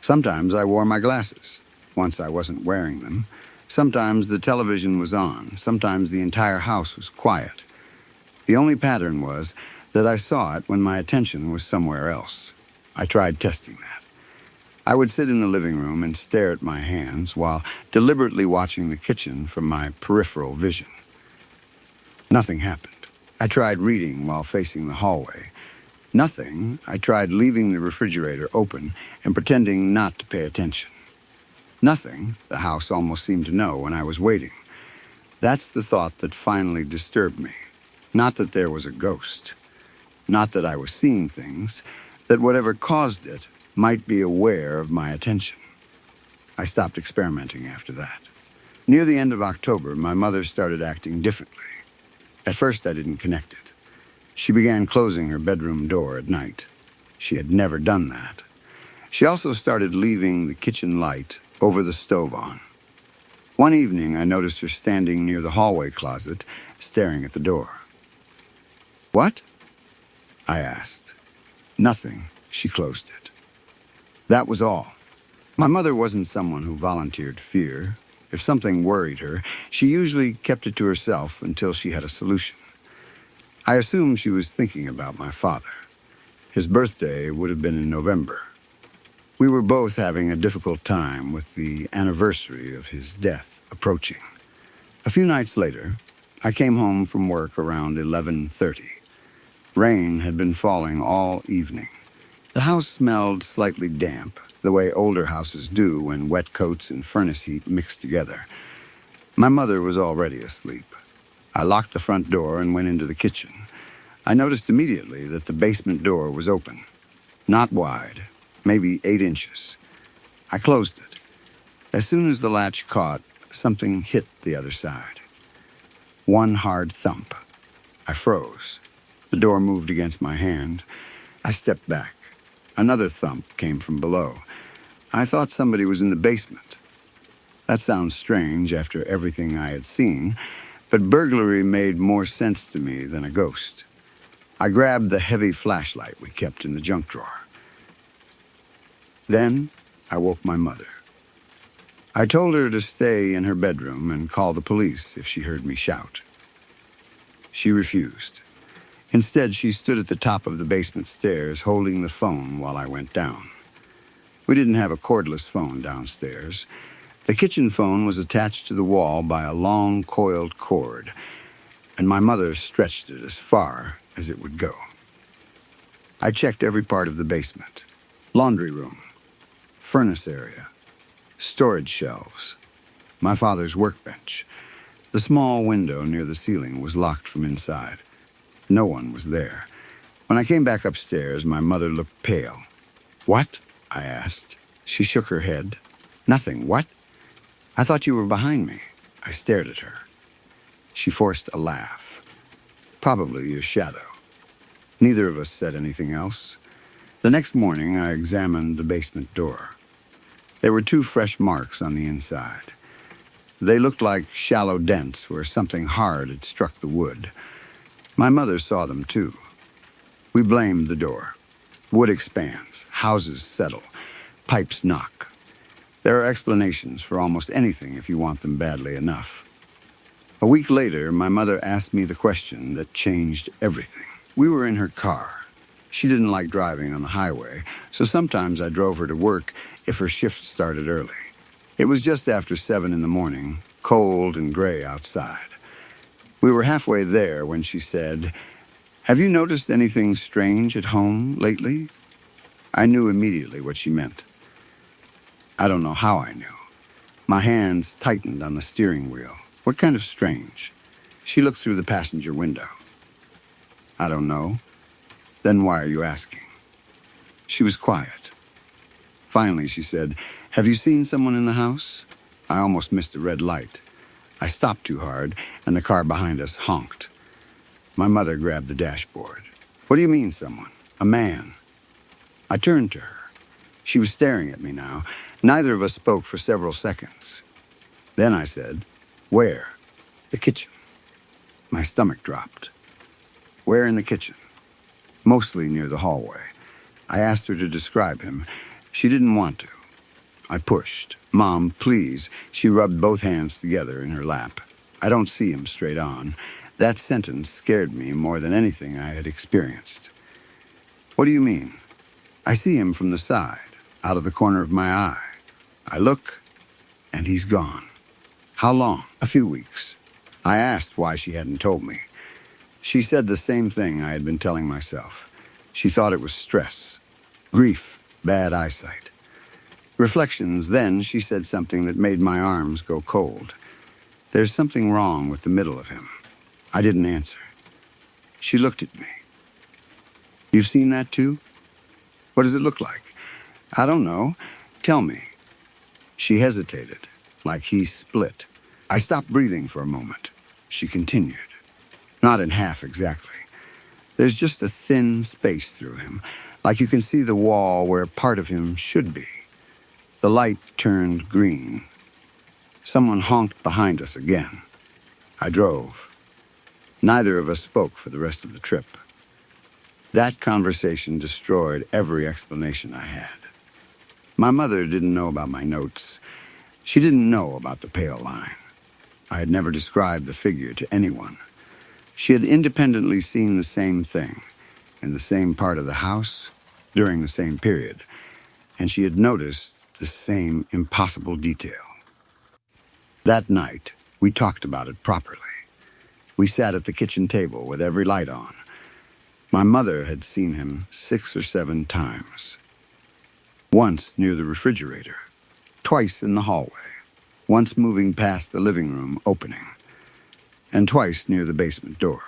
Sometimes I wore my glasses. Once I wasn't wearing them. Sometimes the television was on. Sometimes the entire house was quiet. The only pattern was that I saw it when my attention was somewhere else. I tried testing that. I would sit in the living room and stare at my hands while deliberately watching the kitchen from my peripheral vision. Nothing happened. I tried reading while facing the hallway. Nothing. I tried leaving the refrigerator open and pretending not to pay attention. Nothing. The house almost seemed to know when I was waiting. That's the thought that finally disturbed me. Not that there was a ghost. Not that I was seeing things. That whatever caused it might be aware of my attention. I stopped experimenting after that. Near the end of October, my mother started acting differently. At first, I didn't connect it. She began closing her bedroom door at night. She had never done that. She also started leaving the kitchen light over the stove on. One evening, I noticed her standing near the hallway closet, staring at the door. "What?" I asked. "Nothing." She closed it. That was all. My mother wasn't someone who volunteered fear. If something worried her, she usually kept it to herself until she had a solution. I assumed she was thinking about my father. His birthday would have been in November. We were both having a difficult time with the anniversary of his death approaching. A few nights later, I came home from work around 11:30. Rain had been falling all evening. The house smelled slightly damp, the way older houses do when wet coats and furnace heat mix together. My mother was already asleep. I locked the front door and went into the kitchen. I noticed immediately that the basement door was open. Not wide, maybe 8 inches. I closed it. As soon as the latch caught, something hit the other side. One hard thump. I froze. The door moved against my hand. I stepped back. Another thump came from below. I thought somebody was in the basement. That sounds strange after everything I had seen, but burglary made more sense to me than a ghost. I grabbed the heavy flashlight we kept in the junk drawer. Then I woke my mother. I told her to stay in her bedroom and call the police if she heard me shout. She refused. Instead, she stood at the top of the basement stairs holding the phone while I went down. We didn't have a cordless phone downstairs. The kitchen phone was attached to the wall by a long coiled cord. and my mother stretched it as far as it would go. I checked every part of the basement: laundry room, furnace area, storage shelves, my father's workbench. The small window near the ceiling was locked from inside. No one was there. When I came back upstairs, my mother looked pale. "What?" I asked. She shook her head. "Nothing. What? I thought you were behind me." I stared at her. She forced a laugh. "Probably your shadow." Neither of us said anything else. The next morning, I examined the basement door. There were 2 fresh marks on the inside. They looked like shallow dents where something hard had struck the wood. My mother saw them too. We blamed the door. Wood expands, houses settle, pipes knock. There are explanations for almost anything if you want them badly enough. A week later, my mother asked me the question that changed everything. We were in her car. She didn't like driving on the highway, so sometimes I drove her to work if her shift started early. It was just after 7 in the morning, cold and gray outside. We were halfway there when she said, "Have you noticed anything strange at home lately?" I knew immediately what she meant. I don't know how I knew. My hands tightened on the steering wheel. "What kind of strange?" She looked through the passenger window. "I don't know." "Then why are you asking?" She was quiet. Finally, she said, "Have you seen someone in the house?" I almost missed a red light. I stopped too hard, and the car behind us honked. My mother grabbed the dashboard. "What do you mean, someone? A man?" I turned to her. She was staring at me now. Neither of us spoke for several seconds. Then I said, "Where?" "The kitchen." My stomach dropped. "Where in the kitchen?" "Mostly near the hallway." I asked her to describe him. She didn't want to. I pushed. "Mom, please." She rubbed both hands together in her lap. "I don't see him straight on." That sentence scared me more than anything I had experienced. "What do you mean?" "I see him from the side, out of the corner of my eye. I look, and he's gone." "How long?" "A few weeks." I asked why she hadn't told me. She said the same thing I had been telling myself. She thought it was stress, grief, bad eyesight. Reflections, then she said something that made my arms go cold. "There's something wrong with the middle of him." I didn't answer. She looked at me. "You've seen that too?" "What does it look like?" "I don't know. Tell me." She hesitated, like he split. I stopped breathing for a moment. She continued. "Not in half exactly. There's just a thin space through him, like you can see the wall where part of him should be." The light turned green. Someone honked behind us again. I drove. Neither of us spoke for the rest of the trip. That conversation destroyed every explanation I had. My mother didn't know about my notes. She didn't know about the pale line. I had never described the figure to anyone. She had independently seen the same thing, in the same part of the house, during the same period, and she had noticed the same impossible detail. That night, we talked about it properly. We sat at the kitchen table with every light on. My mother had seen him 6 or 7 times. Once near the refrigerator, twice in the hallway, once moving past the living room opening, and twice near the basement door.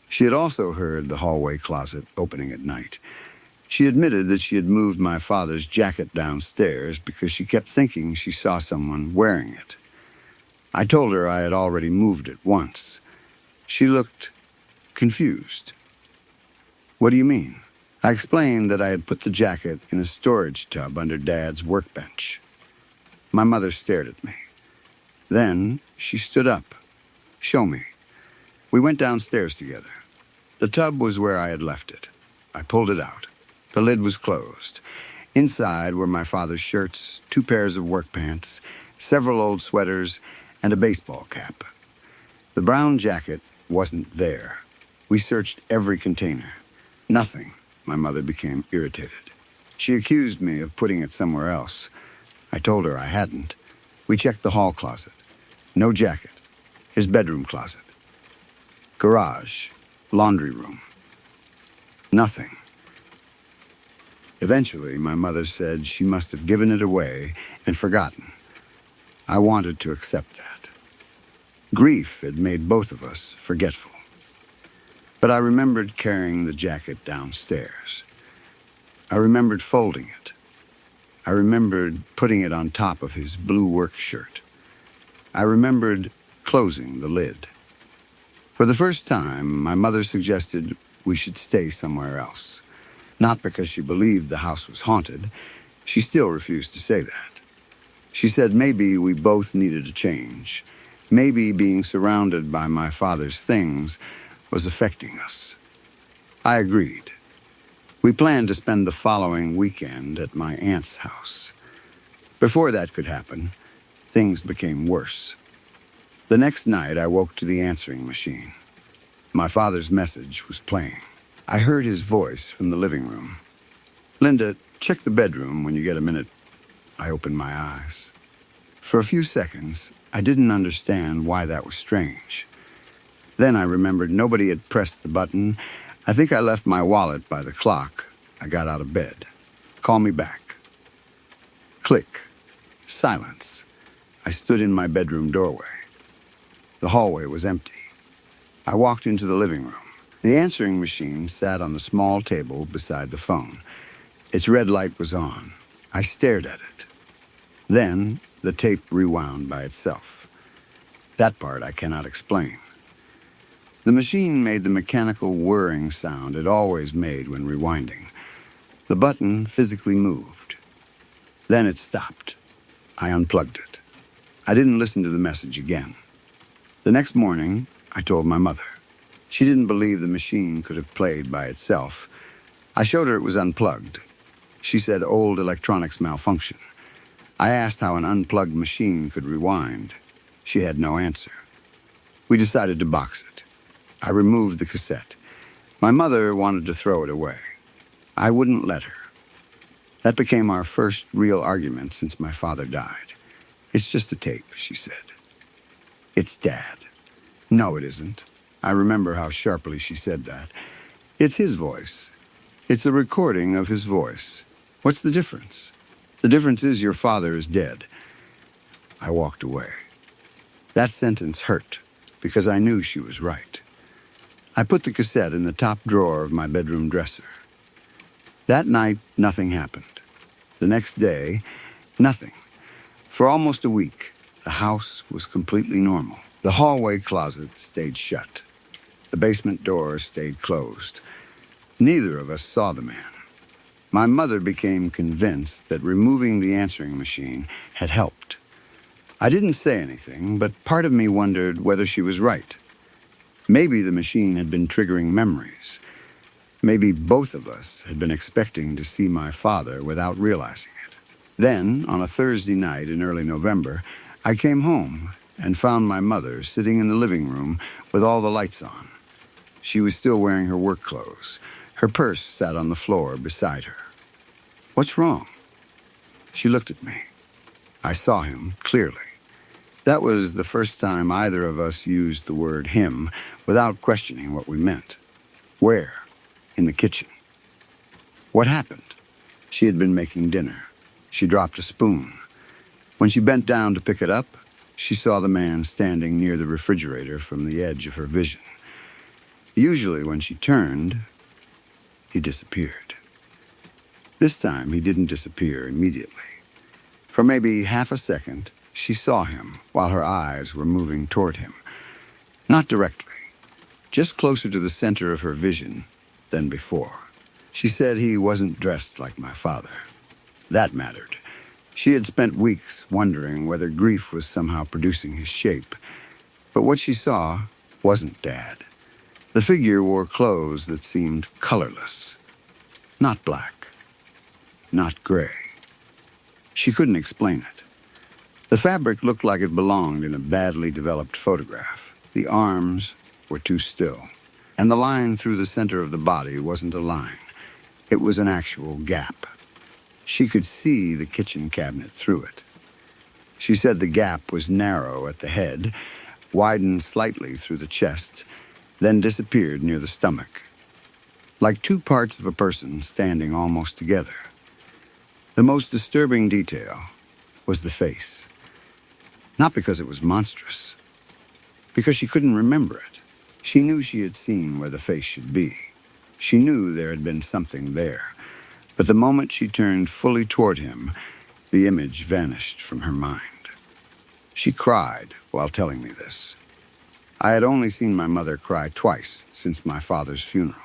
She had also heard the hallway closet opening at night. She admitted that she had moved my father's jacket downstairs because she kept thinking she saw someone wearing it. I told her I had already moved it once. She looked confused. "What do you mean?" I explained that I had put the jacket in a storage tub under Dad's workbench. My mother stared at me. Then she stood up. "Show me." We went downstairs together. The tub was where I had left it. I pulled it out. The lid was closed. Inside were my father's shirts, 2 pairs of work pants, several old sweaters, and a baseball cap. The brown jacket wasn't there. We searched every container. Nothing. My mother became irritated. She accused me of putting it somewhere else. I told her I hadn't. We checked the hall closet. No jacket. His bedroom closet. garage, laundry room. Nothing. Eventually, my mother said she must have given it away and forgotten. I wanted to accept that. Grief had made both of us forgetful. But I remembered carrying the jacket downstairs. I remembered folding it. I remembered putting it on top of his blue work shirt. I remembered closing the lid. For the first time, my mother suggested we should stay somewhere else. Not because she believed the house was haunted. She still refused to say that. She said maybe we both needed a change. Maybe being surrounded by my father's things was affecting us. I agreed. We planned to spend the following weekend at my aunt's house. Before that could happen, things became worse. The next night, I woke to the answering machine. My father's message was playing. I heard his voice from the living room. "Linda, check the bedroom when you get a minute." I opened my eyes. For a few seconds, I didn't understand why that was strange. Then I remembered nobody had pressed the button. I think I left my wallet by the clock. I got out of bed. "Call me back." Click. Silence. I stood in my bedroom doorway. The hallway was empty. I walked into the living room. The answering machine sat on the small table beside the phone. Its red light was on. I stared at it. Then the tape rewound by itself. That part I cannot explain. The machine made the mechanical whirring sound it always made when rewinding. The button physically moved. Then it stopped. I unplugged it. I didn't listen to the message again. The next morning, I told my mother. She didn't believe the machine could have played by itself. I showed her it was unplugged. She said old electronics malfunction. I asked how an unplugged machine could rewind. She had no answer. We decided to box it. I removed the cassette. My mother wanted to throw it away. I wouldn't let her. That became our first real argument since my father died. "It's just a tape," she said. "It's Dad." "No, it isn't." I remember how sharply she said that. "It's his voice. It's a recording of his voice. What's the difference? The difference is your father is dead." I walked away. That sentence hurt because I knew she was right. I put the cassette in the top drawer of my bedroom dresser. That night, nothing happened. The next day, nothing. For almost a week, the house was completely normal. The hallway closet stayed shut. The basement door stayed closed. Neither of us saw the man. My mother became convinced that removing the answering machine had helped. I didn't say anything, but part of me wondered whether she was right. Maybe the machine had been triggering memories. Maybe both of us had been expecting to see my father without realizing it. Then, on a Thursday night in early November, I came home and found my mother sitting in the living room with all the lights on. She was still wearing her work clothes. Her purse sat on the floor beside her. "What's wrong?" She looked at me. I saw him clearly. That was the first time either of us used the word him without questioning what we meant. "Where?" "In the kitchen." "What happened?" She had been making dinner. She dropped a spoon. When she bent down to pick it up, she saw the man standing near the refrigerator from the edge of her vision. Usually when she turned, he disappeared. This time he didn't disappear immediately. For maybe half a second, she saw him while her eyes were moving toward him. Not directly, just closer to the center of her vision than before. She said he wasn't dressed like my father. That mattered. She had spent weeks wondering whether grief was somehow producing his shape. But what she saw wasn't Dad. The figure wore clothes that seemed colorless. Not black. Not gray. She couldn't explain it. The fabric looked like it belonged in a badly developed photograph. The arms were too still, and the line through the center of the body wasn't a line. It was an actual gap. She could see the kitchen cabinet through it. She said the gap was narrow at the head, widened slightly through the chest, then disappeared near the stomach, like two parts of a person standing almost together. The most disturbing detail was the face. Not because it was monstrous, because she couldn't remember it. She knew she had seen where the face should be. She knew there had been something there. But the moment she turned fully toward him, the image vanished from her mind. She cried while telling me this. I had only seen my mother cry twice since my father's funeral.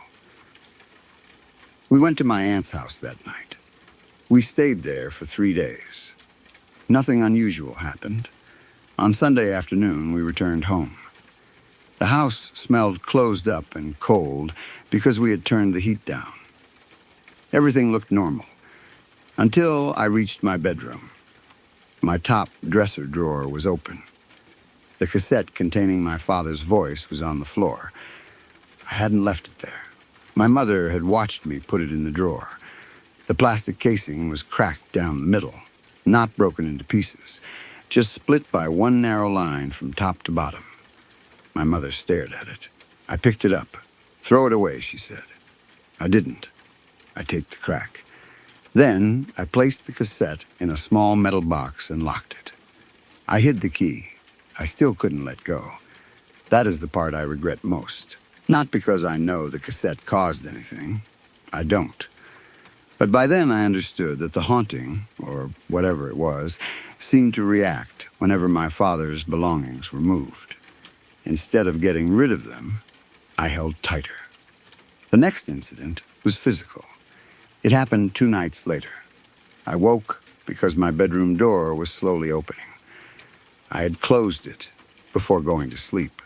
We went to my aunt's house that night. We stayed there for 3 days. Nothing unusual happened. On Sunday afternoon, we returned home. The house smelled closed up and cold because we had turned the heat down. Everything looked normal until I reached my bedroom. My top dresser drawer was open. The cassette containing my father's voice was on the floor. I hadn't left it there. My mother had watched me put it in the drawer. The plastic casing was cracked down the middle, not broken into pieces, just split by one narrow line from top to bottom. My mother stared at it. I picked it up. "Throw it away," she said. I didn't. I taped the crack. Then I placed the cassette in a small metal box and locked it. I hid the key. I still couldn't let go. That is the part I regret most. Not because I know the cassette caused anything. I don't. But by then I understood that the haunting, or whatever it was, seemed to react whenever my father's belongings were moved. Instead of getting rid of them, I held tighter. The next incident was physical. It happened 2 nights later. I woke because my bedroom door was slowly opening. I had closed it before going to sleep.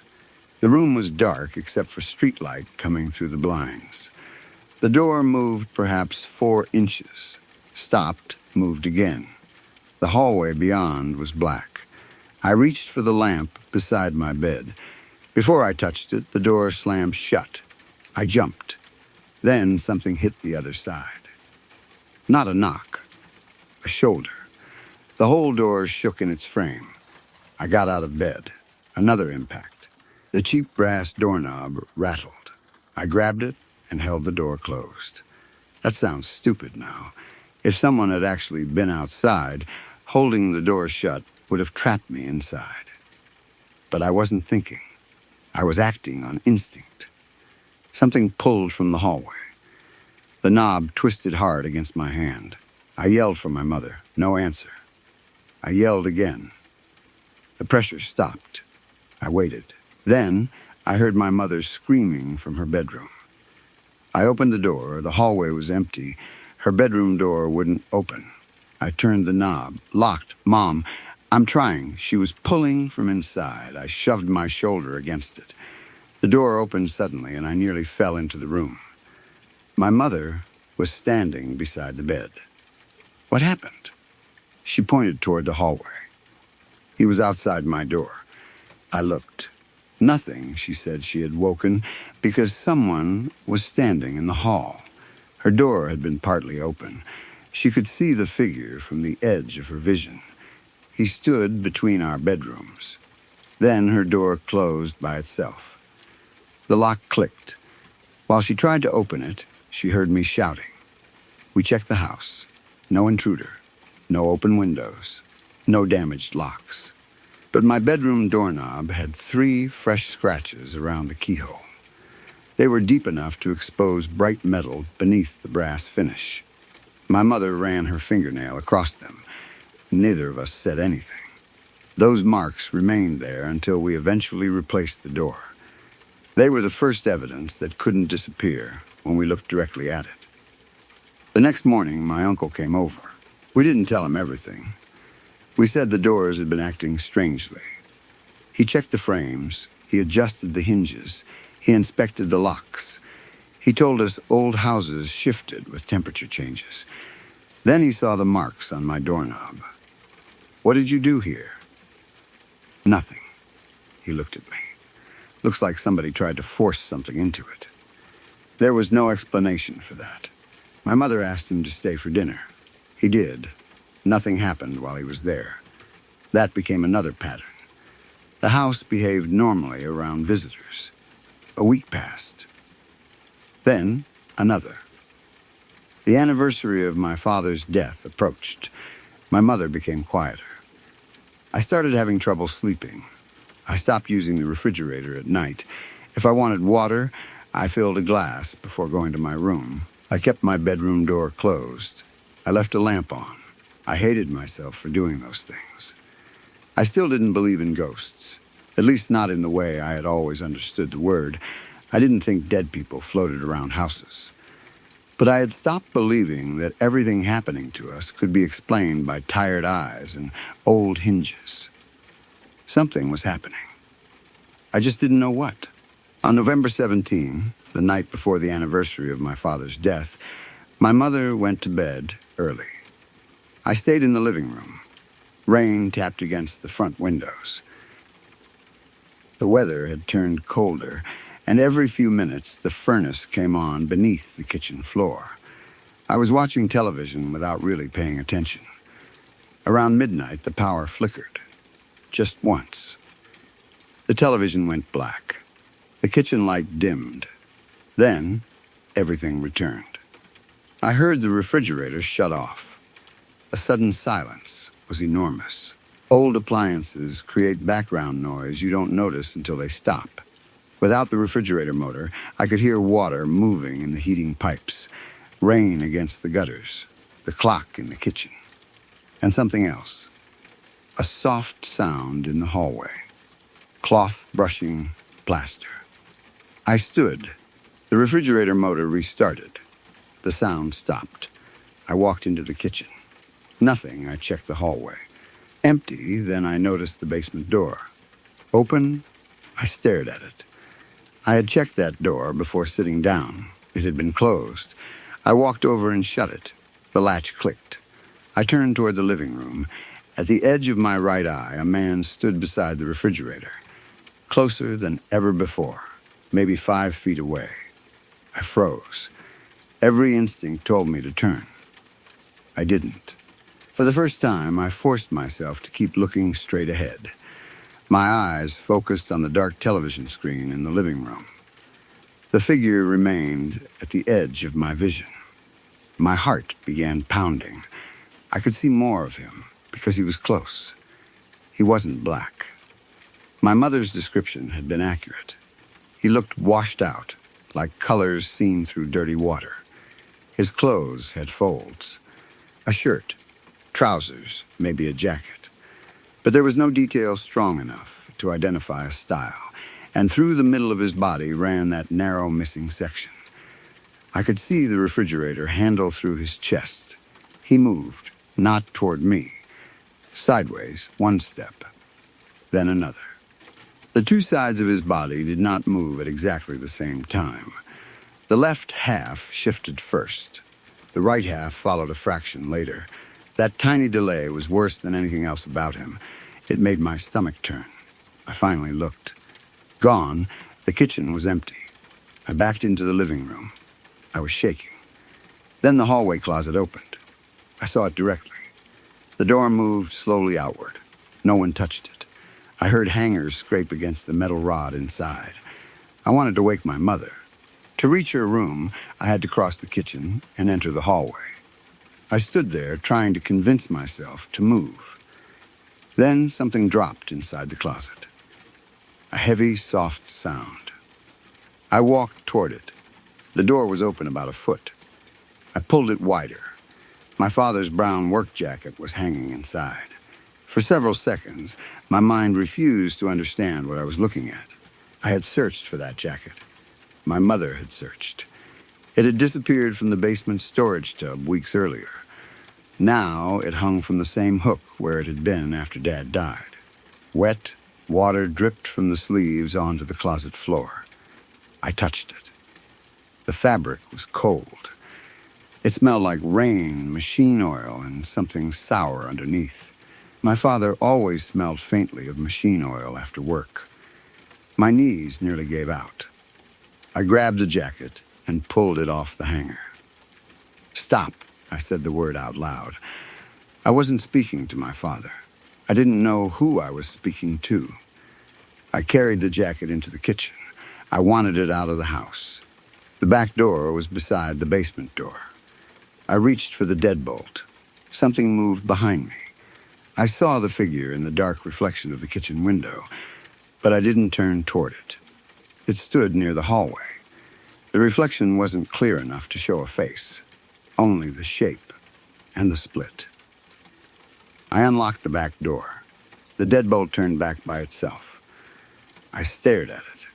The room was dark except for streetlight coming through the blinds. The door moved perhaps 4 inches, stopped, moved again. The hallway beyond was black. I reached for the lamp beside my bed. Before I touched it, the door slammed shut. I jumped. Then something hit the other side. Not a knock, a shoulder. The whole door shook in its frame. I got out of bed. Another impact. The cheap brass doorknob rattled. I grabbed it and held the door closed. That sounds stupid now. If someone had actually been outside, holding the door shut would have trapped me inside. But I wasn't thinking. I was acting on instinct. Something pulled from the hallway. The knob twisted hard against my hand. I yelled for my mother. No answer. I yelled again. The pressure stopped. I waited. Then I heard my mother screaming from her bedroom. I opened the door. The hallway was empty. Her bedroom door wouldn't open. I turned the knob. Locked. "Mom, I'm trying." She was pulling from inside. I shoved my shoulder against it. The door opened suddenly, and I nearly fell into the room. My mother was standing beside the bed. "What happened?" She pointed toward the hallway. He was outside my door. I looked. Nothing, she said. She had woken because someone was standing in the hall. Her door had been partly open. She could see the figure from the edge of her vision. He stood between our bedrooms. Then her door closed by itself. The lock clicked. While she tried to open it, she heard me shouting. We checked the house. No intruder. No open windows. No damaged locks. But my bedroom doorknob had 3 fresh scratches around the keyhole. They were deep enough to expose bright metal beneath the brass finish. My mother ran her fingernail across them. Neither of us said anything. Those marks remained there until we eventually replaced the door. They were the first evidence that couldn't disappear when we looked directly at it. The next morning, my uncle came over. We didn't tell him everything. We said the doors had been acting strangely. He checked the frames. He adjusted the hinges. He inspected the locks. He told us old houses shifted with temperature changes. Then he saw the marks on my doorknob. "What did you do here?" "Nothing." He looked at me. "Looks like somebody tried to force something into it." There was no explanation for that. My mother asked him to stay for dinner. He did. Nothing happened while he was there. That became another pattern. The house behaved normally around visitors. A week passed. Then another. The anniversary of my father's death approached. My mother became quieter. I started having trouble sleeping. I stopped using the refrigerator at night. If I wanted water, I filled a glass before going to my room. I kept my bedroom door closed. I left a lamp on. I hated myself for doing those things. I still didn't believe in ghosts, at least not in the way I had always understood the word. I didn't think dead people floated around houses. But I had stopped believing that everything happening to us could be explained by tired eyes and old hinges. Something was happening. I just didn't know what. On November 17, the night before the anniversary of my father's death, my mother went to bed early. I stayed in the living room. Rain tapped against the front windows. The weather had turned colder, and every few minutes the furnace came on beneath the kitchen floor. I was watching television without really paying attention. Around midnight, the power flickered. Just once. The television went black. The kitchen light dimmed. Then, everything returned. I heard the refrigerator shut off. A sudden silence was enormous. Old appliances create background noise you don't notice until they stop. Without the refrigerator motor, I could hear water moving in the heating pipes, rain against the gutters, the clock in the kitchen, and something else. A soft sound in the hallway. Cloth brushing plaster. I stood. The refrigerator motor restarted. The sound stopped. I walked into the kitchen. Nothing. I checked the hallway. Empty, then I noticed the basement door. Open, I stared at it. I had checked that door before sitting down. It had been closed. I walked over and shut it. The latch clicked. I turned toward the living room. At the edge of my right eye, a man stood beside the refrigerator. Closer than ever before, maybe 5 feet away. I froze. Every instinct told me to turn. I didn't. For the first time, I forced myself to keep looking straight ahead. My eyes focused on the dark television screen in the living room. The figure remained at the edge of my vision. My heart began pounding. I could see more of him because he was close. He wasn't black. My mother's description had been accurate. He looked washed out, like colors seen through dirty water. His clothes had folds. A shirt, trousers, maybe a jacket. But there was no detail strong enough to identify a style, and through the middle of his body ran that narrow missing section. I could see the refrigerator handle through his chest. He moved, not toward me. Sideways, one step, then another. The two sides of his body did not move at exactly the same time. The left half shifted first. The right half followed a fraction later. That tiny delay was worse than anything else about him. It made my stomach turn. I finally looked. Gone, the kitchen was empty. I backed into the living room. I was shaking. Then the hallway closet opened. I saw it directly. The door moved slowly outward. No one touched it. I heard hangers scrape against the metal rod inside. I wanted to wake my mother. To reach her room, I had to cross the kitchen and enter the hallway. I stood there trying to convince myself to move. Then something dropped inside the closet. A heavy, soft sound. I walked toward it. The door was open about a foot. I pulled it wider. My father's brown work jacket was hanging inside. For several seconds, my mind refused to understand what I was looking at. I had searched for that jacket. My mother had searched. It had disappeared from the basement storage tub weeks earlier. Now it hung from the same hook where it had been after Dad died. Wet, water dripped from the sleeves onto the closet floor. I touched it. The fabric was cold. It smelled like rain, machine oil, and something sour underneath. My father always smelled faintly of machine oil after work. My knees nearly gave out. I grabbed the jacket and pulled it off the hanger. "Stop," I said the word out loud. I wasn't speaking to my father. I didn't know who I was speaking to. I carried the jacket into the kitchen. I wanted it out of the house. The back door was beside the basement door. I reached for the deadbolt. Something moved behind me. I saw the figure in the dark reflection of the kitchen window, but I didn't turn toward it. It stood near the hallway. The reflection wasn't clear enough to show a face, only the shape and the split. I unlocked the back door. The deadbolt turned back by itself. I stared at it.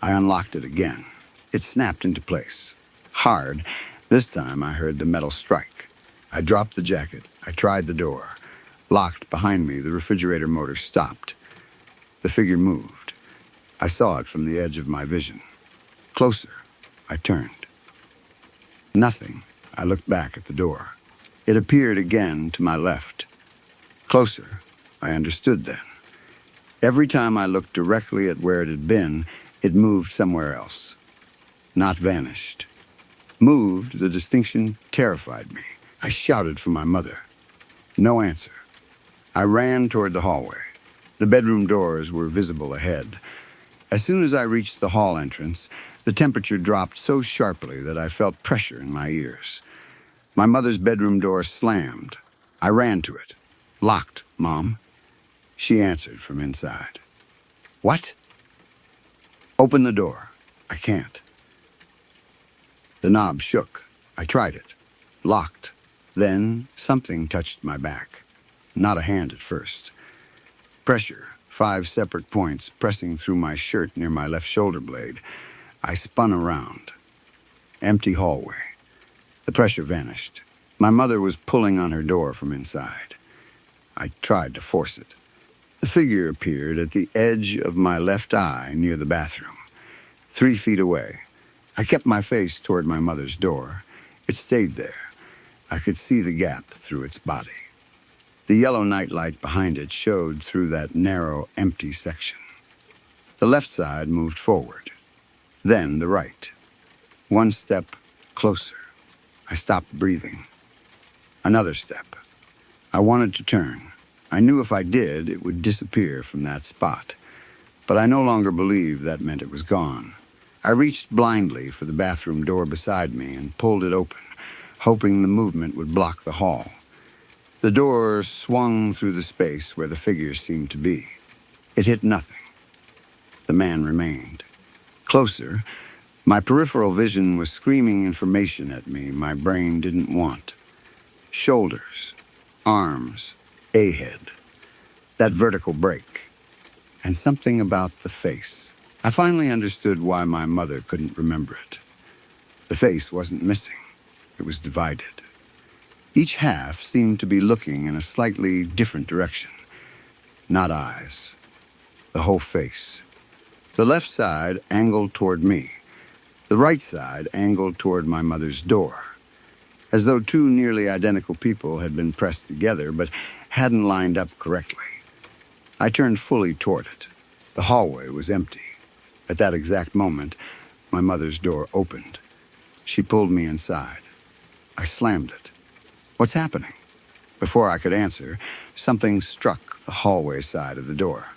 I unlocked it again. It snapped into place. Hard. This time I heard the metal strike. I dropped the jacket. I tried the door. Locked behind me, the refrigerator motor stopped. The figure moved. I saw it from the edge of my vision. Closer. I turned. Nothing. I looked back at the door. It appeared again to my left. Closer. I understood then. Every time I looked directly at where it had been, it moved somewhere else. Not vanished. Moved, the distinction terrified me. I shouted for my mother. No answer. I ran toward the hallway. The bedroom doors were visible ahead. As soon as I reached the hall entrance, the temperature dropped so sharply that I felt pressure in my ears. My mother's bedroom door slammed. I ran to it. Locked, Mom. She answered from inside. What? Open the door. I can't. The knob shook. I tried it. Locked. Then something touched my back. Not a hand at first. Pressure. 5 separate points pressing through my shirt near my left shoulder blade. I spun around. Empty hallway. The pressure vanished. My mother was pulling on her door from inside. I tried to force it. The figure appeared at the edge of my left eye near the bathroom, 3 feet away. I kept my face toward my mother's door. It stayed there. I could see the gap through its body. The yellow nightlight behind it showed through that narrow, empty section. The left side moved forward, then the right. 1 step closer. I stopped breathing. Another step. I wanted to turn. I knew if I did, it would disappear from that spot. But I no longer believed that meant it was gone. I reached blindly for the bathroom door beside me and pulled it open, hoping the movement would block the hall. The door swung through the space where the figure seemed to be. It hit nothing. The man remained. Closer, my peripheral vision was screaming information at me my brain didn't want. Shoulders, arms, a head. That vertical break. And something about the face. I finally understood why my mother couldn't remember it. The face wasn't missing. It was divided. Each half seemed to be looking in a slightly different direction. Not eyes. The whole face. The left side angled toward me. The right side angled toward my mother's door. As though 2 nearly identical people had been pressed together but hadn't lined up correctly. I turned fully toward it. The hallway was empty. At that exact moment, my mother's door opened. She pulled me inside. I slammed it. What's happening? Before I could answer, something struck the hallway side of the door.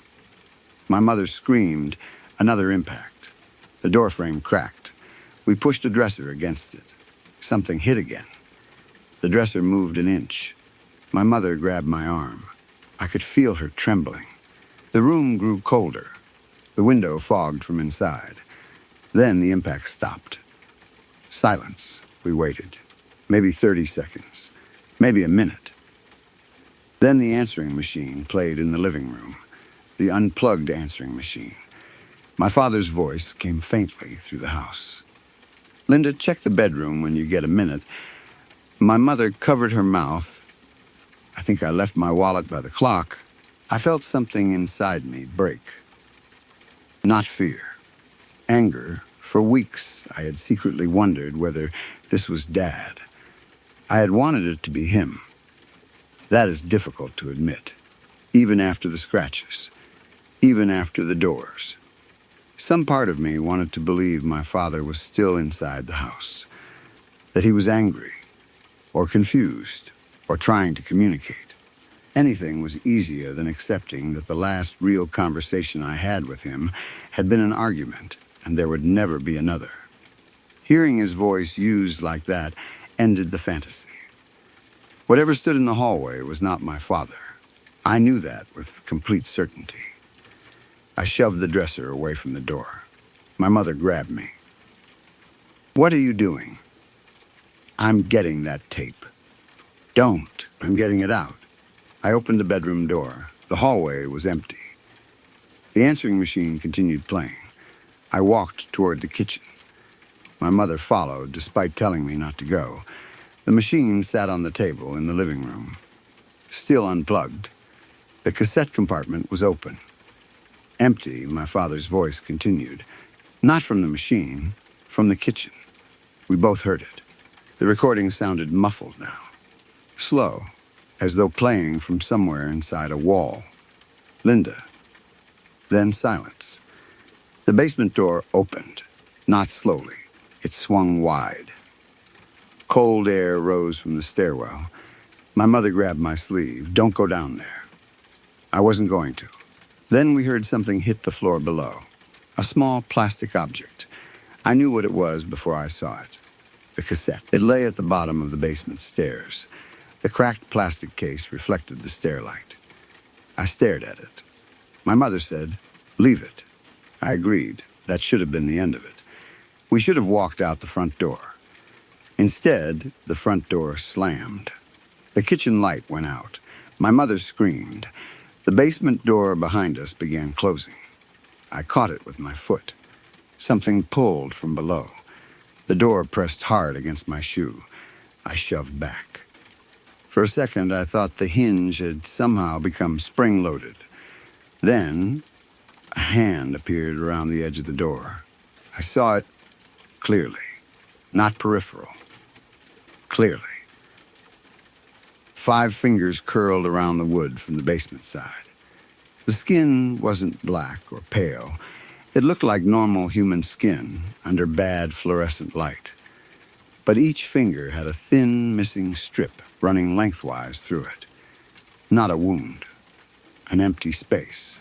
My mother screamed, another impact. The door frame cracked. We pushed a dresser against it. Something hit again. The dresser moved an inch. My mother grabbed my arm. I could feel her trembling. The room grew colder. The window fogged from inside. Then the impact stopped. Silence. We waited. Maybe 30 seconds. Maybe a minute. Then the answering machine played in the living room. The unplugged answering machine. My father's voice came faintly through the house. Linda, check the bedroom when you get a minute. My mother covered her mouth. I think I left my wallet by the clock. I felt something inside me break. Not fear. Anger. For weeks, I had secretly wondered whether this was Dad. I had wanted it to be him. That is difficult to admit, even after the scratches, even after the doors. Some part of me wanted to believe my father was still inside the house, that he was angry, or confused, or trying to communicate. Anything was easier than accepting that the last real conversation I had with him had been an argument, and there would never be another. Hearing his voice used like that ended the fantasy. Whatever stood in the hallway was not my father. I knew that with complete certainty. I shoved the dresser away from the door. My mother grabbed me. "What are you doing?" "I'm getting that tape." "Don't. I'm getting it out." I opened the bedroom door. The hallway was empty. The answering machine continued playing. I walked toward the kitchen. My mother followed, despite telling me not to go. The machine sat on the table in the living room, still unplugged. The cassette compartment was open. Empty, my father's voice continued. Not from the machine, from the kitchen. We both heard it. The recording sounded muffled now, slow, as though playing from somewhere inside a wall. "Linda." Then silence. The basement door opened, not slowly. It swung wide. Cold air rose from the stairwell. My mother grabbed my sleeve. "Don't go down there." I wasn't going to. Then we heard something hit the floor below. A small plastic object. I knew what it was before I saw it. The cassette. It lay at the bottom of the basement stairs. The cracked plastic case reflected the stairlight. I stared at it. My mother said, "Leave it." I agreed. That should have been the end of it. We should have walked out the front door. Instead, the front door slammed. The kitchen light went out. My mother screamed. The basement door behind us began closing. I caught it with my foot. Something pulled from below. The door pressed hard against my shoe. I shoved back. For a second, I thought the hinge had somehow become spring-loaded. Then, a hand appeared around the edge of the door. I saw it clearly, not peripheral. Clearly. 5 fingers curled around the wood from the basement side. The skin wasn't black or pale. It looked like normal human skin under bad fluorescent light. But each finger had a thin, missing strip running lengthwise through it. Not a wound. An empty space.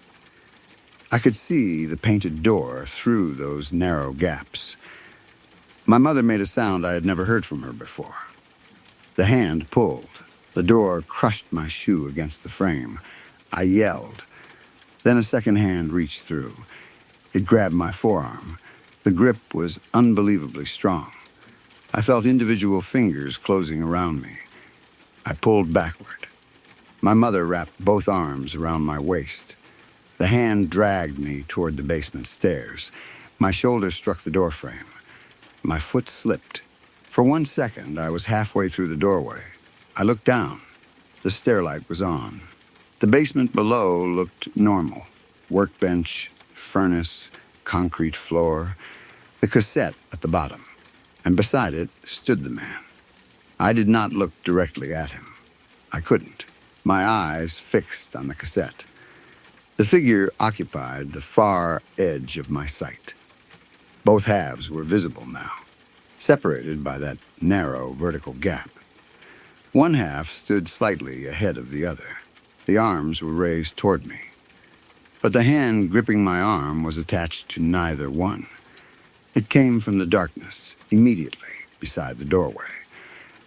I could see the painted door through those narrow gaps. My mother made a sound I had never heard from her before. The hand pulled. The door crushed my shoe against the frame. I yelled. Then a second hand reached through. It grabbed my forearm. The grip was unbelievably strong. I felt individual fingers closing around me. I pulled backward. My mother wrapped both arms around my waist. The hand dragged me toward the basement stairs. My shoulder struck the doorframe. My foot slipped. For 1 second, I was halfway through the doorway. I looked down. The stairlight was on. The basement below looked normal. Workbench, furnace, concrete floor, the cassette at the bottom. And beside it stood the man. I did not look directly at him. I couldn't. My eyes fixed on the cassette. The figure occupied the far edge of my sight. Both halves were visible now, separated by that narrow vertical gap. One half stood slightly ahead of the other. The arms were raised toward me. But the hand gripping my arm was attached to neither one. It came from the darkness, immediately beside the doorway.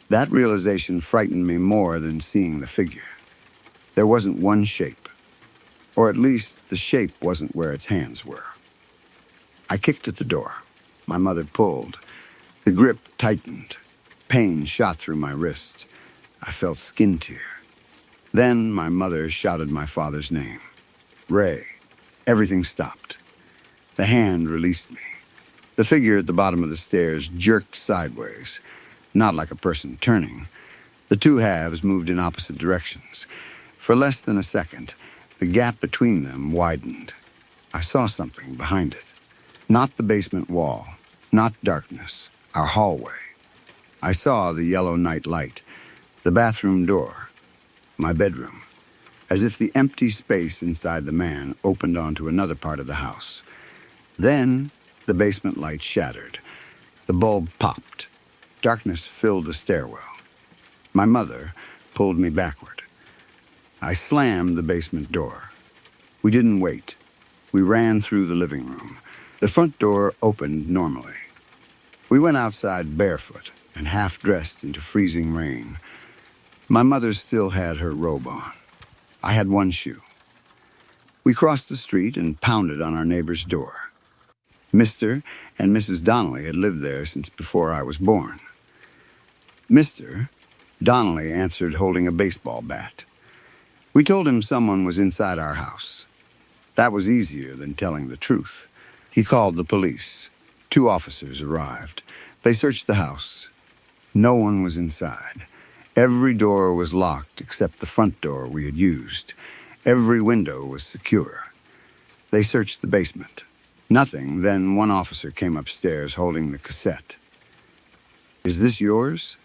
That realization frightened me more than seeing the figure. There wasn't one shape, or at least the shape wasn't where its hands were. I kicked at the door. My mother pulled. The grip tightened. Pain shot through my wrist. I felt skin tear. Then my mother shouted my father's name. "Ray." Everything stopped. The hand released me. The figure at the bottom of the stairs jerked sideways, not like a person turning. The two halves moved in opposite directions. For less than a second, the gap between them widened. I saw something behind it. Not the basement wall, not darkness, our hallway. I saw the yellow night light, the bathroom door, my bedroom, as if the empty space inside the man opened onto another part of the house. Then the basement light shattered. The bulb popped. Darkness filled the stairwell. My mother pulled me backward. I slammed the basement door. We didn't wait. We ran through the living room. The front door opened normally. We went outside barefoot and half-dressed into freezing rain. My mother still had her robe on. I had one shoe. We crossed the street and pounded on our neighbor's door. Mr. and Mrs. Donnelly had lived there since before I was born. Mr. Donnelly answered holding a baseball bat. We told him someone was inside our house. That was easier than telling the truth. He called the police. 2 officers arrived. They searched the house. No one was inside. Every door was locked except the front door we had used. Every window was secure. They searched the basement. Nothing. Then one officer came upstairs holding the cassette. "Is this yours?"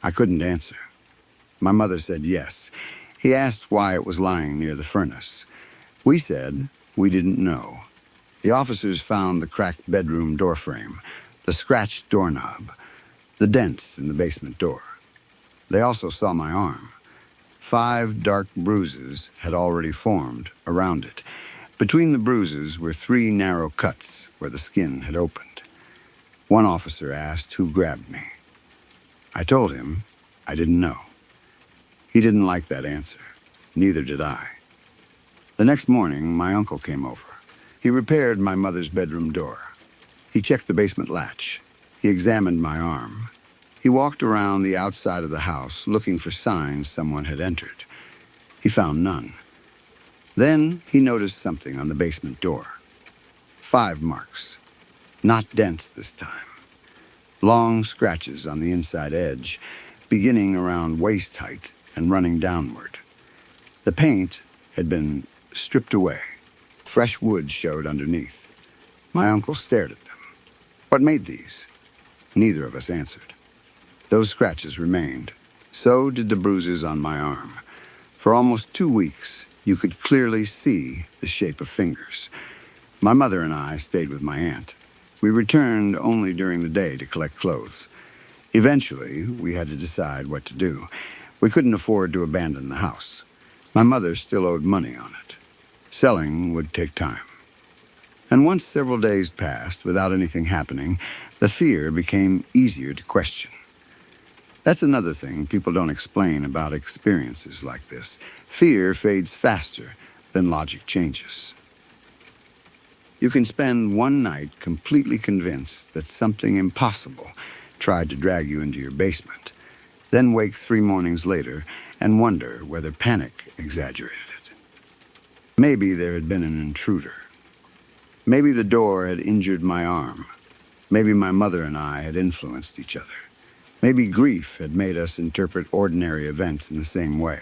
I couldn't answer. My mother said yes. He asked why it was lying near the furnace. We said we didn't know. The officers found the cracked bedroom doorframe, the scratched doorknob, the dents in the basement door. They also saw my arm. 5 dark bruises had already formed around it. Between the bruises were 3 narrow cuts where the skin had opened. One officer asked who grabbed me. I told him I didn't know. He didn't like that answer. Neither did I. The next morning, my uncle came over. He repaired my mother's bedroom door. He checked the basement latch. He examined my arm. He walked around the outside of the house looking for signs someone had entered. He found none. Then he noticed something on the basement door. 5 marks. Not dents this time. Long scratches on the inside edge, beginning around waist height and running downward. The paint had been stripped away. Fresh wood showed underneath. My uncle stared at them. "What made these?" Neither of us answered. Those scratches remained. So did the bruises on my arm. For almost 2 weeks, you could clearly see the shape of fingers. My mother and I stayed with my aunt. We returned only during the day to collect clothes. Eventually, we had to decide what to do. We couldn't afford to abandon the house. My mother still owed money on it. Selling would take time. And once several days passed without anything happening, the fear became easier to question. That's another thing people don't explain about experiences like this. Fear fades faster than logic changes. You can spend one night completely convinced that something impossible tried to drag you into your basement, then wake 3 mornings later and wonder whether panic exaggerated it. Maybe there had been an intruder. Maybe the door had injured my arm. Maybe my mother and I had influenced each other. Maybe grief had made us interpret ordinary events in the same way.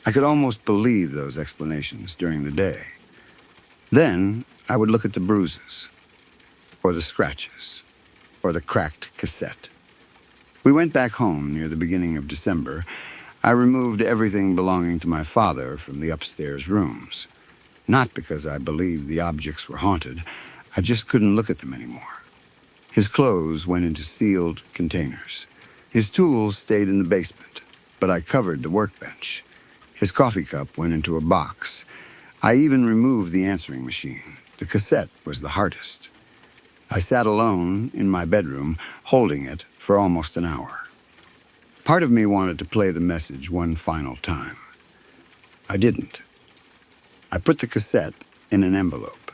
I could almost believe those explanations during the day. Then I would look at the bruises, or the scratches, or the cracked cassette. We went back home near the beginning of December. I removed everything belonging to my father from the upstairs rooms. Not because I believed the objects were haunted. I just couldn't look at them anymore. His clothes went into sealed containers. His tools stayed in the basement, but I covered the workbench. His coffee cup went into a box. I even removed the answering machine. The cassette was the hardest. I sat alone in my bedroom, holding it for almost an hour. Part of me wanted to play the message one final time. I didn't. I put the cassette in an envelope.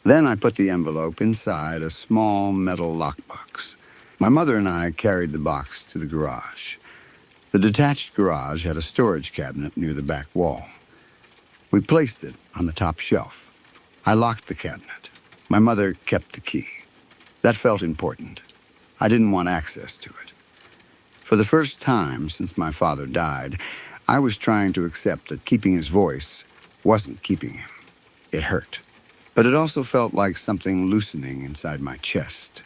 Then I put the envelope inside a small metal lockbox. My mother and I carried the box to the garage. The detached garage had a storage cabinet near the back wall. We placed it on the top shelf. I locked the cabinet. My mother kept the key. That felt important. I didn't want access to it. For the first time since my father died, I was trying to accept that keeping his voice wasn't keeping him. It hurt. But it also felt like something loosening inside my chest.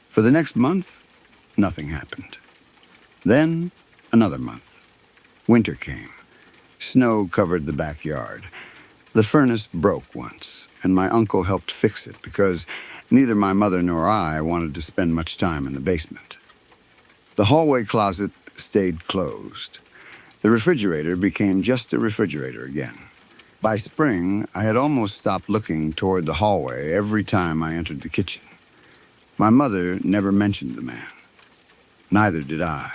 For the next month, nothing happened. Then, another month. Winter came. Snow covered the backyard. The furnace broke once, and my uncle helped fix it because neither my mother nor I wanted to spend much time in the basement. The hallway closet stayed closed. The refrigerator became just a refrigerator again. By spring, I had almost stopped looking toward the hallway every time I entered the kitchen. My mother never mentioned the man. Neither did I.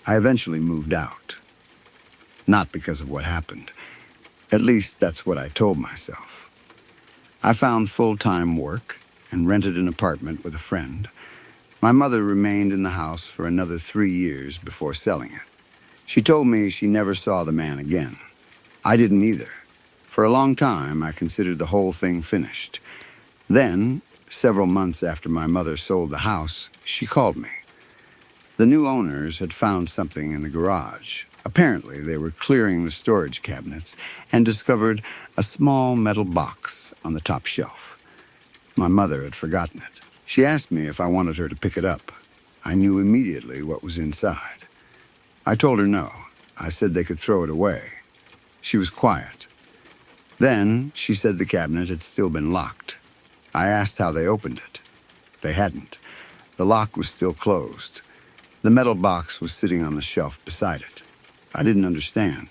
I eventually moved out. Not because of what happened. At least that's what I told myself. I found full-time work and rented an apartment with a friend. My mother remained in the house for another 3 years before selling it. She told me she never saw the man again. I didn't either. For a long time, I considered the whole thing finished. Then, several months after my mother sold the house, she called me. The new owners had found something in the garage. Apparently, they were clearing the storage cabinets and discovered a small metal box on the top shelf. My mother had forgotten it. She asked me if I wanted her to pick it up. I knew immediately what was inside. I told her no. I said they could throw it away. She was quiet. Then she said the cabinet had still been locked. I asked how they opened it. They hadn't. The lock was still closed. The metal box was sitting on the shelf beside it. I didn't understand.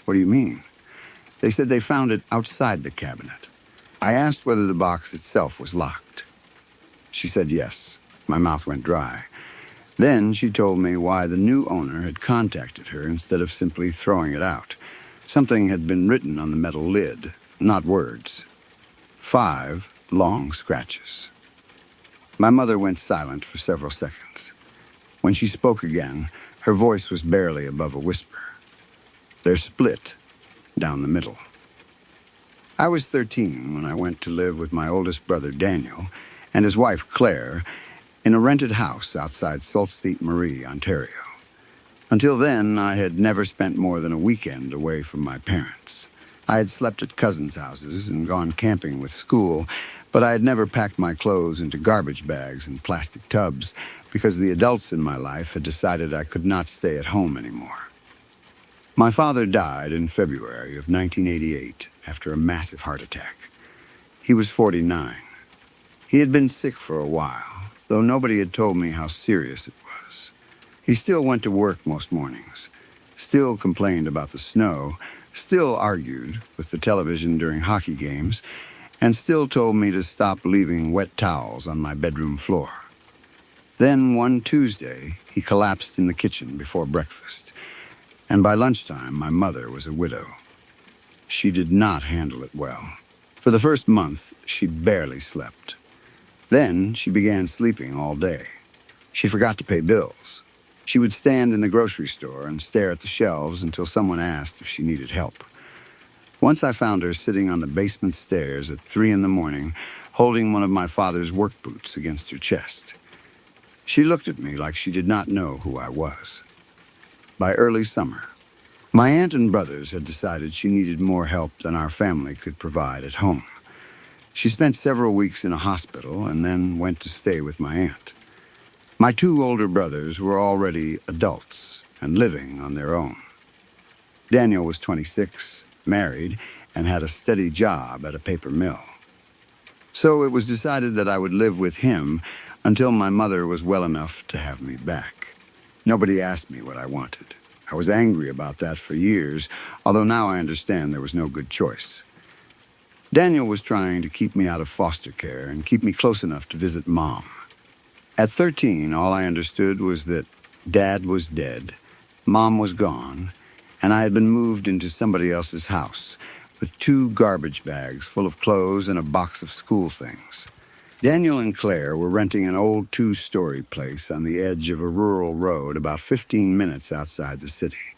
What do you mean? They said they found it outside the cabinet. I asked whether the box itself was locked. She said yes. My mouth went dry. Then she told me why the new owner had contacted her instead of simply throwing it out. Something had been written on the metal lid, not words. 5 long scratches. My mother went silent for several seconds. When she spoke again, her voice was barely above a whisper. They're split down the middle. I was 13 when I went to live with my oldest brother Daniel and his wife Claire in a rented house outside Sault Ste. Marie, Ontario. Until then, I had never spent more than a weekend away from my parents. I had slept at cousins' houses and gone camping with school, but I had never packed my clothes into garbage bags and plastic tubs because the adults in my life had decided I could not stay at home anymore. My father died in February of 1988 after a massive heart attack. He was 49. He had been sick for a while, though nobody had told me how serious it was. He still went to work most mornings, still complained about the snow, still argued with the television during hockey games, and still told me to stop leaving wet towels on my bedroom floor. Then one Tuesday, he collapsed in the kitchen before breakfast, and by lunchtime, my mother was a widow. She did not handle it well. For the first month, she barely slept. Then she began sleeping all day. She forgot to pay bills. She would stand in the grocery store and stare at the shelves until someone asked if she needed help. Once I found her sitting on the basement stairs at 3 a.m, holding one of my father's work boots against her chest. She looked at me like she did not know who I was. By early summer, my aunt and brothers had decided she needed more help than our family could provide at home. She spent several weeks in a hospital and then went to stay with my aunt. My 2 older brothers were already adults and living on their own. Daniel was 26, married, and had a steady job at a paper mill. So it was decided that I would live with him until my mother was well enough to have me back. Nobody asked me what I wanted. I was angry about that for years, although now I understand there was no good choice. Daniel was trying to keep me out of foster care and keep me close enough to visit Mom. At 13, all I understood was that Dad was dead, Mom was gone, and I had been moved into somebody else's house with 2 garbage bags full of clothes and a box of school things. Daniel and Claire were renting an old 2-story place on the edge of a rural road about 15 minutes outside the city.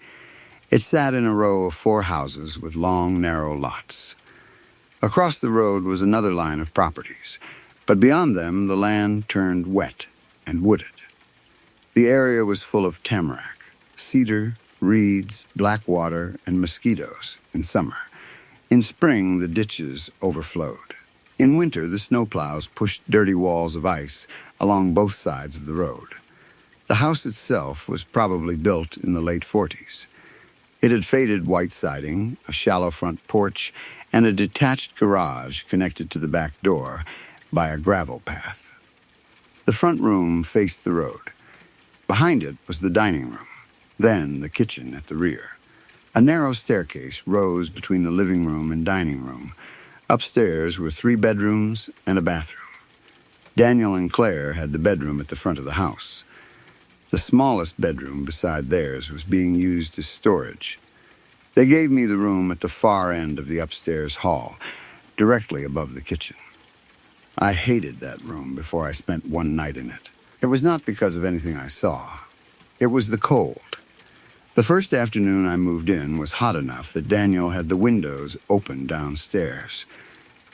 It sat in a row of 4 houses with long, narrow lots. Across the road was another line of properties, but beyond them the land turned wet and wooded. The area was full of tamarack, cedar, reeds, black water, and mosquitoes in summer. In spring, the ditches overflowed. In winter, the snowplows pushed dirty walls of ice along both sides of the road. The house itself was probably built in the late 40s. It had faded white siding, a shallow front porch, and a detached garage connected to the back door by a gravel path. The front room faced the road. Behind it was the dining room, then the kitchen at the rear. A narrow staircase rose between the living room and dining room. Upstairs were 3 bedrooms and a bathroom. Daniel and Claire had the bedroom at the front of the house. The smallest bedroom beside theirs was being used as storage. They gave me the room at the far end of the upstairs hall, directly above the kitchen. I hated that room before I spent one night in it. It was not because of anything I saw. It was the cold. The first afternoon I moved in was hot enough that Daniel had the windows open downstairs.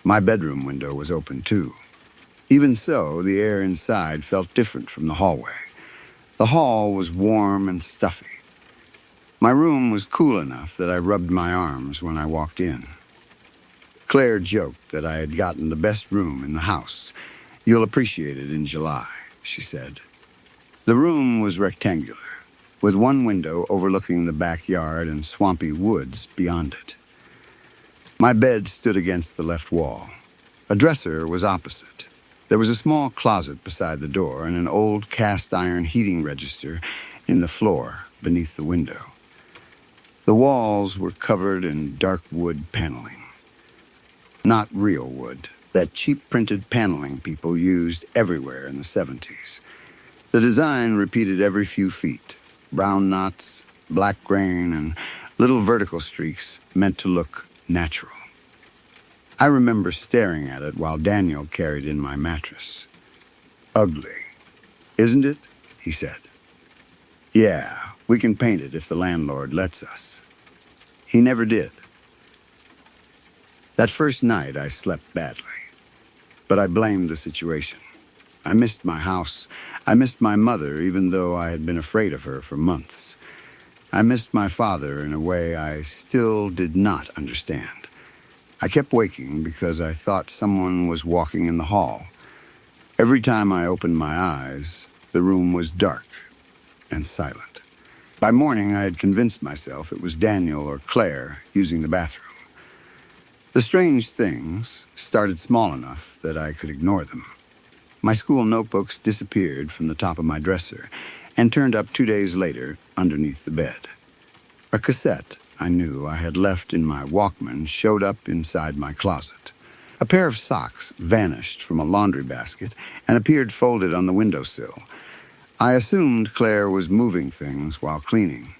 My bedroom window was open too. Even so, the air inside felt different from the hallway. The hall was warm and stuffy. My room was cool enough that I rubbed my arms when I walked in. Claire joked that I had gotten the best room in the house. "You'll appreciate it in July," she said. The room was rectangular, with one window overlooking the backyard and swampy woods beyond it. My bed stood against the left wall. A dresser was opposite. There was a small closet beside the door and an old cast-iron heating register in the floor beneath the window. The walls were covered in dark wood paneling. Not real wood, that cheap printed paneling people used everywhere in the 70s. The design repeated every few feet. Brown knots, black grain, and little vertical streaks meant to look natural. I remember staring at it while Daniel carried in my mattress. "Ugly, isn't it?" he said. "Yeah, we can paint it if the landlord lets us." He never did. That first night I slept badly, but I blamed the situation. I missed my house. I missed my mother, even though I had been afraid of her for months. I missed my father in a way I still did not understand. I kept waking because I thought someone was walking in the hall. Every time I opened my eyes, the room was dark and silent. By morning, I had convinced myself it was Daniel or Claire using the bathroom. The strange things started small enough that I could ignore them. My school notebooks disappeared from the top of my dresser and turned up 2 days later underneath the bed. A cassette I knew I had left in my Walkman showed up inside my closet. A pair of socks vanished from a laundry basket and appeared folded on the windowsill. I assumed Claire was moving things while cleaning.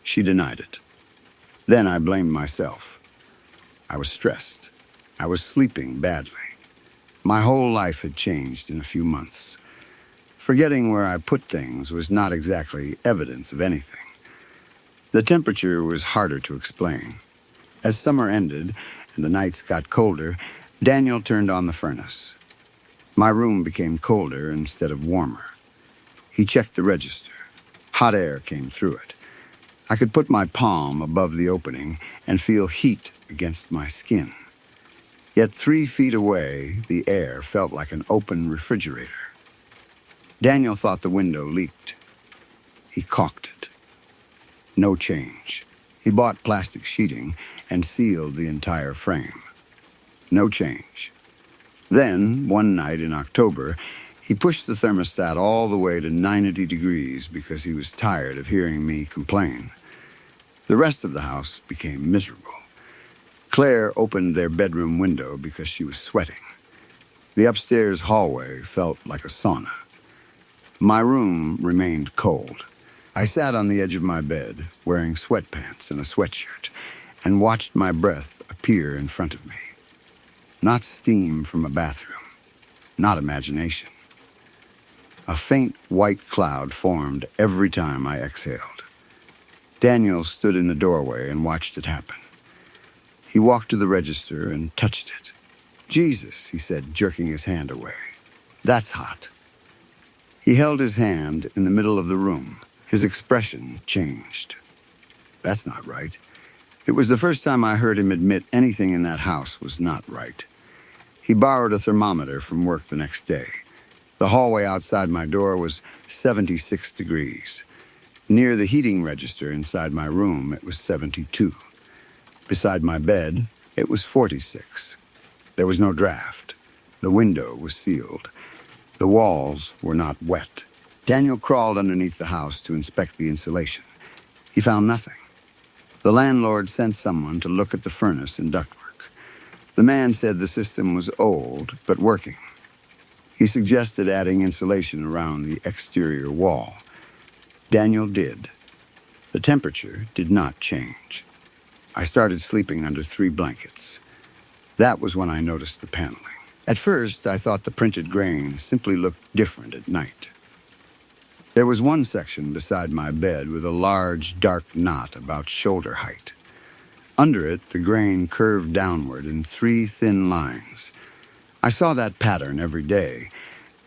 She denied it. Then I blamed myself. I was stressed. I was sleeping badly. My whole life had changed in a few months. Forgetting where I put things was not exactly evidence of anything. The temperature was harder to explain. As summer ended and the nights got colder, Daniel turned on the furnace. My room became colder instead of warmer. He checked the register. Hot air came through it. I could put my palm above the opening and feel heat against my skin. Yet 3 feet away, the air felt like an open refrigerator. Daniel thought the window leaked. He caulked it. No change. He bought plastic sheeting and sealed the entire frame. No change. Then, one night in October, he pushed the thermostat all the way to 90 degrees because he was tired of hearing me complain. The rest of the house became miserable. Claire opened their bedroom window because she was sweating. The upstairs hallway felt like a sauna. My room remained cold. I sat on the edge of my bed, wearing sweatpants and a sweatshirt, and watched my breath appear in front of me. Not steam from a bathroom, not imagination. A faint white cloud formed every time I exhaled. Daniel stood in the doorway and watched it happen. He walked to the register and touched it. "Jesus," he said, jerking his hand away. "That's hot." He held his hand in the middle of the room. His expression changed. "That's not right." It was the first time I heard him admit anything in that house was not right. He borrowed a thermometer from work the next day. The hallway outside my door was 76 degrees. Near the heating register inside my room, it was 72. Beside my bed, it was 46. There was no draft. The window was sealed. The walls were not wet. Daniel crawled underneath the house to inspect the insulation. He found nothing. The landlord sent someone to look at the furnace and ductwork. The man said the system was old, but working. He suggested adding insulation around the exterior wall. Daniel did. The temperature did not change. I started sleeping under 3 blankets. That was when I noticed the paneling. At first, I thought the printed grain simply looked different at night. There was one section beside my bed with a large, dark knot about shoulder height. Under it, the grain curved downward in 3 thin lines. I saw that pattern every day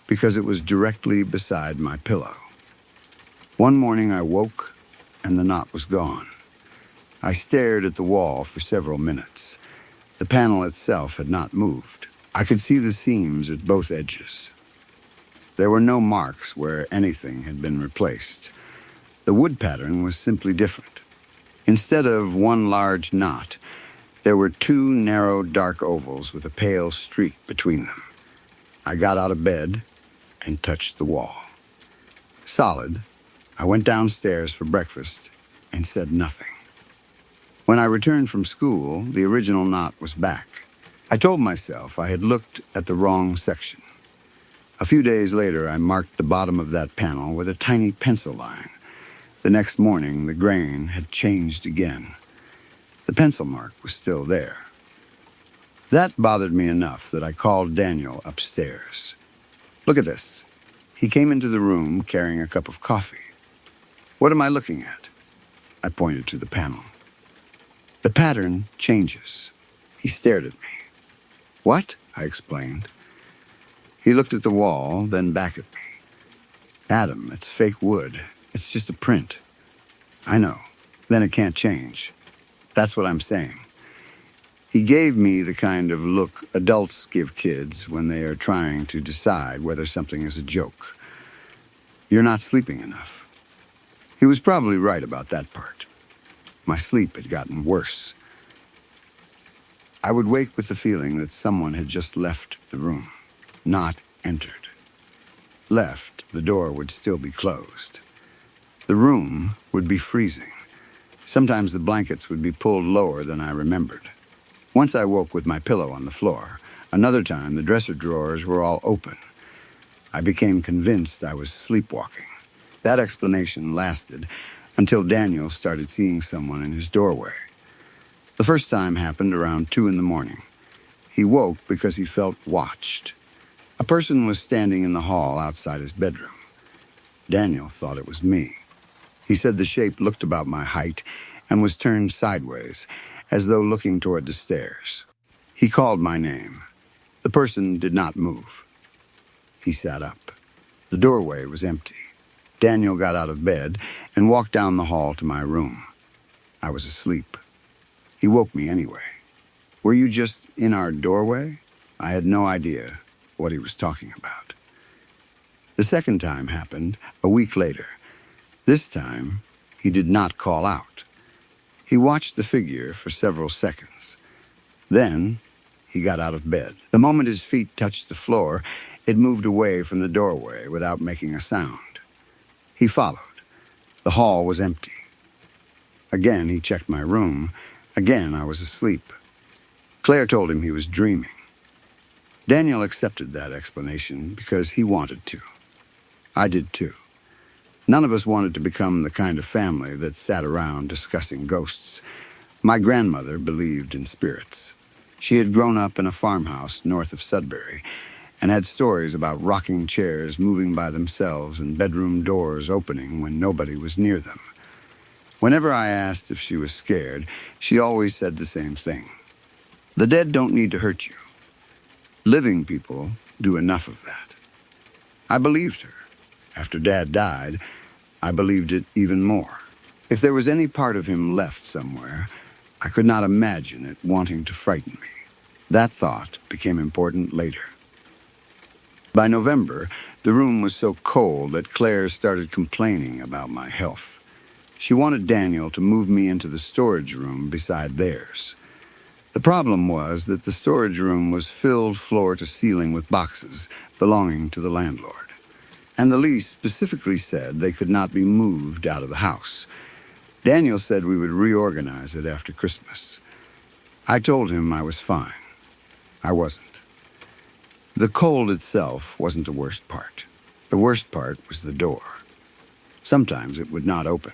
because it was directly beside my pillow. One morning I woke and the knot was gone. I stared at the wall for several minutes. The panel itself had not moved. I could see the seams at both edges. There were no marks where anything had been replaced. The wood pattern was simply different. Instead of one large knot, there were 2 narrow dark ovals with a pale streak between them. I got out of bed and touched the wall. Solid, I went downstairs for breakfast and said nothing. When I returned from school, the original knot was back. I told myself I had looked at the wrong section. A few days later, I marked the bottom of that panel with a tiny pencil line. The next morning, the grain had changed again. The pencil mark was still there. That bothered me enough that I called Daniel upstairs. Look at this. He came into the room carrying a cup of coffee. What am I looking at? I pointed to the panel. The pattern changes. He stared at me. What? I explained. He looked at the wall, then back at me. Adam, it's fake wood. It's just a print. I know. Then it can't change. That's what I'm saying. He gave me the kind of look adults give kids when they are trying to decide whether something is a joke. You're not sleeping enough. He was probably right about that part. My sleep had gotten worse. I would wake with the feeling that someone had just left the room, not entered. Left, the door would still be closed. The room would be freezing. Sometimes the blankets would be pulled lower than I remembered. Once I woke with my pillow on the floor. Another time, the dresser drawers were all open. I became convinced I was sleepwalking. That explanation lasted until Daniel started seeing someone in his doorway. The first time happened around 2 in the morning. He woke because he felt watched. A person was standing in the hall outside his bedroom. Daniel thought it was me. He said the shape looked about my height and was turned sideways, as though looking toward the stairs. He called my name. The person did not move. He sat up. The doorway was empty. Daniel got out of bed and walked down the hall to my room. I was asleep. He woke me anyway. Were you just in our doorway? I had no idea what he was talking about. The second time happened a week later. This time, he did not call out. He watched the figure for several seconds. Then, he got out of bed. The moment his feet touched the floor, it moved away from the doorway without making a sound. He followed. The hall was empty. Again, he checked my room. Again, I was asleep. Claire told him he was dreaming. Daniel accepted that explanation because he wanted to. I did too. None of us wanted to become the kind of family that sat around discussing ghosts. My grandmother believed in spirits. She had grown up in a farmhouse north of Sudbury and had stories about rocking chairs moving by themselves and bedroom doors opening when nobody was near them. Whenever I asked if she was scared, she always said the same thing. The dead don't need to hurt you. Living people do enough of that. I believed her. After Dad died, I believed it even more. If there was any part of him left somewhere, I could not imagine it wanting to frighten me. That thought became important later. By November, the room was so cold that Claire started complaining about my health. She wanted Daniel to move me into the storage room beside theirs. The problem was that the storage room was filled floor to ceiling with boxes belonging to the landlord, and the lease specifically said they could not be moved out of the house. Daniel said we would reorganize it after Christmas. I told him I was fine. I wasn't. The cold itself wasn't the worst part. The worst part was the door. Sometimes it would not open.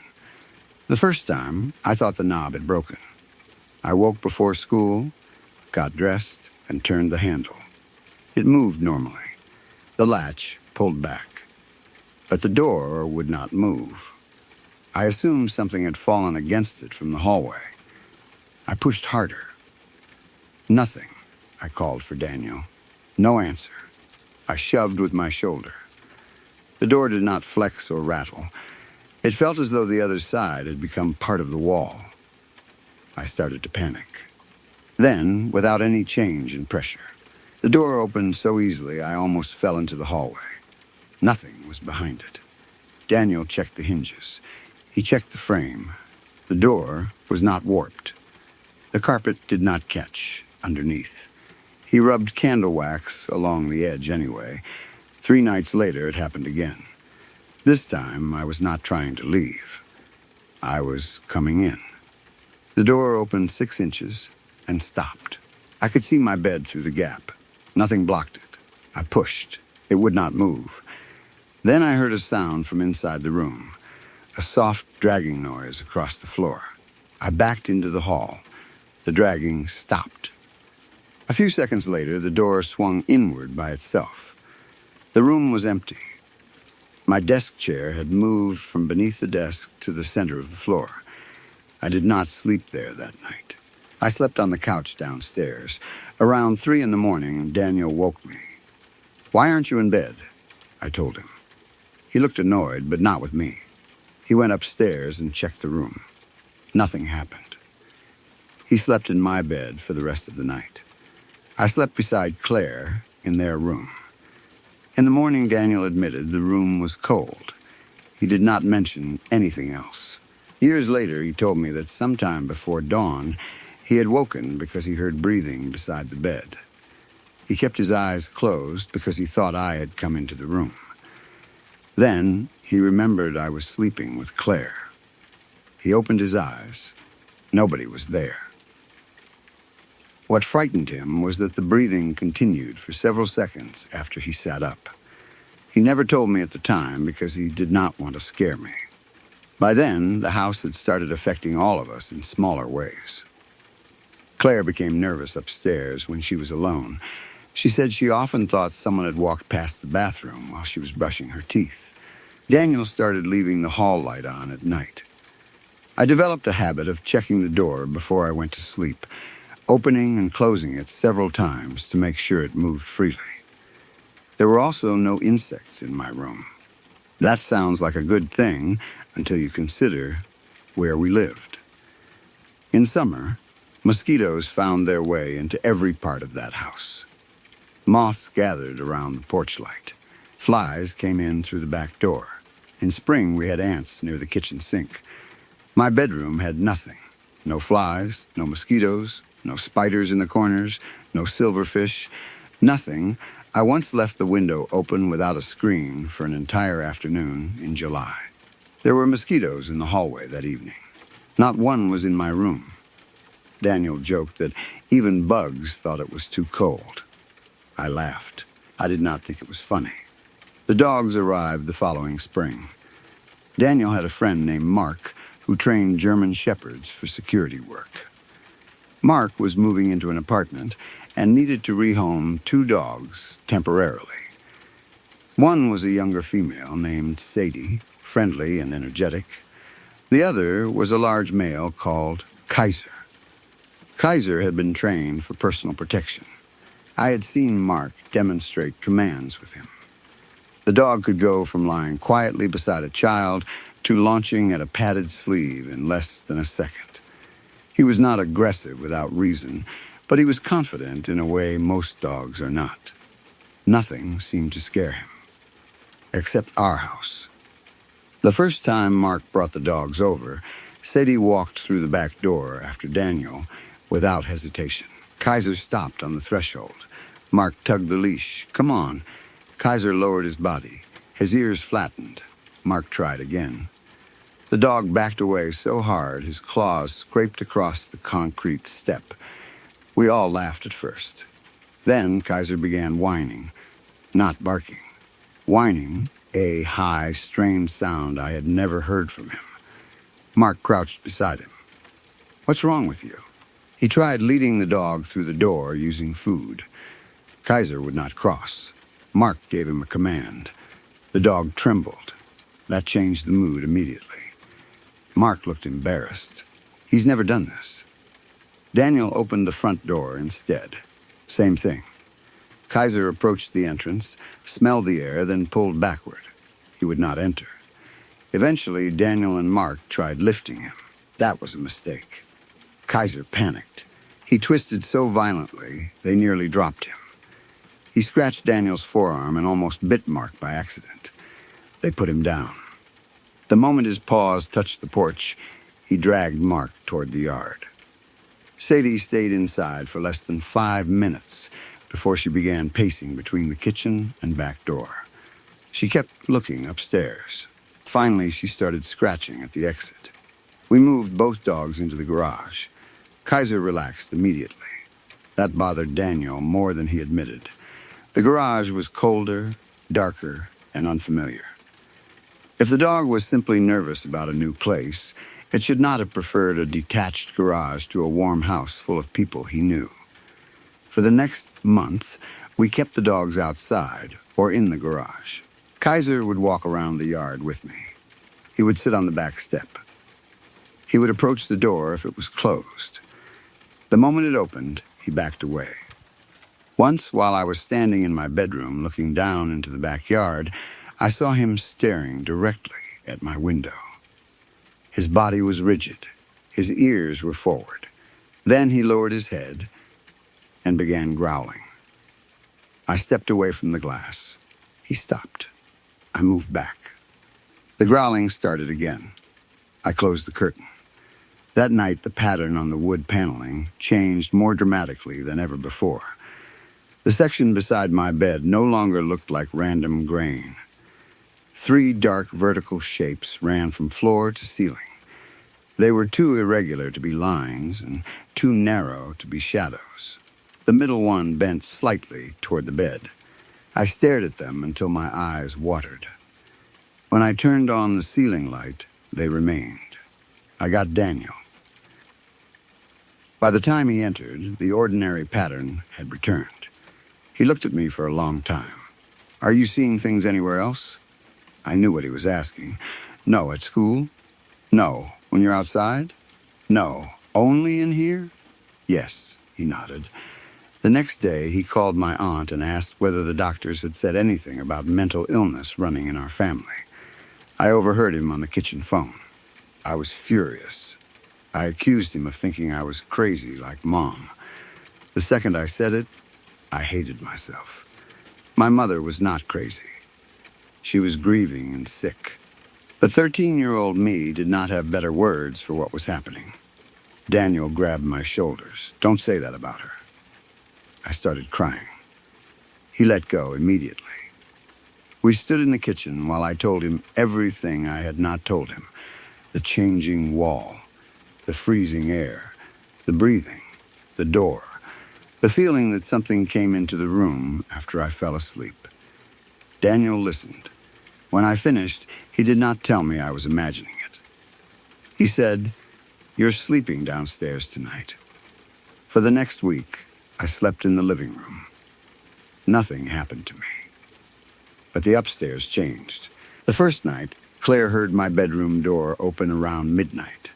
The first time, I thought the knob had broken. I woke before school, got dressed, and turned the handle. It moved normally. The latch pulled back. But the door would not move. I assumed something had fallen against it from the hallway. I pushed harder. Nothing. I called for Daniel. No answer. I shoved with my shoulder. The door did not flex or rattle. It felt as though the other side had become part of the wall. I started to panic. Then, without any change in pressure, the door opened so easily I almost fell into the hallway. Nothing was behind it. Daniel checked the hinges. He checked the frame. The door was not warped. The carpet did not catch underneath. He rubbed candle wax along the edge anyway. 3 nights later, it happened again. This time, I was not trying to leave. I was coming in. The door opened 6 inches and stopped. I could see my bed through the gap. Nothing blocked it. I pushed. It would not move. Then I heard a sound from inside the room, a soft dragging noise across the floor. I backed into the hall. The dragging stopped. A few seconds later, the door swung inward by itself. The room was empty. My desk chair had moved from beneath the desk to the center of the floor. I did not sleep there that night. I slept on the couch downstairs. Around 3 in the morning, Daniel woke me. "Why aren't you in bed?" I told him. He looked annoyed, but not with me. He went upstairs and checked the room. Nothing happened. He slept in my bed for the rest of the night. I slept beside Claire in their room. In the morning, Daniel admitted the room was cold. He did not mention anything else. Years later, he told me that sometime before dawn, he had woken because he heard breathing beside the bed. He kept his eyes closed because he thought I had come into the room. Then he remembered I was sleeping with Claire. He opened his eyes. Nobody was there. What frightened him was that the breathing continued for several seconds after he sat up. He never told me at the time because he did not want to scare me. By then, the house had started affecting all of us in smaller ways. Claire became nervous upstairs when she was alone. She said she often thought someone had walked past the bathroom while she was brushing her teeth. Daniel started leaving the hall light on at night. I developed a habit of checking the door before I went to sleep, opening and closing it several times to make sure it moved freely. There were also no insects in my room. That sounds like a good thing until you consider where we lived. In summer, mosquitoes found their way into every part of that house. Moths gathered around the porch light. Flies came in through the back door. In spring, we had ants near the kitchen sink. My bedroom had nothing. No flies, no mosquitoes, no spiders in the corners, no silverfish, nothing. I once left the window open without a screen for an entire afternoon in July. There were mosquitoes in the hallway that evening. Not one was in my room. Daniel joked that even bugs thought it was too cold. I laughed. I did not think it was funny. The dogs arrived the following spring. Daniel had a friend named Mark who trained German shepherds for security work. Mark was moving into an apartment and needed to rehome 2 dogs temporarily. One was a younger female named Sadie, friendly and energetic. The other was a large male called Kaiser. Kaiser had been trained for personal protection. I had seen Mark demonstrate commands with him. The dog could go from lying quietly beside a child to launching at a padded sleeve in less than a second. He was not aggressive without reason, but he was confident in a way most dogs are not. Nothing seemed to scare him, except our house. The first time Mark brought the dogs over, Sadie walked through the back door after Daniel without hesitation. Kaiser stopped on the threshold. Mark tugged the leash. "Come on." Kaiser lowered his body. His ears flattened. Mark tried again. The dog backed away so hard his claws scraped across the concrete step. We all laughed at first. Then Kaiser began whining, not barking. Whining, a high, strained sound I had never heard from him. Mark crouched beside him. "What's wrong with you?" He tried leading the dog through the door using food. Kaiser would not cross. Mark gave him a command. The dog trembled. That changed the mood immediately. Mark looked embarrassed. He's never done this. Daniel opened the front door instead. Same thing. Kaiser approached the entrance, smelled the air, then pulled backward. He would not enter. Eventually, Daniel and Mark tried lifting him. That was a mistake. Kaiser panicked. He twisted so violently, they nearly dropped him. He scratched Daniel's forearm and almost bit Mark by accident. They put him down. The moment his paws touched the porch, he dragged Mark toward the yard. Sadie stayed inside for less than 5 minutes before she began pacing between the kitchen and back door. She kept looking upstairs. Finally, she started scratching at the exit. We moved both dogs into the garage. Kaiser relaxed immediately. That bothered Daniel more than he admitted. The garage was colder, darker, and unfamiliar. If the dog was simply nervous about a new place, it should not have preferred a detached garage to a warm house full of people he knew. For the next month, we kept the dogs outside or in the garage. Kaiser would walk around the yard with me. He would sit on the back step. He would approach the door if it was closed. The moment it opened, he backed away. Once, while I was standing in my bedroom looking down into the backyard, I saw him staring directly at my window. His body was rigid. His ears were forward. Then he lowered his head and began growling. I stepped away from the glass. He stopped. I moved back. The growling started again. I closed the curtain. That night, the pattern on the wood paneling changed more dramatically than ever before. The section beside my bed no longer looked like random grain. 3 dark vertical shapes ran from floor to ceiling. They were too irregular to be lines and too narrow to be shadows. The middle one bent slightly toward the bed. I stared at them until my eyes watered. When I turned on the ceiling light, they remained. I got Daniel. By the time he entered, the ordinary pattern had returned. He looked at me for a long time. "Are you seeing things anywhere else?" I knew what he was asking. "No, at school?" "No. When you're outside?" "No. Only in here?" "Yes," he nodded. The next day, he called my aunt and asked whether the doctors had said anything about mental illness running in our family. I overheard him on the kitchen phone. I was furious. I accused him of thinking I was crazy like Mom. The second I said it, I hated myself. My mother was not crazy. She was grieving and sick. But 13-year-old me did not have better words for what was happening. Daniel grabbed my shoulders. "Don't say that about her." I started crying. He let go immediately. We stood in the kitchen while I told him everything I had not told him. The changing wall, the freezing air, the breathing, the door, the feeling that something came into the room after I fell asleep. Daniel listened. When I finished, he did not tell me I was imagining it. He said, "You're sleeping downstairs tonight." For the next week, I slept in the living room. Nothing happened to me. But the upstairs changed. The first night, Claire heard my bedroom door open around midnight.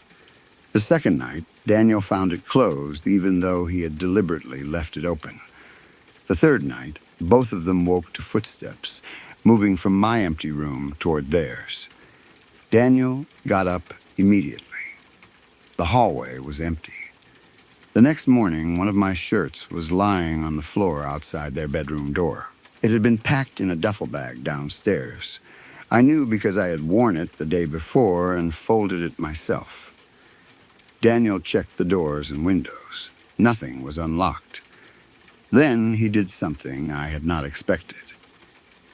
The second night, Daniel found it closed even though he had deliberately left it open. The third night, both of them woke to footsteps, moving from my empty room toward theirs. Daniel got up immediately. The hallway was empty. The next morning, one of my shirts was lying on the floor outside their bedroom door. It had been packed in a duffel bag downstairs. I knew because I had worn it the day before and folded it myself. Daniel checked the doors and windows. Nothing was unlocked. Then he did something I had not expected.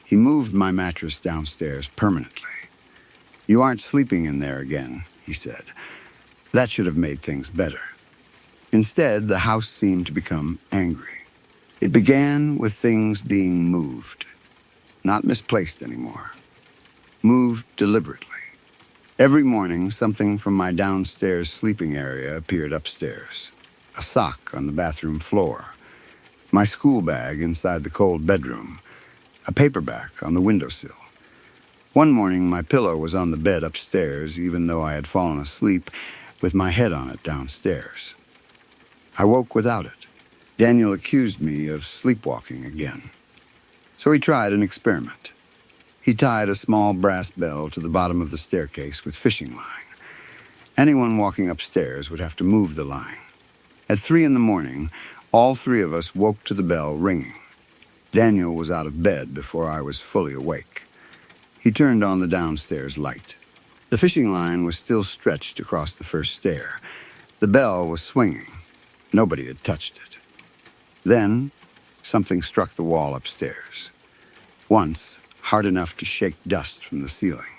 He moved my mattress downstairs permanently. "You aren't sleeping in there again," he said. That should have made things better. Instead, the house seemed to become angry. It began with things being moved, not misplaced anymore, moved deliberately. Every morning, something from my downstairs sleeping area appeared upstairs. A sock on the bathroom floor, my school bag inside the cold bedroom, a paperback on the windowsill. One morning, my pillow was on the bed upstairs, even though I had fallen asleep with my head on it downstairs. I woke without it. Daniel accused me of sleepwalking again. So he tried an experiment. He tied a small brass bell to the bottom of the staircase with fishing line. Anyone walking upstairs would have to move the line. At 3 in the morning, all three of us woke to the bell ringing. Daniel was out of bed before I was fully awake. He turned on the downstairs light. The fishing line was still stretched across the first stair. The bell was swinging. Nobody had touched it. Then, something struck the wall upstairs. Once, hard enough to shake dust from the ceiling.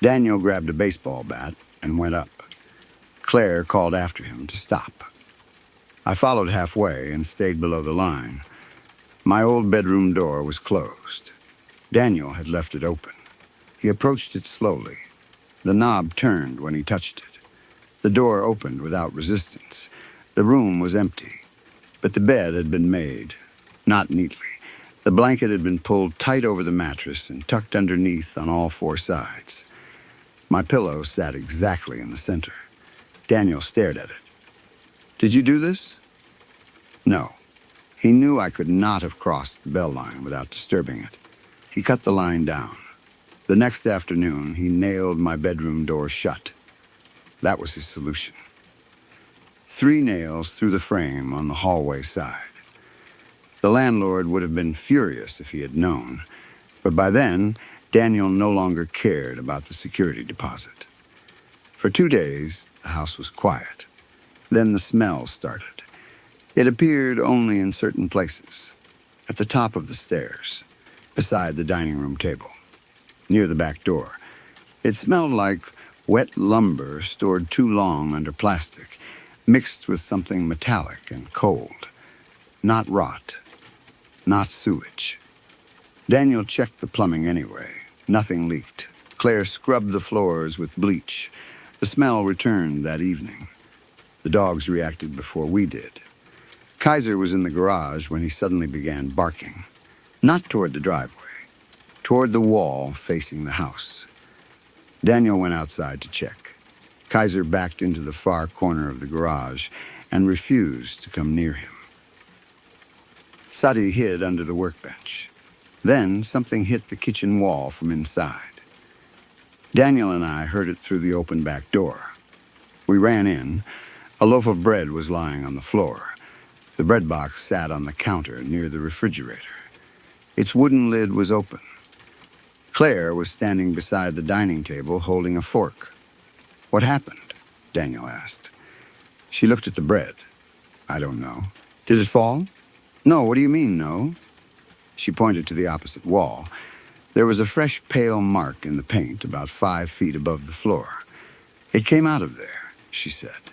Daniel grabbed a baseball bat and went up. Claire called after him to stop. I followed halfway and stayed below the line. My old bedroom door was closed. Daniel had left it open. He approached it slowly. The knob turned when he touched it. The door opened without resistance. The room was empty, but the bed had been made, not neatly. The blanket had been pulled tight over the mattress and tucked underneath on all 4 sides. My pillow sat exactly in the center. Daniel stared at it. "Did you do this?" No. He knew I could not have crossed the bell line without disturbing it. He cut the line down. The next afternoon, he nailed my bedroom door shut. That was his solution. 3 nails through the frame on the hallway side. The landlord would have been furious if he had known, but by then, Daniel no longer cared about the security deposit. For 2 days, the house was quiet. Then the smell started. It appeared only in certain places. At the top of the stairs, beside the dining room table, near the back door. It smelled like wet lumber stored too long under plastic, mixed with something metallic and cold. Not rot, not sewage. Daniel checked the plumbing anyway. Nothing leaked. Claire scrubbed the floors with bleach. The smell returned that evening. The dogs reacted before we did. Kaiser was in the garage when he suddenly began barking. Not toward the driveway, toward the wall facing the house. Daniel went outside to check. Kaiser backed into the far corner of the garage and refused to come near him. Sadi hid under the workbench. Then something hit the kitchen wall from inside. Daniel and I heard it through the open back door. We ran in. A loaf of bread was lying on the floor. The bread box sat on the counter near the refrigerator. Its wooden lid was open. Claire was standing beside the dining table holding a fork. "What happened?" Daniel asked. She looked at the bread. "I don't know." "Did it fall?" "No, what do you mean, no?" She pointed to the opposite wall. There was a fresh pale mark in the paint about 5 feet above the floor. "It came out of there," she said.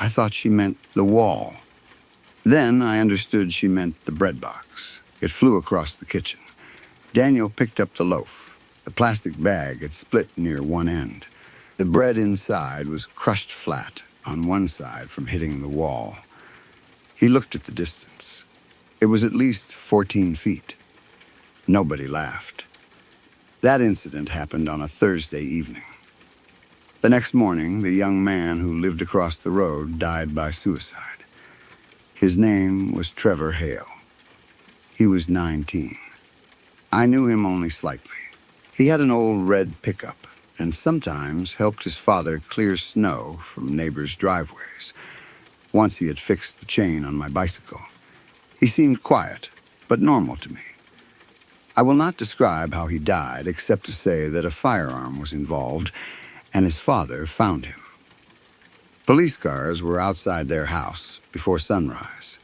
I thought she meant the wall. Then I understood she meant the bread box. It flew across the kitchen. Daniel picked up the loaf. The plastic bag had split near one end. The bread inside was crushed flat on one side from hitting the wall. He looked at the distance. It was at least 14 feet. Nobody laughed. That incident happened on a Thursday evening. The next morning, the young man who lived across the road died by suicide. His name was Trevor Hale. He was 19. I knew him only slightly. He had an old red pickup and sometimes helped his father clear snow from neighbors' driveways. Once he had fixed the chain on my bicycle. He seemed quiet, but normal to me. I will not describe how he died except to say that a firearm was involved and his father found him. Police cars were outside their house before sunrise.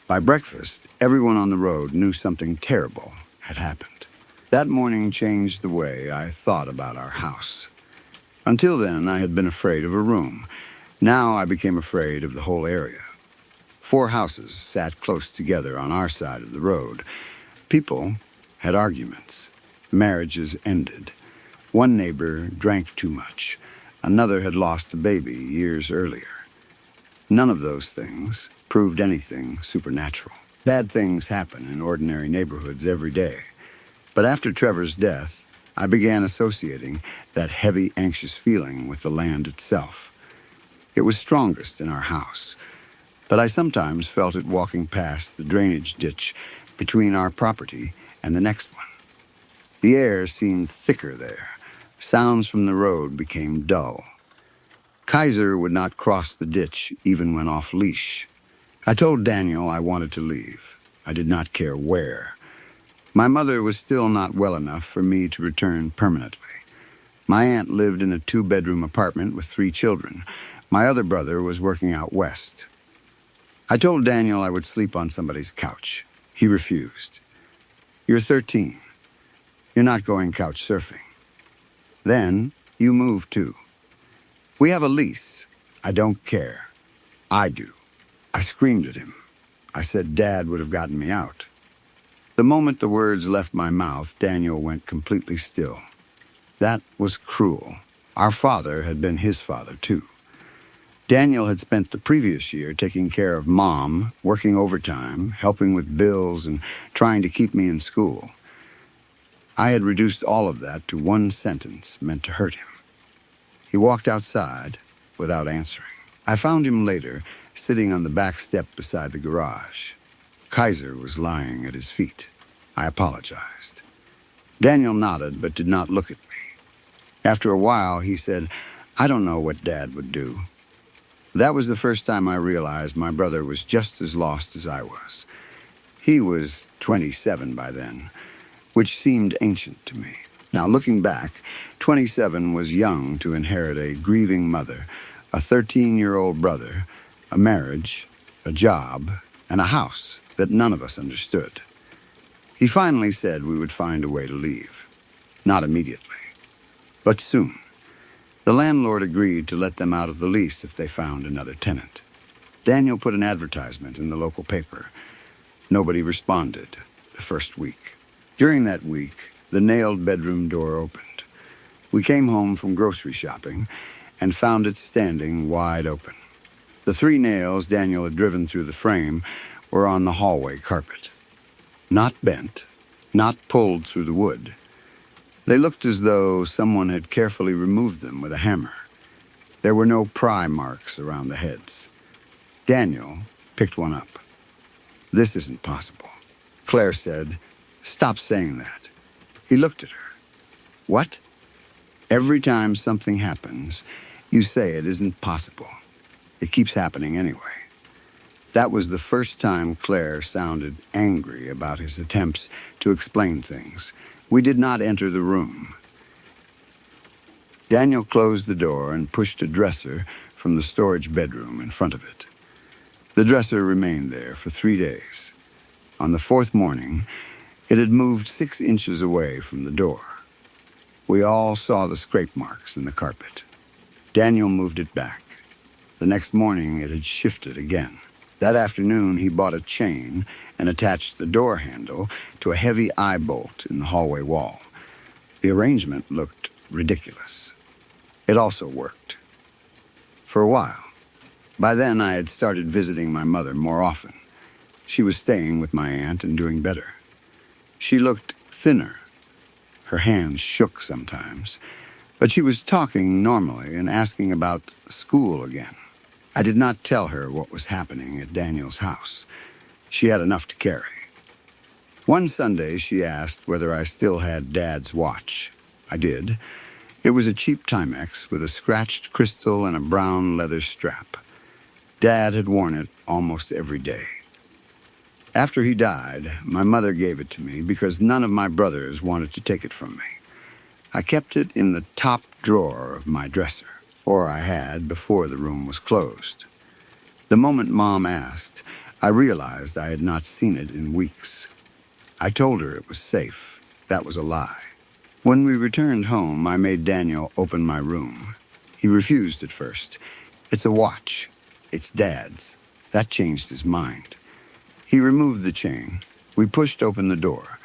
By breakfast, everyone on the road knew something terrible had happened. That morning changed the way I thought about our house. Until then, I had been afraid of a room. Now I became afraid of the whole area. 4 houses sat close together on our side of the road. People had arguments. Marriages ended. One neighbor drank too much. Another had lost a baby years earlier. None of those things proved anything supernatural. Bad things happen in ordinary neighborhoods every day. But after Trevor's death, I began associating that heavy, anxious feeling with the land itself. It was strongest in our house, but I sometimes felt it walking past the drainage ditch between our property and the next one. The air seemed thicker there. Sounds from the road became dull. Kaiser would not cross the ditch even when off leash. I told Daniel I wanted to leave. I did not care where. My mother was still not well enough for me to return permanently. My aunt lived in a 2-bedroom apartment with 3 children. My other brother was working out west. I told Daniel I would sleep on somebody's couch. He refused. "You're 13. You're not going couch surfing. Then you move too. We have a lease. I don't care. I do." I screamed at him. I said Dad would have gotten me out. The moment the words left my mouth, Daniel went completely still. That was cruel. Our father had been his father, too. Daniel had spent the previous year taking care of Mom, working overtime, helping with bills, and trying to keep me in school. I had reduced all of that to one sentence meant to hurt him. He walked outside without answering. I found him later, sitting on the back step beside the garage. Kaiser was lying at his feet. I apologized. Daniel nodded but did not look at me. After a while, he said, "I don't know what Dad would do." That was the first time I realized my brother was just as lost as I was. He was 27 by then, which seemed ancient to me. Now, looking back, 27 was young to inherit a grieving mother, a 13-year-old brother, a marriage, a job, and a house that none of us understood. He finally said we would find a way to leave. Not immediately, but soon. The landlord agreed to let them out of the lease if they found another tenant. Daniel put an advertisement in the local paper. Nobody responded the first week. During that week, the nailed bedroom door opened. We came home from grocery shopping and found it standing wide open. The 3 nails Daniel had driven through the frame were on the hallway carpet. Not bent, not pulled through the wood. They looked as though someone had carefully removed them with a hammer. There were no pry marks around the heads. Daniel picked one up. "This isn't possible." Claire said, "Stop saying that." He looked at her. "What?" "Every time something happens, you say it isn't possible. It keeps happening anyway." That was the first time Claire sounded angry about his attempts to explain things. We did not enter the room. Daniel closed the door and pushed a dresser from the storage bedroom in front of it. The dresser remained there for 3 days. On the 4th morning, it had moved 6 inches away from the door. We all saw the scrape marks in the carpet. Daniel moved it back. The next morning, it had shifted again. That afternoon, he bought a chain and attached the door handle to a heavy eye bolt in the hallway wall. The arrangement looked ridiculous. It also worked. For a while. By then, I had started visiting my mother more often. She was staying with my aunt and doing better. She looked thinner. Her hands shook sometimes, but she was talking normally and asking about school again. I did not tell her what was happening at Daniel's house. She had enough to carry. One Sunday, she asked whether I still had Dad's watch. I did. It was a cheap Timex with a scratched crystal and a brown leather strap. Dad had worn it almost every day. After he died, my mother gave it to me because none of my brothers wanted to take it from me. I kept it in the top drawer of my dresser, or I had before the room was closed. The moment Mom asked, I realized I had not seen it in weeks. I told her it was safe. That was a lie. When we returned home, I made Daniel open my room. He refused at first. It's a watch. It's Dad's. That changed his mind. He removed the chain. We pushed open the door.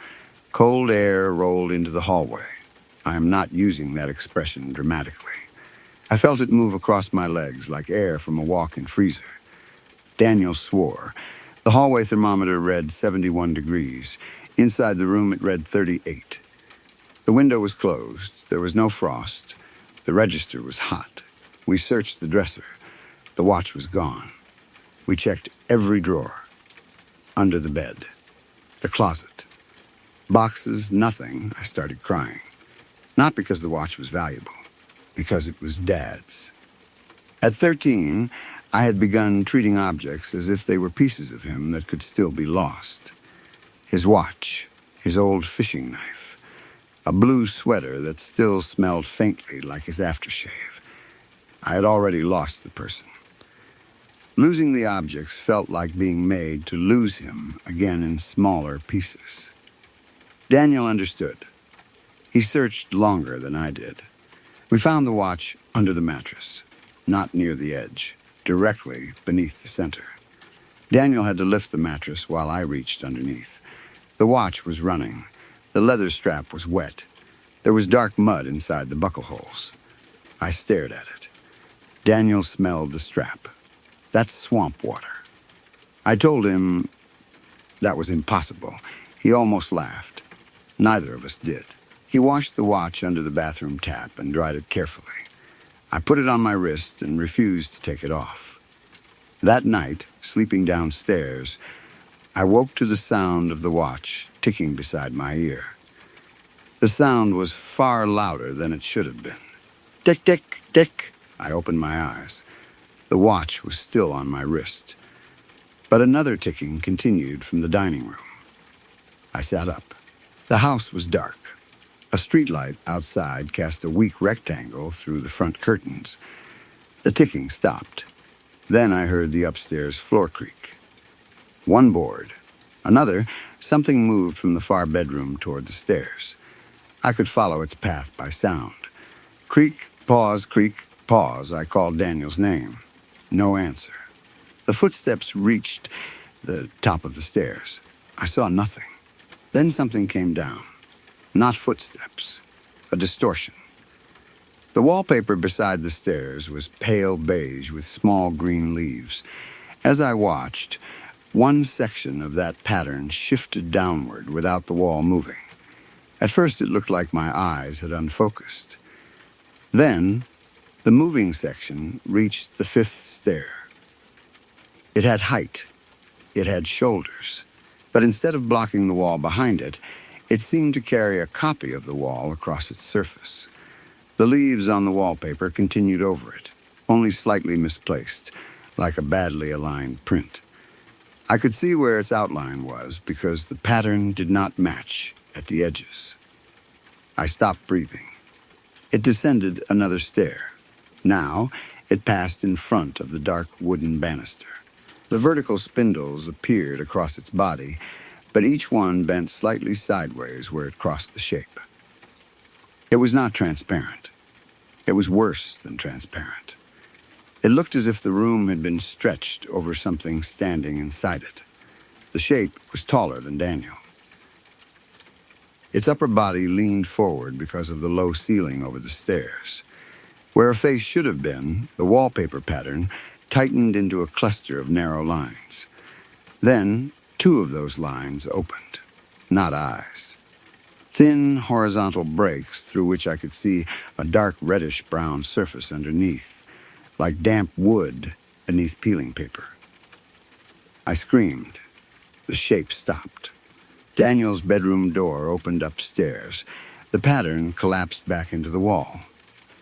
Cold air rolled into the hallway. I am not using that expression dramatically. I felt it move across my legs like air from a walk-in freezer. Daniel swore. The hallway thermometer read 71 degrees. Inside the room, it read 38. The window was closed. There was no frost. The register was hot. We searched the dresser. The watch was gone. We checked every drawer. Under the bed. The closet. Boxes, nothing. I started crying. Not because the watch was valuable. Because it was Dad's. At 13, I had begun treating objects as if they were pieces of him that could still be lost. His watch, his old fishing knife, a blue sweater that still smelled faintly like his aftershave. I had already lost the person. Losing the objects felt like being made to lose him again in smaller pieces. Daniel understood. He searched longer than I did. We found the watch under the mattress, not near the edge, directly beneath the center. Daniel had to lift the mattress while I reached underneath. The watch was running. The leather strap was wet. There was dark mud inside the buckle holes. I stared at it. Daniel smelled the strap. That's swamp water. I told him that was impossible. He almost laughed. Neither of us did. He washed the watch under the bathroom tap and dried it carefully. I put it on my wrist and refused to take it off. That night, sleeping downstairs, I woke to the sound of the watch ticking beside my ear. The sound was far louder than it should have been. Tick, tick, tick. I opened my eyes. The watch was still on my wrist. But another ticking continued from the dining room. I sat up. The house was dark. A streetlight outside cast a weak rectangle through the front curtains. The ticking stopped. Then I heard the upstairs floor creak. One board. Another, something moved from the far bedroom toward the stairs. I could follow its path by sound. Creak, pause, I called Daniel's name. No answer. The footsteps reached the top of the stairs. I saw nothing. Then something came down. Not footsteps. A distortion. The wallpaper beside the stairs was pale beige with small green leaves. As I watched, one section of that pattern shifted downward without the wall moving. At first it looked like my eyes had unfocused. Then, the moving section reached the fifth stair. It had height. It had shoulders. But instead of blocking the wall behind it, it seemed to carry a copy of the wall across its surface. The leaves on the wallpaper continued over it, only slightly misplaced, like a badly aligned print. I could see where its outline was because the pattern did not match at the edges. I stopped breathing. It descended another stair. Now, it passed in front of the dark wooden banister. The vertical spindles appeared across its body, but each one bent slightly sideways where it crossed the shape. It was not transparent. It was worse than transparent. It looked as if the room had been stretched over something standing inside it. The shape was taller than Daniel. Its upper body leaned forward because of the low ceiling over the stairs. Where a face should have been, the wallpaper pattern tightened into a cluster of narrow lines. Then, two of those lines opened, not eyes. Thin horizontal breaks through which I could see a dark reddish-brown surface underneath, like damp wood beneath peeling paper. I screamed. The shape stopped. Daniel's bedroom door opened upstairs. The pattern collapsed back into the wall.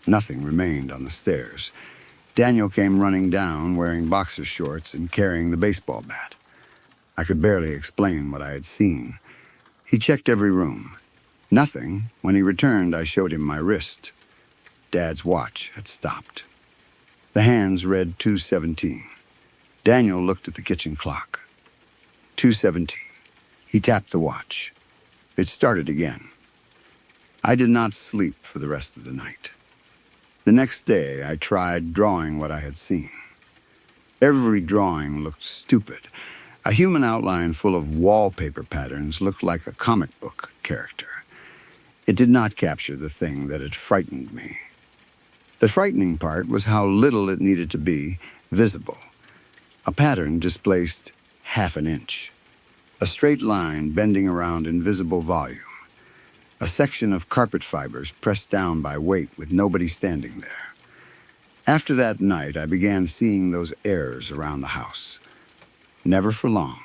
Nothing remained on the stairs. Daniel came running down, wearing boxer shorts and carrying the baseball bat. I could barely explain what I had seen. He checked every room. Nothing. When he returned, I showed him my wrist. Dad's watch had stopped. The hands read 2:17. Daniel looked at the kitchen clock. 2:17. He tapped the watch. It started again. I did not sleep for the rest of the night. The next day, I tried drawing what I had seen. Every drawing looked stupid. A human outline full of wallpaper patterns looked like a comic book character. It did not capture the thing that had frightened me. The frightening part was how little it needed to be visible. A pattern displaced half an inch. A straight line bending around invisible volume. A section of carpet fibers pressed down by weight with nobody standing there. After that night, I began seeing those errors around the house. Never for long.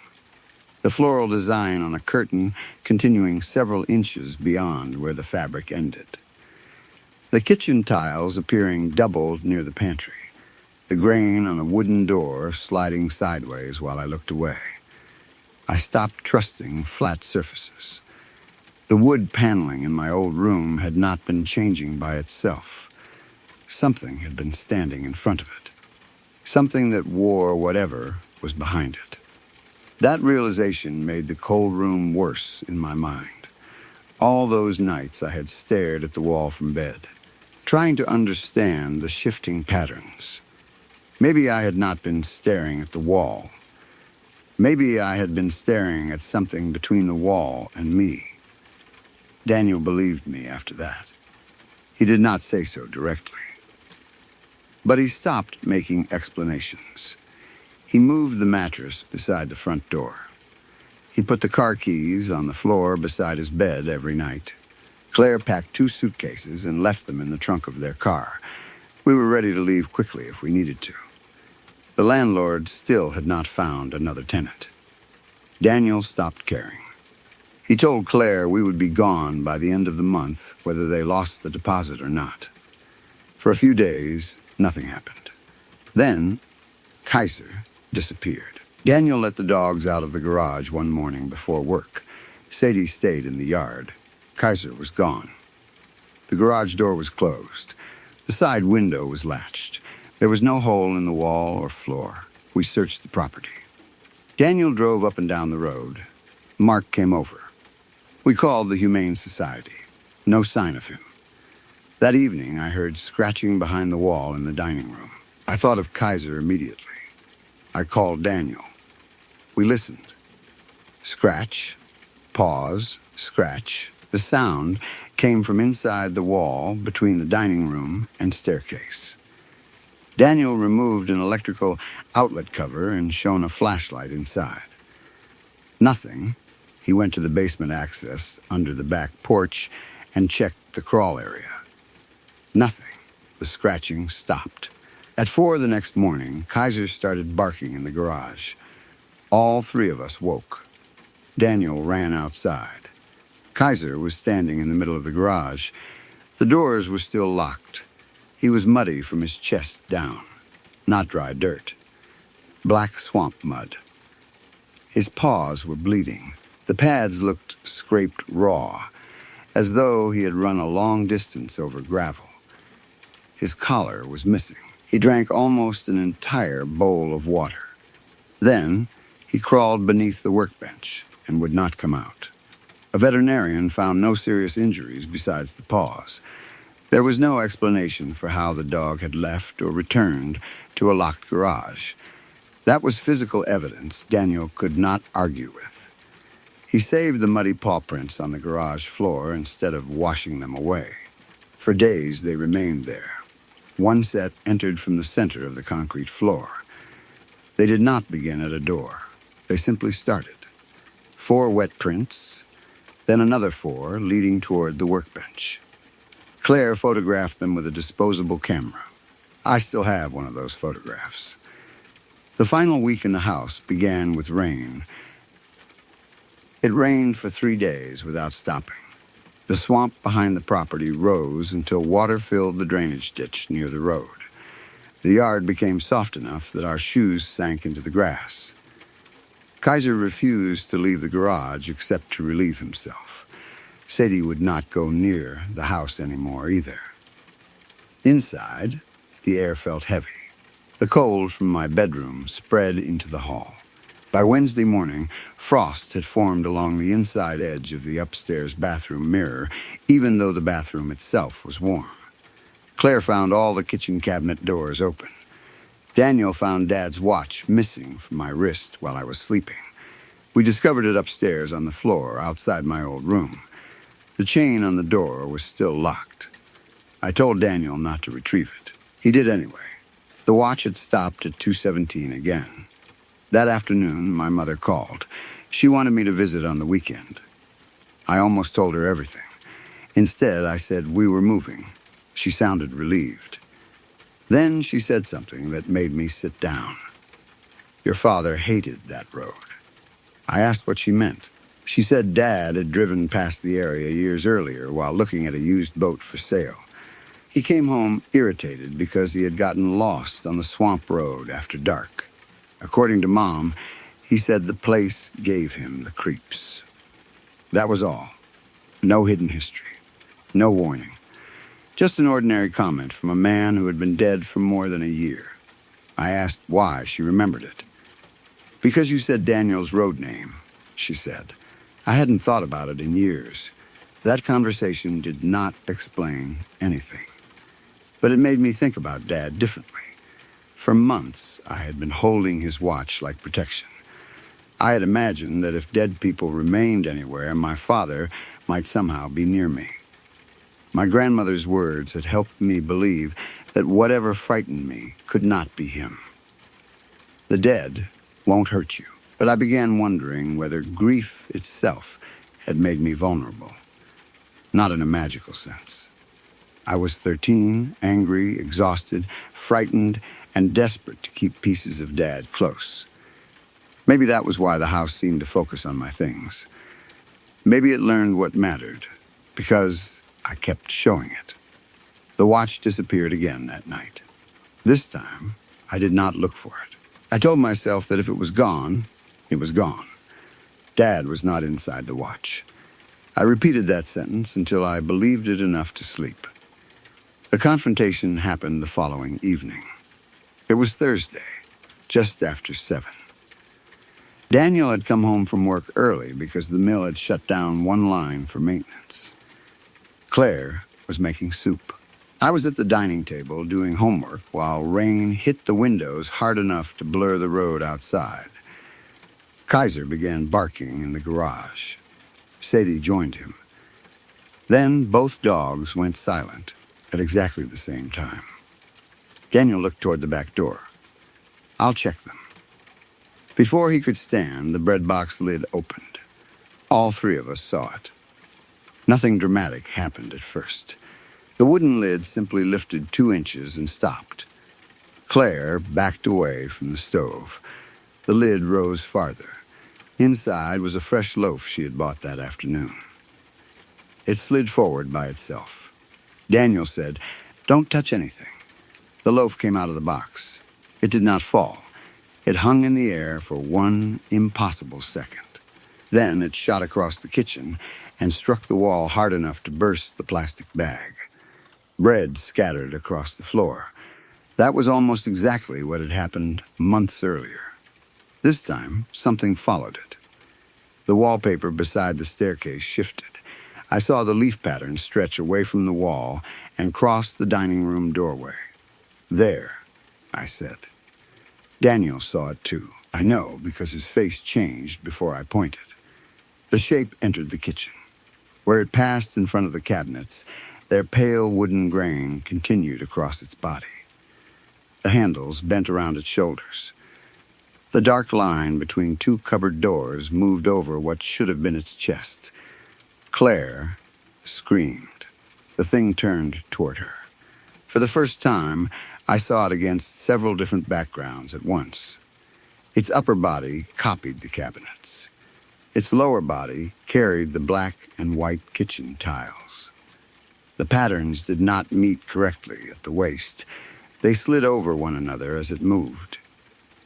The floral design on a curtain continuing several inches beyond where the fabric ended. The kitchen tiles appearing doubled near the pantry. The grain on a wooden door sliding sideways while I looked away. I stopped trusting flat surfaces. The wood paneling in my old room had not been changing by itself. Something had been standing in front of it. Something that wore whatever was behind it. That realization made the cold room worse in my mind. All those nights I had stared at the wall from bed, trying to understand the shifting patterns. Maybe I had not been staring at the wall. Maybe I had been staring at something between the wall and me. Daniel believed me after that. He did not say so directly. But he stopped making explanations. He moved the mattress beside the front door. He put the car keys on the floor beside his bed every night. Claire packed 2 suitcases and left them in the trunk of their car. We were ready to leave quickly if we needed to. The landlord still had not found another tenant. Daniel stopped caring. He told Claire we would be gone by the end of the month, whether they lost the deposit or not. For a few days, nothing happened. Then, Kaiser disappeared. Daniel let the dogs out of the garage one morning before work. Sadie stayed in the yard. Kaiser was gone. The garage door was closed. The side window was latched. There was no hole in the wall or floor. We searched the property. Daniel drove up and down the road. Mark came over. We called the Humane Society. No sign of him. That evening, I heard scratching behind the wall in the dining room. I thought of Kaiser immediately. I called Daniel. We listened. Scratch, pause, scratch. The sound came from inside the wall between the dining room and staircase. Daniel removed an electrical outlet cover and shone a flashlight inside. Nothing. He went to the basement access under the back porch and checked the crawl area. Nothing. The scratching stopped. At 4 the next morning, Kaiser started barking in the garage. All 3 of us woke. Daniel ran outside. Kaiser was standing in the middle of the garage. The doors were still locked. He was muddy from his chest down. Not dry dirt. Black swamp mud. His paws were bleeding. The pads looked scraped raw, as though he had run a long distance over gravel. His collar was missing. He drank almost an entire bowl of water. Then, he crawled beneath the workbench and would not come out. A veterinarian found no serious injuries besides the paws. There was no explanation for how the dog had left or returned to a locked garage. That was physical evidence Daniel could not argue with. He saved the muddy paw prints on the garage floor instead of washing them away. For days they remained there. One set entered from the center of the concrete floor. They did not begin at a door. They simply started. 4 wet prints, then another 4 leading toward the workbench. Claire photographed them with a disposable camera. I still have one of those photographs. The final week in the house began with rain. It rained for 3 days without stopping. The swamp behind the property rose until water filled the drainage ditch near the road. The yard became soft enough that our shoes sank into the grass. Kaiser refused to leave the garage except to relieve himself. Sadie would not go near the house anymore either. Inside, the air felt heavy. The cold from my bedroom spread into the hall. By Wednesday morning, frost had formed along the inside edge of the upstairs bathroom mirror, even though the bathroom itself was warm. Claire found all the kitchen cabinet doors open. Daniel found Dad's watch missing from my wrist while I was sleeping. We discovered it upstairs on the floor outside my old room. The chain on the door was still locked. I told Daniel not to retrieve it. He did anyway. The watch had stopped at 2:17 again. That afternoon, my mother called. She wanted me to visit on the weekend. I almost told her everything. Instead, I said we were moving. She sounded relieved. Then she said something that made me sit down. Your father hated that road. I asked what she meant. She said Dad had driven past the area years earlier while looking at a used boat for sale. He came home irritated because he had gotten lost on the swamp road after dark. According to Mom, he said the place gave him the creeps. That was all. No hidden history. No warning. Just an ordinary comment from a man who had been dead for more than a year. I asked why she remembered it. Because you said Daniel's road name, she said. I hadn't thought about it in years. That conversation did not explain anything. But it made me think about Dad differently. For months, I had been holding his watch like protection. I had imagined that if dead people remained anywhere, my father might somehow be near me. My grandmother's words had helped me believe that whatever frightened me could not be him. The dead won't hurt you, but I began wondering whether grief itself had made me vulnerable. Not in a magical sense. I was 13, angry, exhausted, frightened, and desperate to keep pieces of Dad close. Maybe that was why the house seemed to focus on my things. Maybe it learned what mattered, because I kept showing it. The watch disappeared again that night. This time, I did not look for it. I told myself that if it was gone, it was gone. Dad was not inside the watch. I repeated that sentence until I believed it enough to sleep. The confrontation happened the following evening. It was Thursday, just after 7. Daniel had come home from work early because the mill had shut down one line for maintenance. Claire was making soup. I was at the dining table doing homework while rain hit the windows hard enough to blur the road outside. Kaiser began barking in the garage. Sadie joined him. Then both dogs went silent at exactly the same time. Daniel looked toward the back door. I'll check them. Before he could stand, the bread box lid opened. All three of us saw it. Nothing dramatic happened at first. The wooden lid simply lifted 2 inches and stopped. Claire backed away from the stove. The lid rose farther. Inside was a fresh loaf she had bought that afternoon. It slid forward by itself. Daniel said, "Don't touch anything." The loaf came out of the box. It did not fall. It hung in the air for one impossible second. Then it shot across the kitchen and struck the wall hard enough to burst the plastic bag. Bread scattered across the floor. That was almost exactly what had happened months earlier. This time, something followed it. The wallpaper beside the staircase shifted. I saw the leaf pattern stretch away from the wall and cross the dining room doorway. "There," I said. Daniel saw it too. I know because his face changed before I pointed. The shape entered the kitchen. Where it passed in front of the cabinets, their pale wooden grain continued across its body. The handles bent around its shoulders. The dark line between 2 cupboard doors moved over what should have been its chest. Claire screamed. The thing turned toward her. For the first time, I saw it against several different backgrounds at once. Its upper body copied the cabinets. Its lower body carried the black and white kitchen tiles. The patterns did not meet correctly at the waist. They slid over one another as it moved.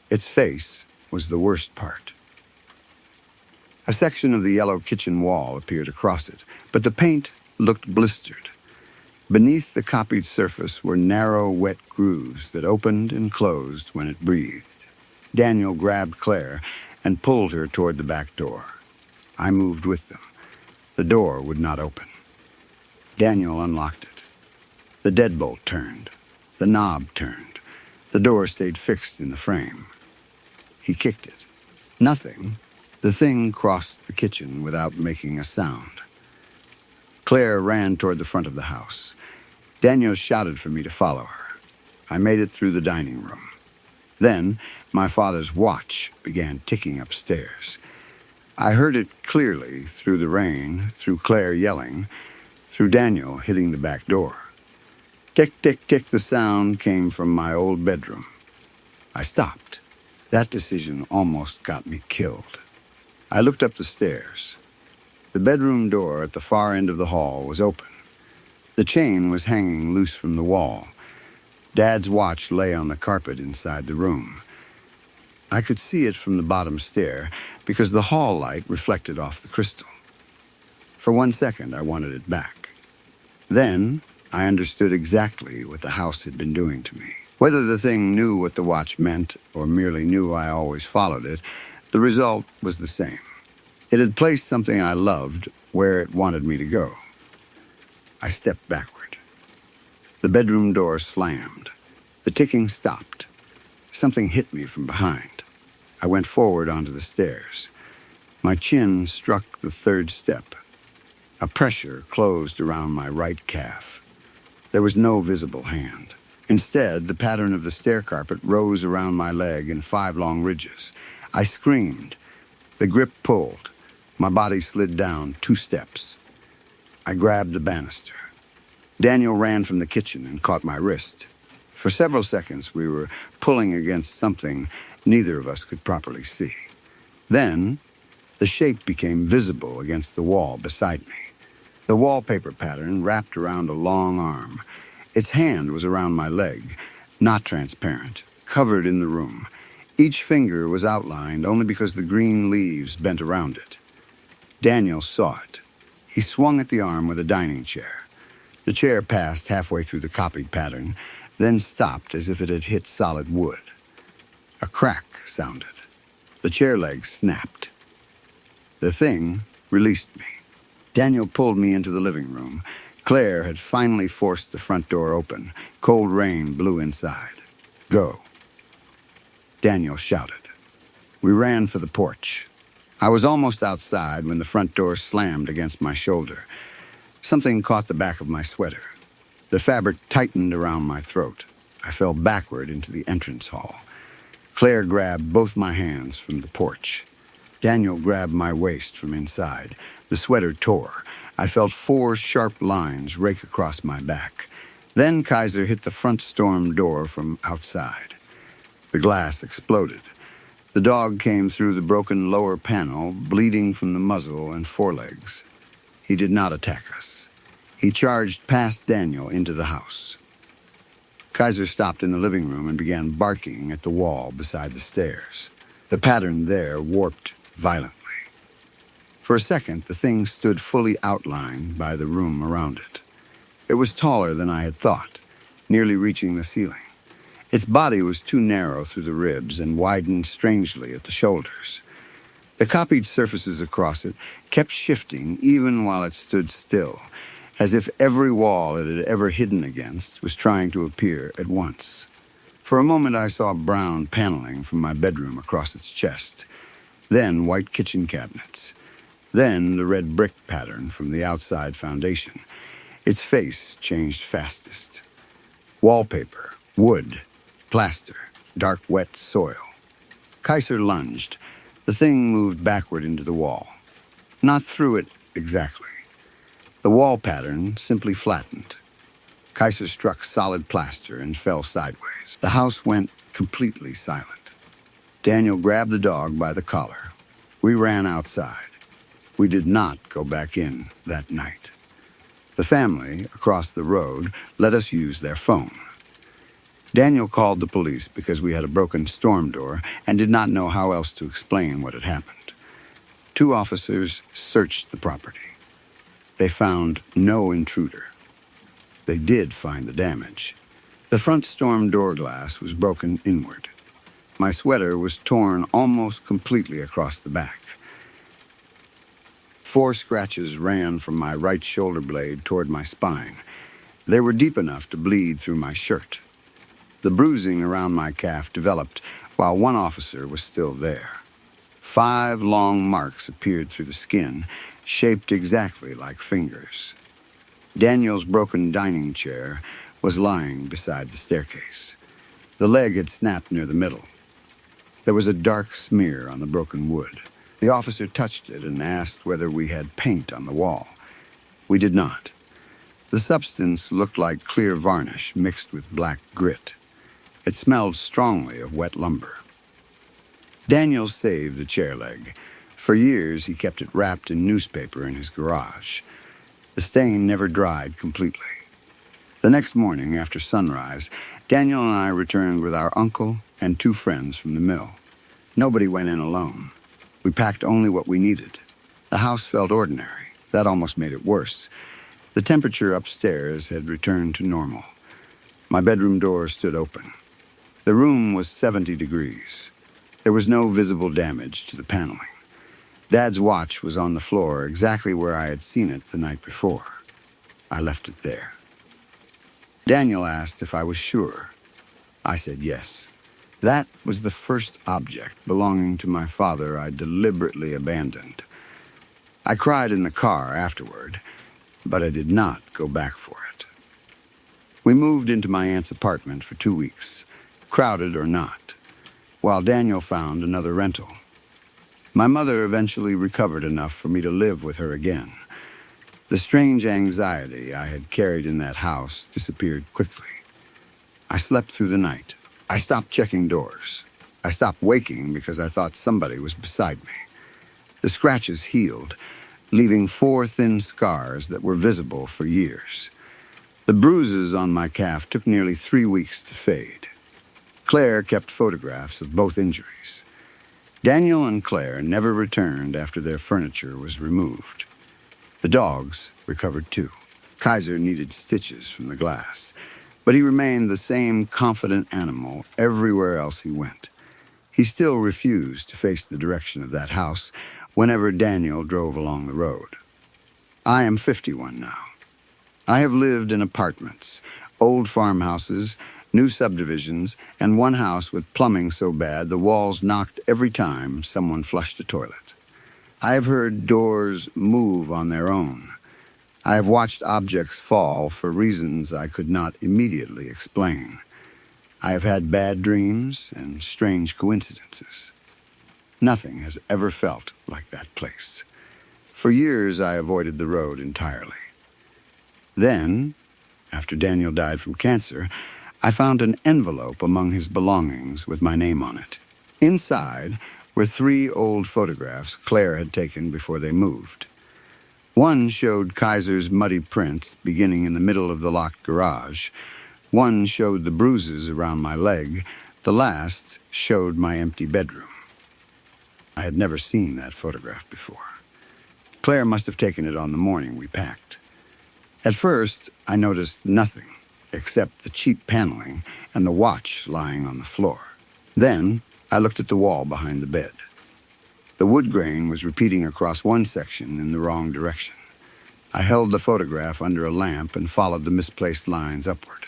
Its face was the worst part. A section of the yellow kitchen wall appeared across it, but the paint looked blistered. Beneath the copied surface were narrow, wet grooves that opened and closed when it breathed. Daniel grabbed Claire and pulled her toward the back door. I moved with them. The door would not open. Daniel unlocked it. The deadbolt turned. The knob turned. The door stayed fixed in the frame. He kicked it. Nothing. The thing crossed the kitchen without making a sound. Claire ran toward the front of the house. Daniel shouted for me to follow her. I made it through the dining room. Then, my father's watch began ticking upstairs. I heard it clearly through the rain, through Claire yelling, through Daniel hitting the back door. Tick, tick, tick, the sound came from my old bedroom. I stopped. That decision almost got me killed. I looked up the stairs. The bedroom door at the far end of the hall was open. The chain was hanging loose from the wall. Dad's watch lay on the carpet inside the room. I could see it from the bottom stair because the hall light reflected off the crystal. For 1 second, I wanted it back. Then, I understood exactly what the house had been doing to me. Whether the thing knew what the watch meant or merely knew I always followed it, the result was the same. It had placed something I loved where it wanted me to go. I stepped backward. The bedroom door slammed. The ticking stopped. Something hit me from behind. I went forward onto the stairs. My chin struck the third step. A pressure closed around my right calf. There was no visible hand. Instead, the pattern of the stair carpet rose around my leg in 5 long ridges. I screamed. The grip pulled. My body slid down 2 steps. I grabbed the banister. Daniel ran from the kitchen and caught my wrist. For several seconds, we were pulling against something neither of us could properly see. Then, the shape became visible against the wall beside me. The wallpaper pattern wrapped around a long arm. Its hand was around my leg, not transparent, covered in the room. Each finger was outlined only because the green leaves bent around it. Daniel saw it. He swung at the arm with a dining chair. The chair passed halfway through the copied pattern, then stopped as if it had hit solid wood. A crack sounded. The chair legs snapped. The thing released me. Daniel pulled me into the living room. Claire had finally forced the front door open. Cold rain blew inside. Go. Daniel shouted. We ran for the porch. I was almost outside when the front door slammed against my shoulder. Something caught the back of my sweater. The fabric tightened around my throat. I fell backward into the entrance hall. Claire grabbed both my hands from the porch. Daniel grabbed my waist from inside. The sweater tore. I felt 4 sharp lines rake across my back. Then Kaiser hit the front storm door from outside. The glass exploded. The dog came through the broken lower panel, bleeding from the muzzle and forelegs. He did not attack us. He charged past Daniel into the house. Kaiser stopped in the living room and began barking at the wall beside the stairs. The pattern there warped violently. For a second, the thing stood fully outlined by the room around it. It was taller than I had thought, nearly reaching the ceiling. Its body was too narrow through the ribs and widened strangely at the shoulders. The copied surfaces across it kept shifting even while it stood still, as if every wall it had ever hidden against was trying to appear at once. For a moment I saw brown paneling from my bedroom across its chest, then white kitchen cabinets, then the red brick pattern from the outside foundation. Its face changed fastest. Wallpaper, wood, plaster, dark wet soil. Kaiser lunged. The thing moved backward into the wall. Not through it exactly. The wall pattern simply flattened. Kaiser struck solid plaster and fell sideways. The house went completely silent. Daniel grabbed the dog by the collar. We ran outside. We did not go back in that night. The family, across the road, let us use their phone. Daniel called the police because we had a broken storm door and did not know how else to explain what had happened. 2 officers searched the property. They found no intruder. They did find the damage. The front storm door glass was broken inward. My sweater was torn almost completely across the back. 4 scratches ran from my right shoulder blade toward my spine. They were deep enough to bleed through my shirt. The bruising around my calf developed while one officer was still there. 5 long marks appeared through the skin, shaped exactly like fingers. Daniel's broken dining chair was lying beside the staircase. The leg had snapped near the middle. There was a dark smear on the broken wood. The officer touched it and asked whether we had paint on the wall. We did not. The substance looked like clear varnish mixed with black grit. It smelled strongly of wet lumber. Daniel saved the chair leg. For years, he kept it wrapped in newspaper in his garage. The stain never dried completely. The next morning, after sunrise, Daniel and I returned with our uncle and 2 friends from the mill. Nobody went in alone. We packed only what we needed. The house felt ordinary. That almost made it worse. The temperature upstairs had returned to normal. My bedroom door stood open. The room was 70 degrees. There was no visible damage to the paneling. Dad's watch was on the floor exactly where I had seen it the night before. I left it there. Daniel asked if I was sure. I said yes. That was the first object belonging to my father I deliberately abandoned. I cried in the car afterward, but I did not go back for it. We moved into my aunt's apartment for 2 weeks, crowded or not, while Daniel found another rental. My mother eventually recovered enough for me to live with her again. The strange anxiety I had carried in that house disappeared quickly. I slept through the night. I stopped checking doors. I stopped waking because I thought somebody was beside me. The scratches healed, leaving 4 thin scars that were visible for years. The bruises on my calf took nearly 3 weeks to fade. Claire kept photographs of both injuries. Daniel and Claire never returned after their furniture was removed. The dogs recovered too. Kaiser needed stitches from the glass, but he remained the same confident animal everywhere else he went. He still refused to face the direction of that house whenever Daniel drove along the road. I am 51 now. I have lived in apartments, old farmhouses, new subdivisions, and one house with plumbing so bad the walls knocked every time someone flushed a toilet. I have heard doors move on their own. I have watched objects fall for reasons I could not immediately explain. I have had bad dreams and strange coincidences. Nothing has ever felt like that place. For years, I avoided the road entirely. Then, after Daniel died from cancer, I found an envelope among his belongings with my name on it. Inside were 3 old photographs Claire had taken before they moved. One showed Kaiser's muddy prints beginning in the middle of the locked garage. One showed the bruises around my leg. The last showed my empty bedroom. I had never seen that photograph before. Claire must have taken it on the morning we packed. At first, I noticed nothing except the cheap paneling and the watch lying on the floor. Then, I looked at the wall behind the bed. The wood grain was repeating across one section in the wrong direction. I held the photograph under a lamp and followed the misplaced lines upward.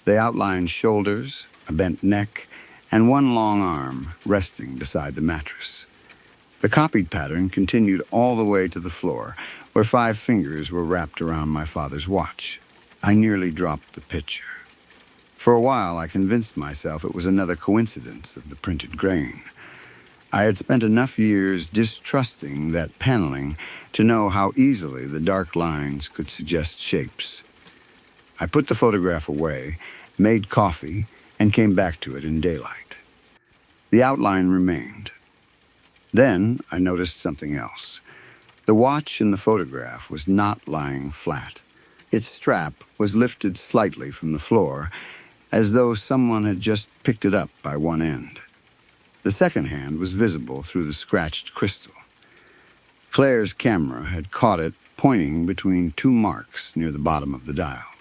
They outlined shoulders, a bent neck, and one long arm resting beside the mattress. The copied pattern continued all the way to the floor, where 5 fingers were wrapped around my father's watch. I nearly dropped the picture. For a while, I convinced myself it was another coincidence of the printed grain. I had spent enough years distrusting that paneling to know how easily the dark lines could suggest shapes. I put the photograph away, made coffee, and came back to it in daylight. The outline remained. Then I noticed something else. The watch in the photograph was not lying flat. Its strap was lifted slightly from the floor, as though someone had just picked it up by one end. The second hand was visible through the scratched crystal. Claire's camera had caught it pointing between 2 marks near the bottom of the dial.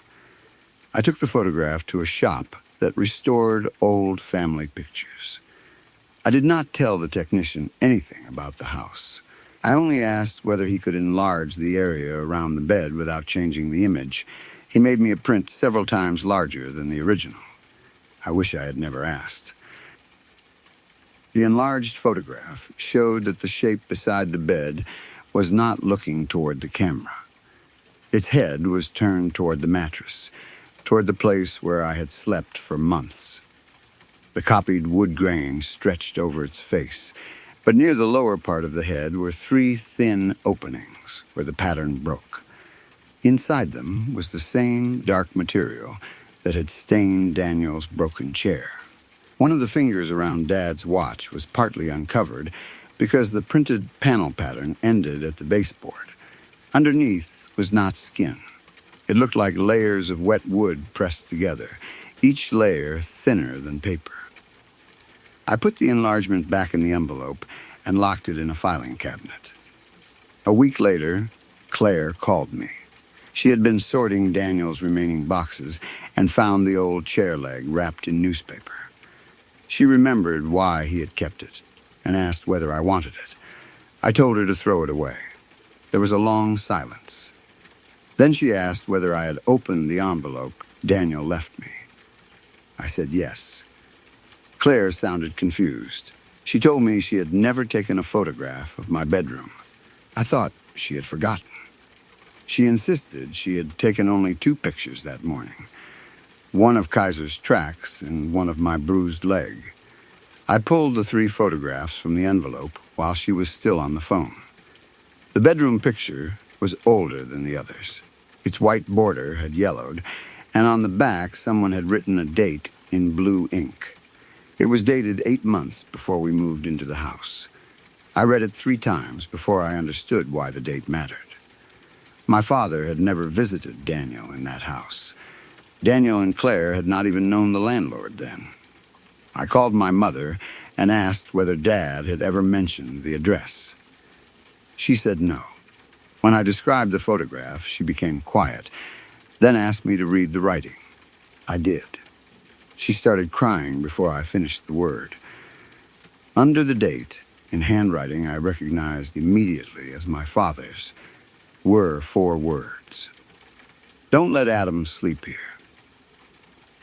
I took the photograph to a shop that restored old family pictures. I did not tell the technician anything about the house. I only asked whether he could enlarge the area around the bed without changing the image. He made me a print several times larger than the original. I wish I had never asked. The enlarged photograph showed that the shape beside the bed was not looking toward the camera. Its head was turned toward the mattress, toward the place where I had slept for months. The copied wood grain stretched over its face, but near the lower part of the head were three thin openings where the pattern broke. Inside them was the same dark material that had stained Daniel's broken chair. One of the fingers around Dad's watch was partly uncovered because the printed panel pattern ended at the baseboard. Underneath was not skin. It looked like layers of wet wood pressed together, each layer thinner than paper. I put the enlargement back in the envelope and locked it in a filing cabinet. A week later, Claire called me. She had been sorting Daniel's remaining boxes and found the old chair leg wrapped in newspaper. She remembered why he had kept it and asked whether I wanted it. I told her to throw it away. There was a long silence. Then she asked whether I had opened the envelope Daniel left me. I said yes. Claire sounded confused. She told me she had never taken a photograph of my bedroom. I thought she had forgotten. She insisted she had taken only 2 pictures that morning, one of Kaiser's tracks and one of my bruised leg. I pulled the 3 photographs from the envelope while she was still on the phone. The bedroom picture was older than the others. Its white border had yellowed, and on the back someone had written a date in blue ink. It was dated 8 months before we moved into the house. I read it 3 times before I understood why the date mattered. My father had never visited Daniel in that house. Daniel and Claire had not even known the landlord then. I called my mother and asked whether Dad had ever mentioned the address. She said no. When I described the photograph, she became quiet, then asked me to read the writing. I did. She started crying before I finished the word. Under the date, in handwriting I recognized immediately as my father's, were 4 words. Don't let Adam sleep here.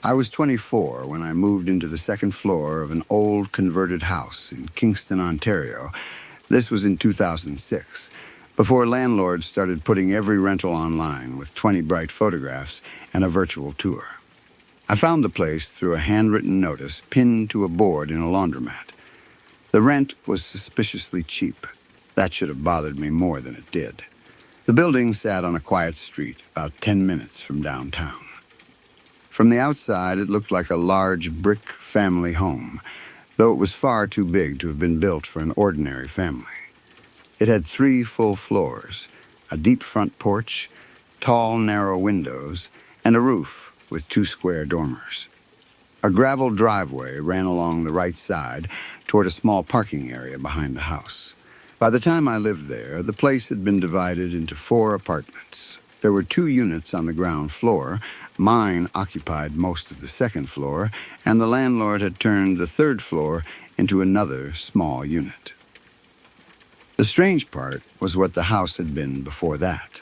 I was 24 when I moved into the 2nd floor of an old converted house in Kingston, Ontario. This was in 2006, before landlords started putting every rental online with 20 bright photographs and a virtual tour. I found the place through a handwritten notice pinned to a board in a laundromat. The rent was suspiciously cheap. That should have bothered me more than it did. The building sat on a quiet street about 10 minutes from downtown. From the outside, it looked like a large brick family home, though it was far too big to have been built for an ordinary family. It had 3 full floors, a deep front porch, tall, narrow windows, and a roof with 2 square dormers. A gravel driveway ran along the right side toward a small parking area behind the house. By the time I lived there, the place had been divided into 4 apartments. There were 2 units on the ground floor. Mine occupied most of the 2nd floor, and the landlord had turned the 3rd floor into another small unit. The strange part was what the house had been before that.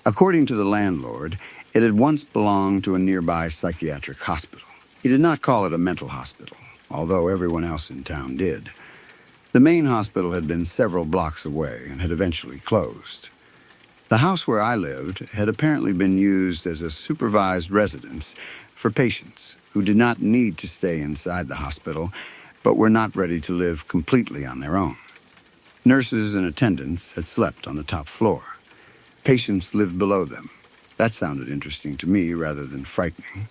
According to the landlord, it had once belonged to a nearby psychiatric hospital. He did not call it a mental hospital, although everyone else in town did. The main hospital had been several blocks away and had eventually closed. The house where I lived had apparently been used as a supervised residence for patients who did not need to stay inside the hospital, but were not ready to live completely on their own. Nurses and attendants had slept on the top floor. Patients lived below them. That sounded interesting to me rather than frightening.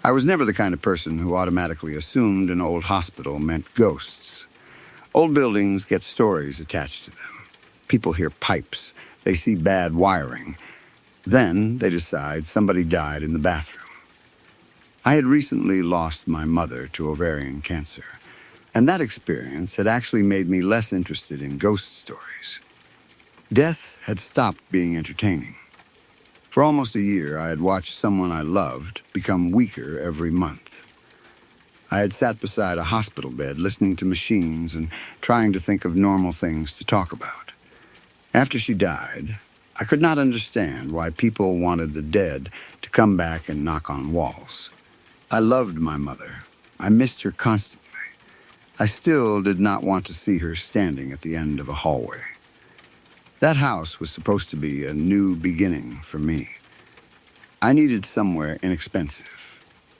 I was never the kind of person who automatically assumed an old hospital meant ghosts. Old buildings get stories attached to them. People hear pipes. They see bad wiring. Then they decide somebody died in the bathroom. I had recently lost my mother to ovarian cancer, and that experience had actually made me less interested in ghost stories. Death had stopped being entertaining. For almost a year, I had watched someone I loved become weaker every month. I had sat beside a hospital bed listening to machines and trying to think of normal things to talk about. After she died, I could not understand why people wanted the dead to come back and knock on walls. I loved my mother. I missed her constantly. I still did not want to see her standing at the end of a hallway. That house was supposed to be a new beginning for me. I needed somewhere inexpensive.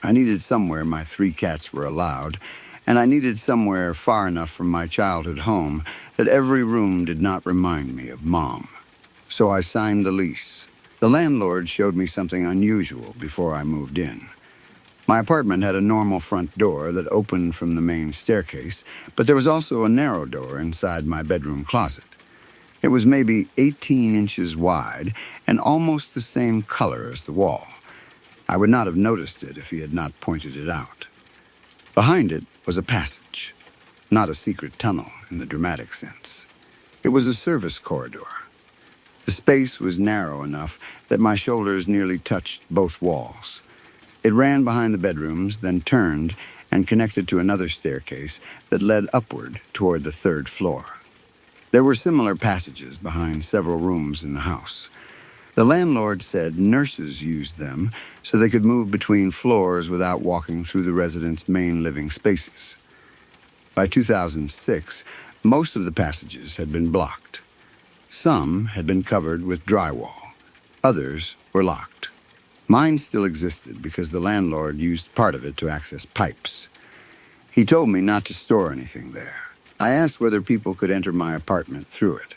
I needed somewhere my 3 cats were allowed, and I needed somewhere far enough from my childhood home that every room did not remind me of Mom. So I signed the lease. The landlord showed me something unusual before I moved in. My apartment had a normal front door that opened from the main staircase, but there was also a narrow door inside my bedroom closet. It was maybe 18 inches wide and almost the same color as the wall. I would not have noticed it if he had not pointed it out. Behind it was a passage, not a secret tunnel in the dramatic sense. It was a service corridor. The space was narrow enough that my shoulders nearly touched both walls. It ran behind the bedrooms, then turned and connected to another staircase that led upward toward the 3rd floor. There were similar passages behind several rooms in the house. The landlord said nurses used them so they could move between floors without walking through the residents' main living spaces. By 2006, most of the passages had been blocked. Some had been covered with drywall. Others were locked. Mine still existed because the landlord used part of it to access pipes. He told me not to store anything there. I asked whether people could enter my apartment through it.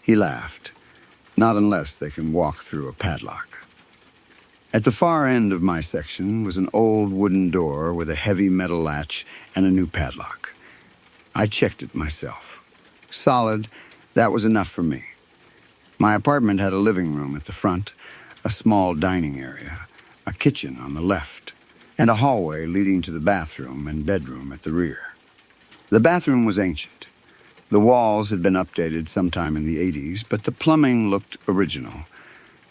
He laughed. Not unless they can walk through a padlock. At the far end of my section was an old wooden door with a heavy metal latch and a new padlock. I checked it myself. Solid, that was enough for me. My apartment had a living room at the front, a small dining area, a kitchen on the left, and a hallway leading to the bathroom and bedroom at the rear. The bathroom was ancient. The walls had been updated sometime in the 80s, but the plumbing looked original.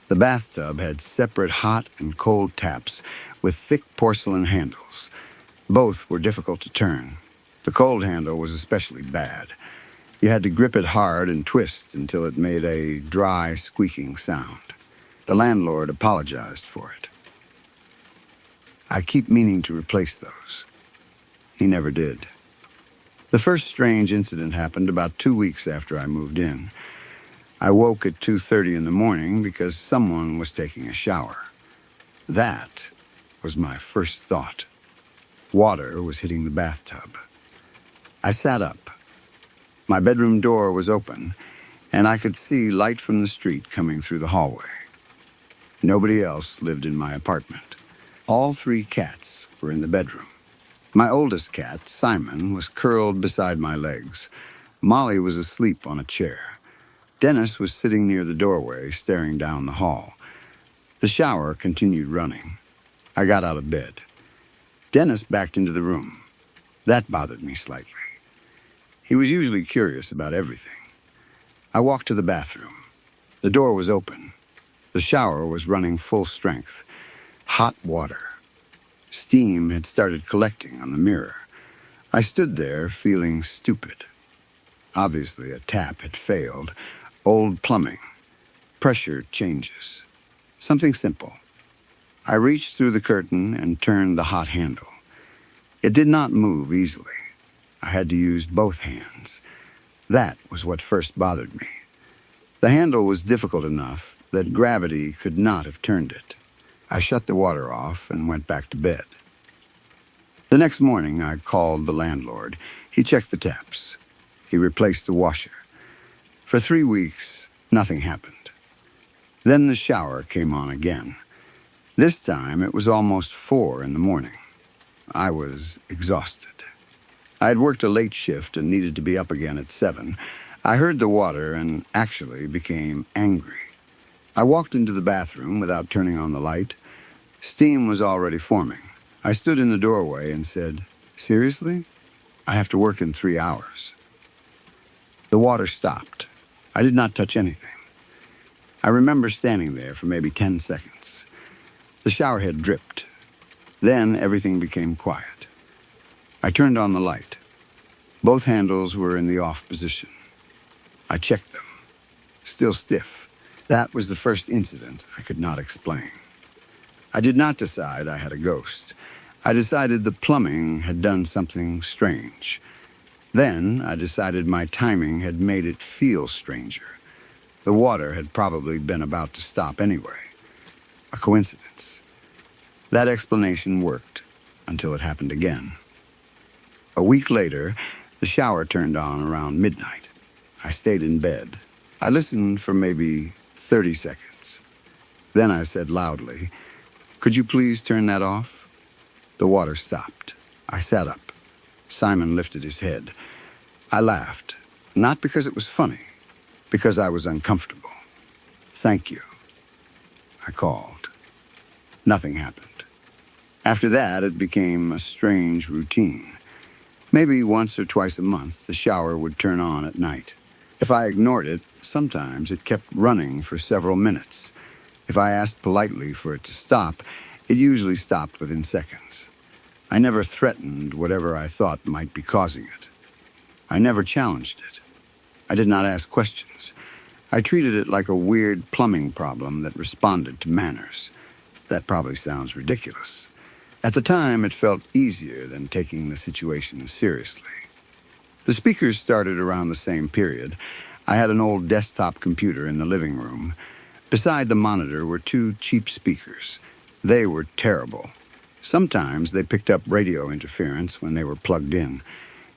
The bathtub had separate hot and cold taps with thick porcelain handles. Both were difficult to turn. The cold handle was especially bad. You had to grip it hard and twist until it made a dry, squeaking sound. The landlord apologized for it. I keep meaning to replace those. He never did. The first strange incident happened about 2 weeks after I moved in. I woke at 2:30 in the morning because someone was taking a shower. That was my first thought. Water was hitting the bathtub. I sat up. My bedroom door was open, and I could see light from the street coming through the hallway. Nobody else lived in my apartment. All 3 cats were in the bedroom. My oldest cat, Simon, was curled beside my legs. Molly was asleep on a chair. Dennis was sitting near the doorway, staring down the hall. The shower continued running. I got out of bed. Dennis backed into the room. That bothered me slightly. He was usually curious about everything. I walked to the bathroom. The door was open. The shower was running full strength. Hot water. Steam had started collecting on the mirror. I stood there feeling stupid. Obviously, a tap had failed. Old plumbing. Pressure changes. Something simple. I reached through the curtain and turned the hot handle. It did not move easily. I had to use both hands. That was what first bothered me. The handle was difficult enough that gravity could not have turned it. I shut the water off and went back to bed. The next morning, I called the landlord. He checked the taps. He replaced the washer. For 3 weeks, nothing happened. Then the shower came on again. This time, it was almost 4 in the morning. I was exhausted. I had worked a late shift and needed to be up again at 7. I heard the water and actually became angry. I walked into the bathroom without turning on the light. Steam was already forming. I stood in the doorway and said, "Seriously? I have to work in 3 hours." The water stopped. I did not touch anything. I remember standing there for maybe 10 seconds. The shower head dripped. Then everything became quiet. I turned on the light. Both handles were in the off position. I checked them. Still stiff. That was the first incident I could not explain. I did not decide I had a ghost. I decided the plumbing had done something strange. Then I decided my timing had made it feel stranger. The water had probably been about to stop anyway. A coincidence. That explanation worked until it happened again. A week later, the shower turned on around midnight. I stayed in bed. I listened for maybe 30 seconds. Then I said loudly, "Could you please turn that off?" The water stopped. I sat up. Simon lifted his head. I laughed, not because it was funny, because I was uncomfortable. "Thank you," I called. Nothing happened. After that, it became a strange routine. Maybe once or twice a month, the shower would turn on at night. If I ignored it, sometimes it kept running for several minutes. If I asked politely for it to stop, it usually stopped within seconds. I never threatened whatever I thought might be causing it. I never challenged it. I did not ask questions. I treated it like a weird plumbing problem that responded to manners. That probably sounds ridiculous. At the time, it felt easier than taking the situation seriously. The speakers started around the same period. I had an old desktop computer in the living room. Beside the monitor were two cheap speakers. They were terrible. Sometimes they picked up radio interference when they were plugged in.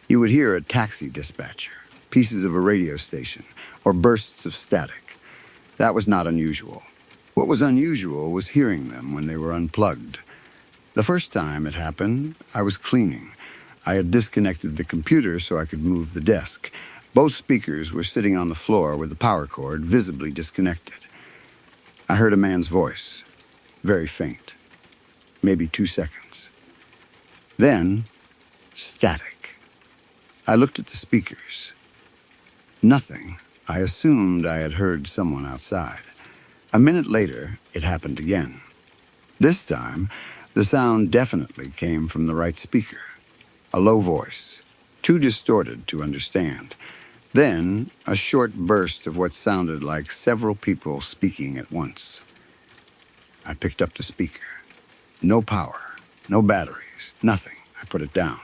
You would hear a taxi dispatcher, pieces of a radio station, or bursts of static. That was not unusual. What was unusual was hearing them when they were unplugged. The first time it happened, I was cleaning. I had disconnected the computer so I could move the desk. Both speakers were sitting on the floor with the power cord visibly disconnected. I heard a man's voice, very faint, maybe 2 seconds. Then, static. I looked at the speakers. Nothing. I assumed I had heard someone outside. A minute later, it happened again. This time, the sound definitely came from the right speaker. A low voice, too distorted to understand. Then, a short burst of what sounded like several people speaking at once. I picked up the speaker. No power, no batteries, nothing. I put it down.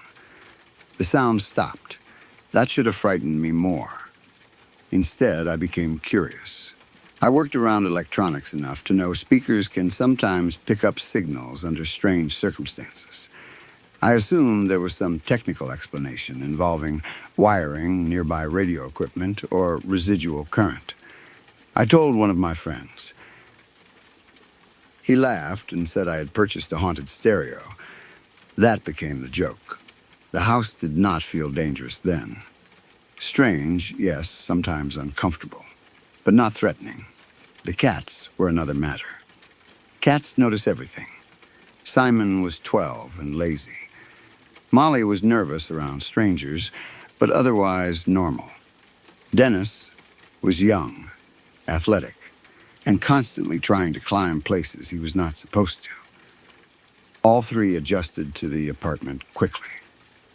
The sound stopped. That should have frightened me more. Instead, I became curious. I worked around electronics enough to know speakers can sometimes pick up signals under strange circumstances. I assumed there was some technical explanation involving wiring, nearby radio equipment, or residual current. I told one of my friends. He laughed and said I had purchased a haunted stereo. That became the joke. The house did not feel dangerous then. Strange, yes, sometimes uncomfortable, but not threatening. The cats were another matter. Cats notice everything. Simon was 12 and lazy. Molly was nervous around strangers, but otherwise normal. Dennis was young, athletic, and constantly trying to climb places he was not supposed to. All three adjusted to the apartment quickly.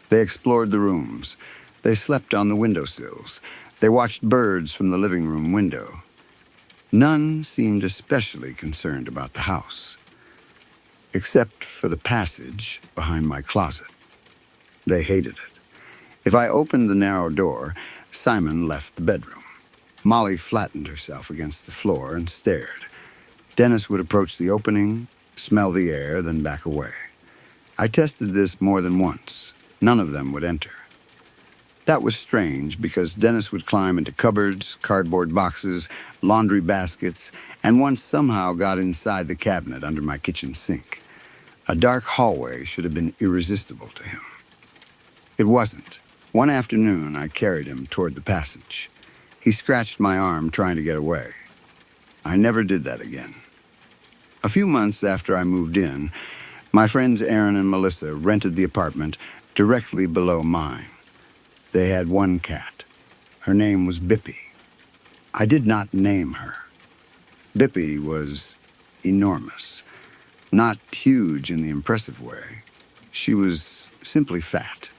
They explored the rooms. They slept on the windowsills. They watched birds from the living room window. None seemed especially concerned about the house, except for the passage behind my closet. They hated it. If I opened the narrow door, Simon left the bedroom. Molly flattened herself against the floor and stared. Dennis would approach the opening, smell the air, then back away. I tested this more than once. None of them would enter. That was strange because Dennis would climb into cupboards, cardboard boxes, laundry baskets, and once somehow got inside the cabinet under my kitchen sink. A dark hallway should have been irresistible to him. It wasn't. One afternoon, I carried him toward the passage. He scratched my arm trying to get away. I never did that again. A few months after I moved in, my friends Aaron and Melissa rented the apartment directly below mine. They had one cat. Her name was Bippy. I did not name her. Bippy was enormous. Not huge in the impressive way. She was simply fat.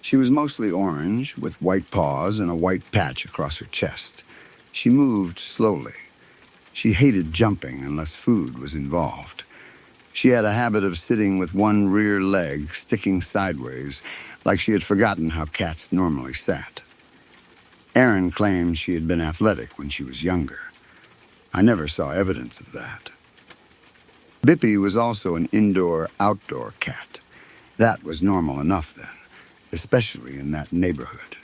She was mostly orange, with white paws and a white patch across her chest. She moved slowly. She hated jumping unless food was involved. She had a habit of sitting with one rear leg sticking sideways, like she had forgotten how cats normally sat. Erin claimed she had been athletic when she was younger. I never saw evidence of that. Bippy was also an indoor-outdoor cat. That was normal enough then, especially in that neighborhood.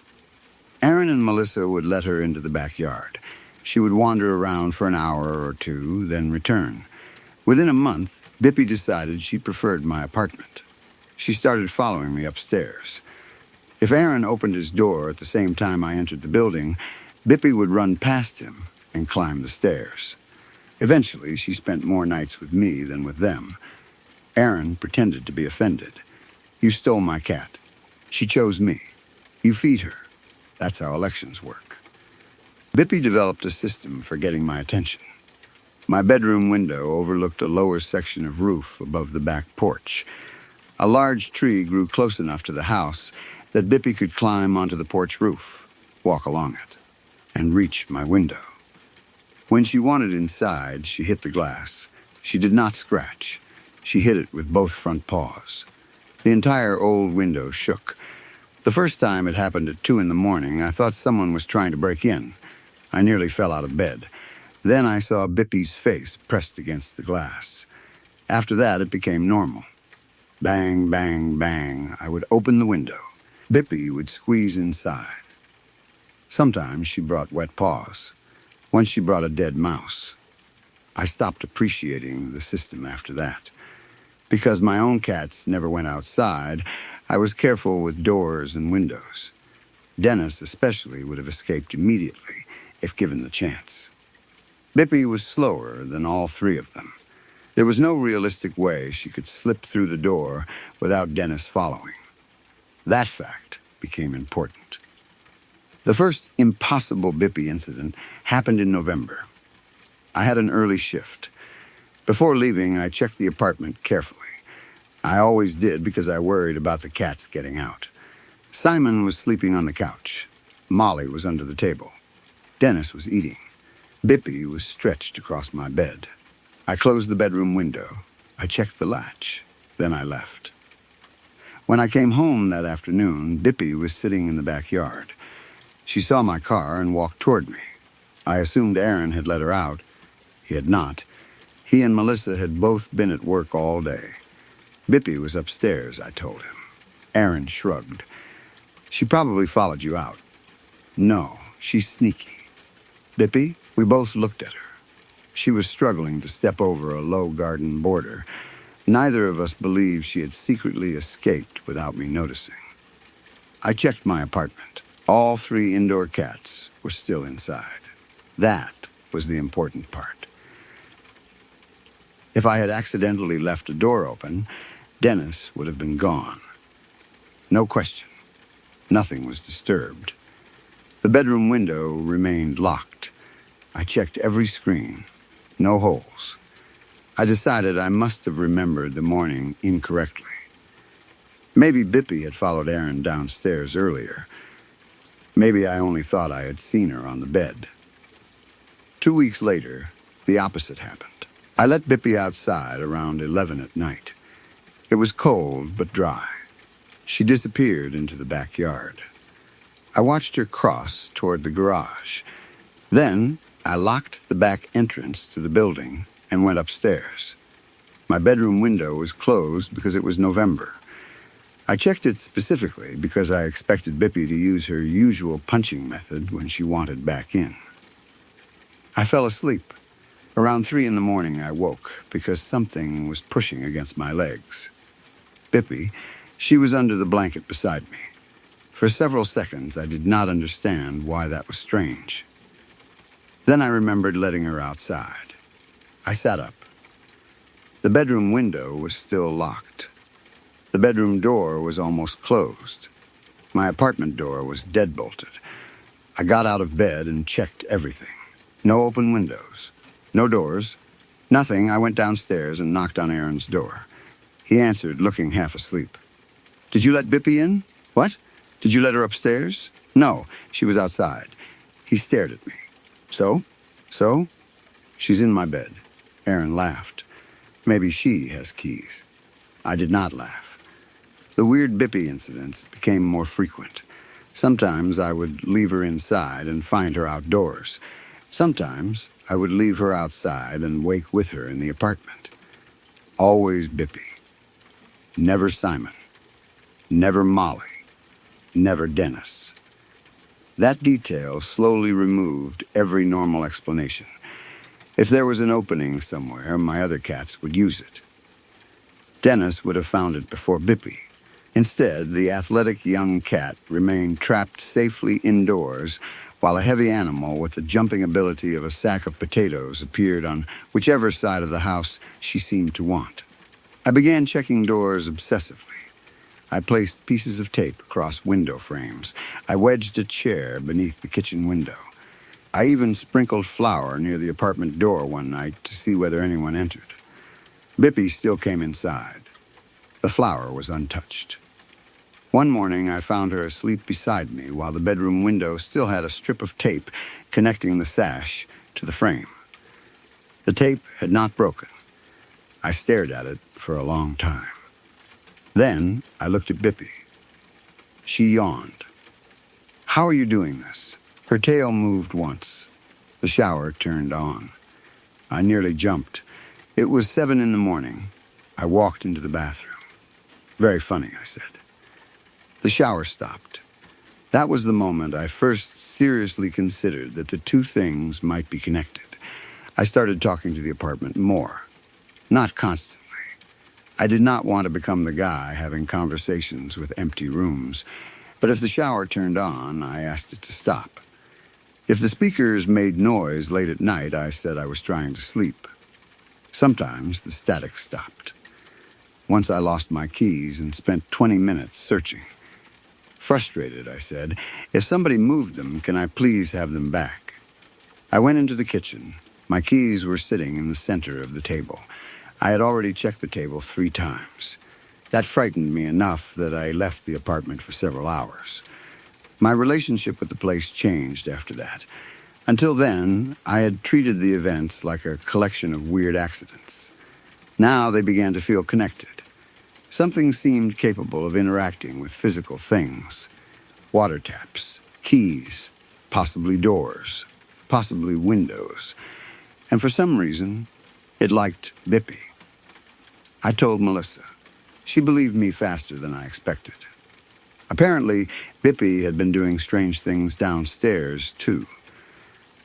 Erin and Melissa would let her into the backyard. She would wander around for an hour or two, then return. Within a month, Bippy decided she preferred my apartment. She started following me upstairs. If Erin opened his door at the same time I entered the building, Bippy would run past him and climb the stairs. Eventually, she spent more nights with me than with them. Erin pretended to be offended. You stole my cat. She chose me. You feed her. That's how elections work. Bippy developed a system for getting my attention. My bedroom window overlooked a lower section of roof above the back porch. A large tree grew close enough to the house that Bippy could climb onto the porch roof, walk along it, and reach my window. When she wanted inside, she hit the glass. She did not scratch. She hit it with both front paws. The entire old window shook. The first time it happened at 2 in the morning, I thought someone was trying to break in. I nearly fell out of bed. Then I saw Bippy's face pressed against the glass. After that, it became normal. Bang, bang, bang, I would open the window. Bippy would squeeze inside. Sometimes she brought wet paws. Once she brought a dead mouse. I stopped appreciating the system after that. Because my own cats never went outside, I was careful with doors and windows. Dennis especially would have escaped immediately if given the chance. Bippy was slower than all three of them. There was no realistic way she could slip through the door without Dennis following. That fact became important. The first impossible Bippy incident happened in November. I had an early shift. Before leaving, I checked the apartment carefully. I always did because I worried about the cats getting out. Simon was sleeping on the couch. Molly was under the table. Dennis was eating. Bippy was stretched across my bed. I closed the bedroom window. I checked the latch. Then I left. When I came home that afternoon, Bippy was sitting in the backyard. She saw my car and walked toward me. I assumed Erin had let her out. He had not. He and Melissa had both been at work all day. Bippy was upstairs, I told him. Erin shrugged. She probably followed you out. No, she's sneaky. Bippy, we both looked at her. She was struggling to step over a low garden border. Neither of us believed she had secretly escaped without me noticing. I checked my apartment. All 3 indoor cats were still inside. That was the important part. If I had accidentally left a door open, Dennis would have been gone. No question. Nothing was disturbed. The bedroom window remained locked. I checked every screen. No holes. I decided I must have remembered the morning incorrectly. Maybe Bippy had followed Erin downstairs earlier. Maybe I only thought I had seen her on the bed. 2 weeks later, the opposite happened. I let Bippy outside around 11 at night. It was cold but dry. She disappeared into the backyard. I watched her cross toward the garage. Then I locked the back entrance to the building and went upstairs. My bedroom window was closed because it was November. I checked it specifically because I expected Bippy to use her usual punching method when she wanted back in. I fell asleep. Around 3 in the morning, I woke because something was pushing against my legs. Bippy, she was under the blanket beside me. For several seconds, I did not understand why that was strange. Then I remembered letting her outside. I sat up. The bedroom window was still locked. The bedroom door was almost closed. My apartment door was deadbolted. I got out of bed and checked everything. No open windows. No doors. Nothing. I went downstairs and knocked on Erin's door. He answered, looking half asleep. Did you let Bippy in? What? Did you let her upstairs? No, she was outside. He stared at me. So? So? She's in my bed. Aaron laughed. Maybe she has keys. I did not laugh. The weird Bippy incidents became more frequent. Sometimes I would leave her inside and find her outdoors. Sometimes I would leave her outside and wake with her in the apartment. Always Bippy. Never Simon. Never Molly. Never Dennis. That detail slowly removed every normal explanation. If there was an opening somewhere, my other cats would use it. Dennis would have found it before Bippy. Instead, the athletic young cat remained trapped safely indoors while a heavy animal with the jumping ability of a sack of potatoes appeared on whichever side of the house she seemed to want. I began checking doors obsessively. I placed pieces of tape across window frames. I wedged a chair beneath the kitchen window. I even sprinkled flour near the apartment door one night to see whether anyone entered. Bippy still came inside. The flour was untouched. One morning, I found her asleep beside me while the bedroom window still had a strip of tape connecting the sash to the frame. The tape had not broken. I stared at it for a long time. Then I looked at Bippy. She yawned. How are you doing this? Her tail moved once. The shower turned on. I nearly jumped. It was 7 in the morning. I walked into the bathroom. Very funny, I said. The shower stopped. That was the moment I first seriously considered that the two things might be connected. I started talking to the apartment more. Not constantly. I did not want to become the guy having conversations with empty rooms, but if the shower turned on, I asked it to stop. If the speakers made noise late at night, I said I was trying to sleep. Sometimes the static stopped. Once I lost my keys and spent 20 minutes searching. Frustrated, I said, if somebody moved them, can I please have them back? I went into the kitchen. My keys were sitting in the center of the table. I had already checked the table 3 times. That frightened me enough that I left the apartment for several hours. My relationship with the place changed after that. Until then, I had treated the events like a collection of weird accidents. Now they began to feel connected. Something seemed capable of interacting with physical things. Water taps, keys, possibly doors, possibly windows. And for some reason, it liked Bippy. I told Melissa. She believed me faster than I expected. Apparently, Bippy had been doing strange things downstairs, too.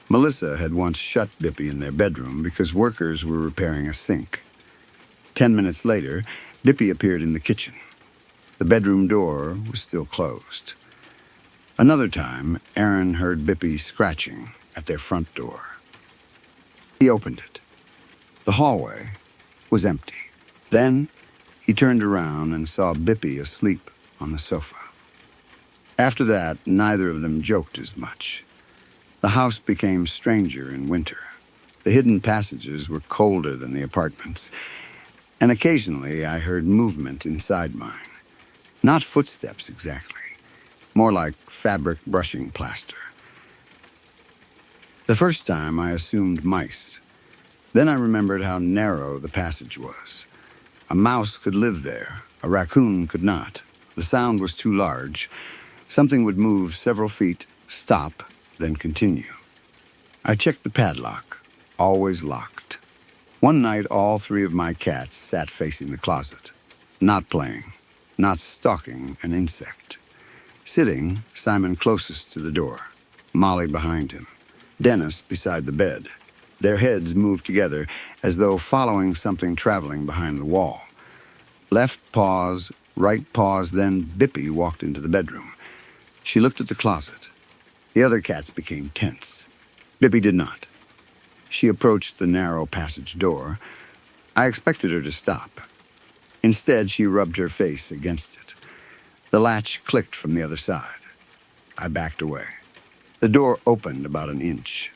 Melissa had once shut Bippy in their bedroom because workers were repairing a sink. 10 minutes later, Bippy appeared in the kitchen. The bedroom door was still closed. Another time, Aaron heard Bippy scratching at their front door. He opened it. The hallway was empty. Then, he turned around and saw Bippy asleep on the sofa. After that, neither of them joked as much. The house became stranger in winter. The hidden passages were colder than the apartments, and occasionally I heard movement inside mine. Not footsteps exactly, more like fabric brushing plaster. The first time I assumed mice. Then I remembered how narrow the passage was. A mouse could live there, a raccoon could not. The sound was too large. Something would move several feet, stop, then continue. I checked the padlock, always locked. One night, all 3 of my cats sat facing the closet, not playing, not stalking an insect. Sitting, Simon closest to the door, Molly behind him, Dennis beside the bed. Their heads moved together as though following something traveling behind the wall. Left pause, right pause, then Bippy walked into the bedroom. She looked at the closet. The other cats became tense. Bippy did not. She approached the narrow passage door. I expected her to stop. Instead, she rubbed her face against it. The latch clicked from the other side. I backed away. The door opened about an inch.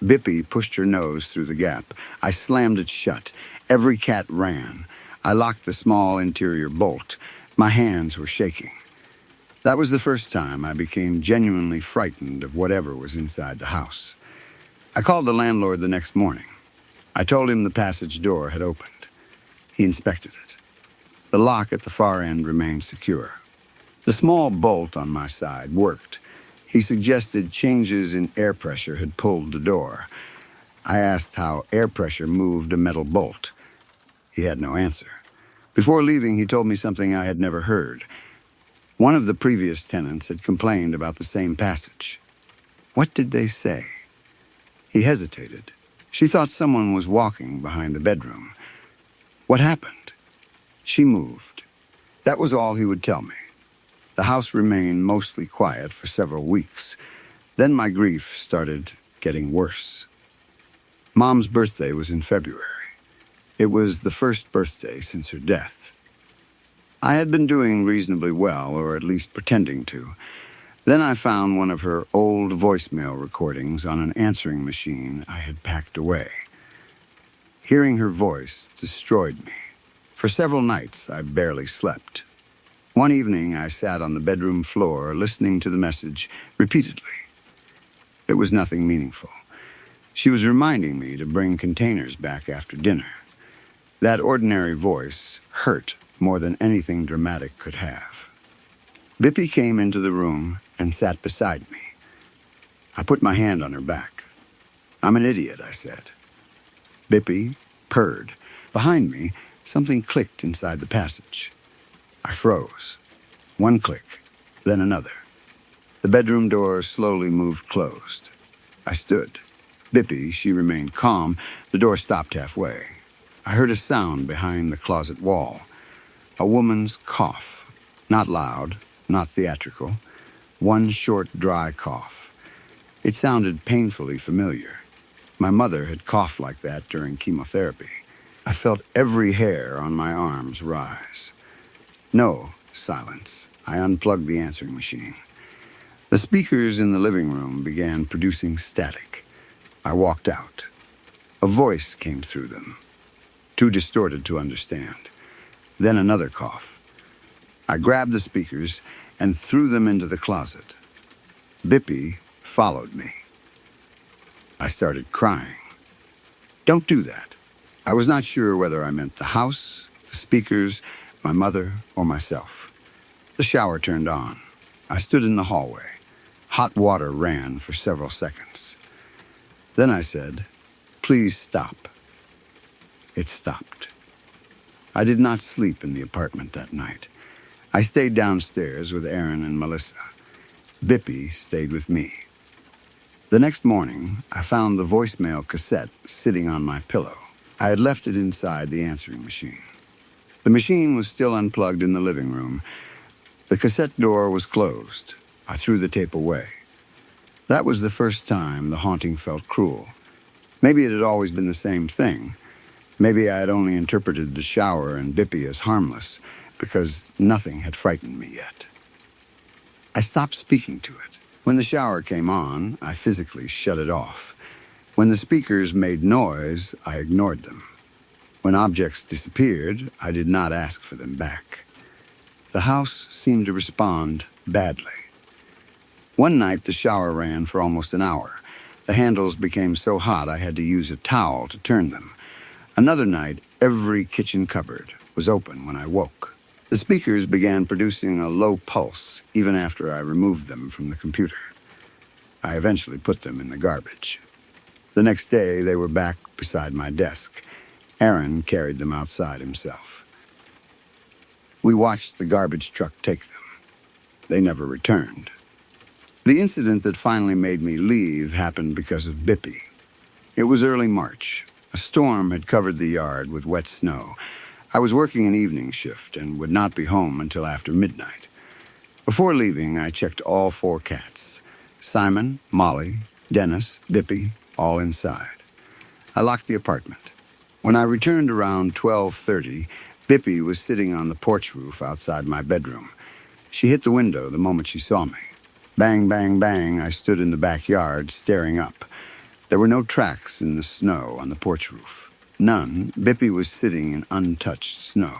Bippy pushed her nose through the gap. I slammed it shut. Every cat ran. I locked the small interior bolt. My hands were shaking. That was the first time I became genuinely frightened of whatever was inside the house. I called the landlord the next morning. I told him the passage door had opened. He inspected it. The lock at the far end remained secure. The small bolt on my side worked. He suggested changes in air pressure had pulled the door. I asked how air pressure moved a metal bolt. He had no answer. Before leaving, he told me something I had never heard. One of the previous tenants had complained about the same passage. What did they say? He hesitated. She thought someone was walking behind the bedroom. What happened? She moved. That was all he would tell me. The house remained mostly quiet for several weeks. Then my grief started getting worse. Mom's birthday was in February. It was the first birthday since her death. I had been doing reasonably well, or at least pretending to. Then I found one of her old voicemail recordings on an answering machine I had packed away. Hearing her voice destroyed me. For several nights, I barely slept. One evening, I sat on the bedroom floor listening to the message repeatedly. It was nothing meaningful. She was reminding me to bring containers back after dinner. That ordinary voice hurt more than anything dramatic could have. Bippy came into the room and sat beside me. I put my hand on her back. "I'm an idiot," I said. Bippy purred. Behind me, something clicked inside the passage. I froze. One click, then another. The bedroom door slowly moved closed. I stood. Bippy, she remained calm. The door stopped halfway. I heard a sound behind the closet wall. A woman's cough. Not loud, not theatrical. One short, dry cough. It sounded painfully familiar. My mother had coughed like that during chemotherapy. I felt every hair on my arms rise. No, silence. I unplugged the answering machine. The speakers in the living room began producing static. I walked out. A voice came through them, too distorted to understand. Then another cough. I grabbed the speakers and threw them into the closet. Bippy followed me. I started crying. Don't do that. I was not sure whether I meant the house, the speakers, my mother, or myself. The shower turned on. I stood in the hallway. Hot water ran for several seconds. Then I said, "Please stop." It stopped. I did not sleep in the apartment that night. I stayed downstairs with Aaron and Melissa. Bippy stayed with me. The next morning, I found the voicemail cassette sitting on my pillow. I had left it inside the answering machine. The machine was still unplugged in the living room. The cassette door was closed. I threw the tape away. That was the first time the haunting felt cruel. Maybe it had always been the same thing. Maybe I had only interpreted the shower and Bippy as harmless, because nothing had frightened me yet. I stopped speaking to it. When the shower came on, I physically shut it off. When the speakers made noise, I ignored them. When objects disappeared, I did not ask for them back. The house seemed to respond badly. One night, the shower ran for almost an hour. The handles became so hot I had to use a towel to turn them. Another night, every kitchen cupboard was open when I woke. The speakers began producing a low pulse even after I removed them from the computer. I eventually put them in the garbage. The next day, they were back beside my desk. Aaron carried them outside himself. We watched the garbage truck take them. They never returned. The incident that finally made me leave happened because of Bippy. It was early March. A storm had covered the yard with wet snow. I was working an evening shift and would not be home until after midnight. Before leaving, I checked all 4 cats. Simon, Molly, Dennis, Bippy, all inside. I locked the apartment. When I returned around 12:30, Bippy was sitting on the porch roof outside my bedroom. She hit the window the moment she saw me. Bang, bang, bang, I stood in the backyard, staring up. There were no tracks in the snow on the porch roof. None. Bippy was sitting in untouched snow.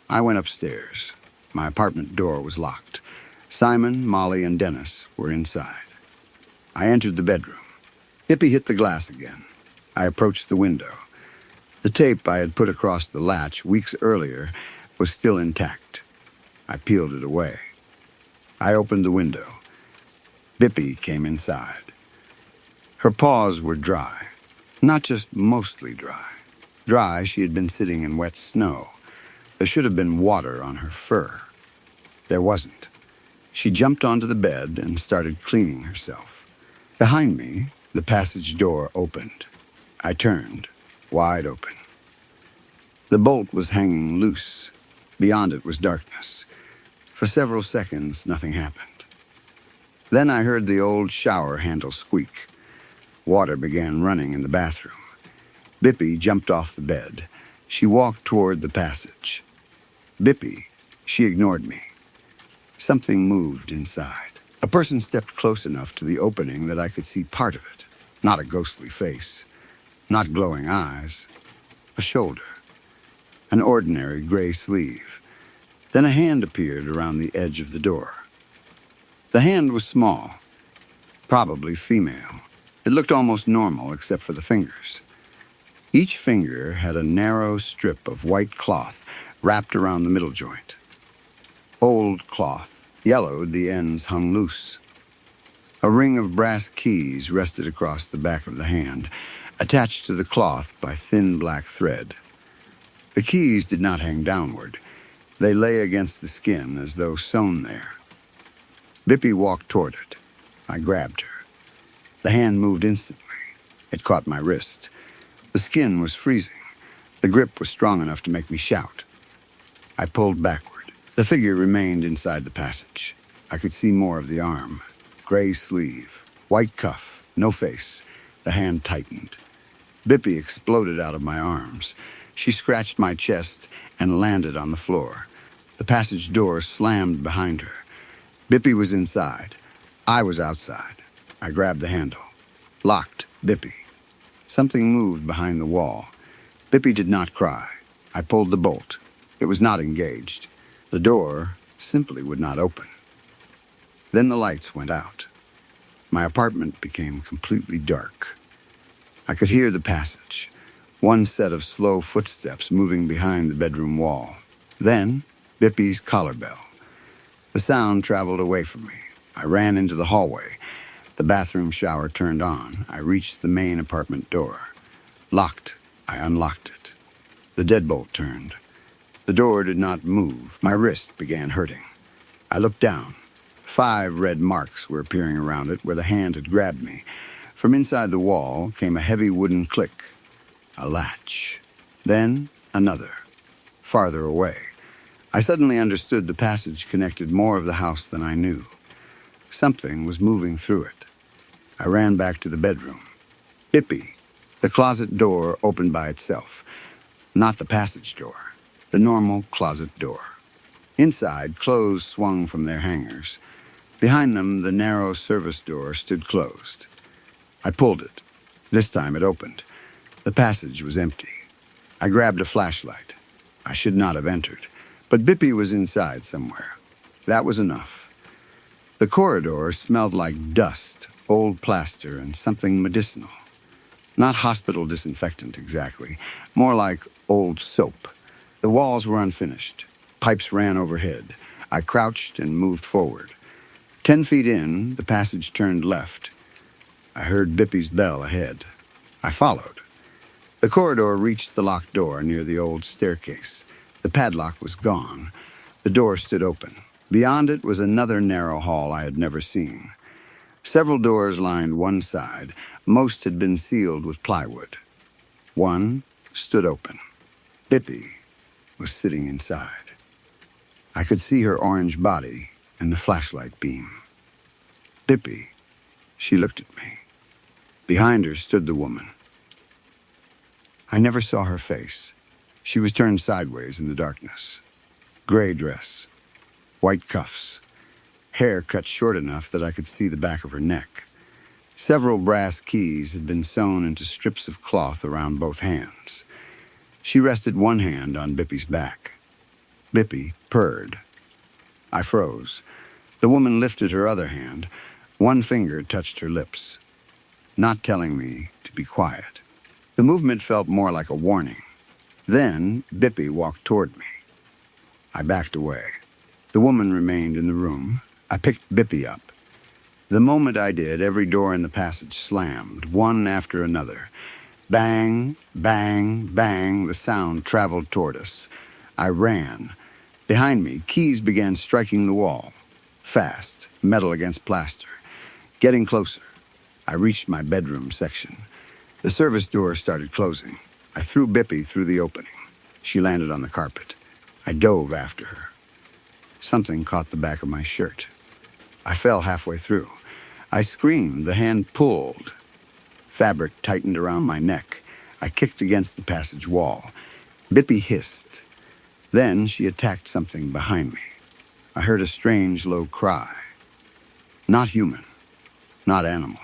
I went upstairs. My apartment door was locked. Simon, Molly, and Dennis were inside. I entered the bedroom. Hippie hit the glass again. I approached the window. The tape I had put across the latch weeks earlier was still intact. I peeled it away. I opened the window. Bippy came inside. Her paws were dry. Not just mostly dry. Dry, she had been sitting in wet snow. There should have been water on her fur. There wasn't. She jumped onto the bed and started cleaning herself. Behind me, the passage door opened. I turned, wide open. The bolt was hanging loose. Beyond it was darkness. For several seconds, nothing happened. Then I heard the old shower handle squeak. Water began running in the bathroom. Bippy jumped off the bed. She walked toward the passage. Bippy, she ignored me. Something moved inside. A person stepped close enough to the opening that I could see part of it. Not a ghostly face. Not glowing eyes. A shoulder. An ordinary gray sleeve. Then a hand appeared around the edge of the door. The hand was small. Probably female. It looked almost normal except for the fingers. Each finger had a narrow strip of white cloth wrapped around the middle joint. Old cloth, yellowed, the ends hung loose. A ring of brass keys rested across the back of the hand, attached to the cloth by thin black thread. The keys did not hang downward. They lay against the skin as though sewn there. Bippy walked toward it. I grabbed her. The hand moved instantly. It caught my wrist. The skin was freezing. The grip was strong enough to make me shout. I pulled backward. The figure remained inside the passage. I could see more of the arm. Gray sleeve, white cuff, no face. The hand tightened. Bippy exploded out of my arms. She scratched my chest and landed on the floor. The passage door slammed behind her. Bippy was inside. I was outside. I grabbed the handle. Locked. Bippy. Something moved behind the wall. Bippy did not cry. I pulled the bolt. It was not engaged. The door simply would not open. Then the lights went out. My apartment became completely dark. I could hear the passage. One set of slow footsteps moving behind the bedroom wall. Then, Bippy's collar bell. The sound traveled away from me. I ran into the hallway. The bathroom shower turned on. I reached the main apartment door. Locked. I unlocked it. The deadbolt turned. The door did not move. My wrist began hurting. I looked down. 5 red marks were appearing around it where the hand had grabbed me. From inside the wall came a heavy wooden click. A latch. Then another. Farther away. I suddenly understood the passage connected more of the house than I knew. Something was moving through it. I ran back to the bedroom. Bippy. The closet door opened by itself. Not the passage door. The normal closet door. Inside, clothes swung from their hangers. Behind them, the narrow service door stood closed. I pulled it. This time it opened. The passage was empty. I grabbed a flashlight. I should not have entered, but Bippy was inside somewhere. That was enough. The corridor smelled like dust, old plaster, and something medicinal. Not hospital disinfectant exactly, more like old soap. The walls were unfinished. Pipes ran overhead. I crouched and moved forward. 10 feet in, the passage turned left. I heard Bippy's bell ahead. I followed. The corridor reached the locked door near the old staircase. The padlock was gone. The door stood open. Beyond it was another narrow hall I had never seen. Several doors lined one side. Most had been sealed with plywood. One stood open. Bippy was sitting inside. I could see her orange body in the flashlight beam. Bippy, she looked at me. Behind her stood the woman. I never saw her face. She was turned sideways in the darkness. Gray dress, white cuffs, hair cut short enough that I could see the back of her neck. Several brass keys had been sewn into strips of cloth around both hands. She rested one hand on Bippy's back. Bippy purred. I froze. The woman lifted her other hand. One finger touched her lips, not telling me to be quiet. The movement felt more like a warning. Then Bippy walked toward me. I backed away. The woman remained in the room. I picked Bippy up. The moment I did, every door in the passage slammed, one after another. Bang, bang, bang, the sound traveled toward us. I ran. Behind me, keys began striking the wall. Fast, metal against plaster. Getting closer. I reached my bedroom section. The service door started closing. I threw Bippy through the opening. She landed on the carpet. I dove after her. Something caught the back of my shirt. I fell halfway through. I screamed. The hand pulled. Fabric tightened around my neck. I kicked against the passage wall. Bippy hissed. Then she attacked something behind me. I heard a strange, low cry. Not human. Not animal.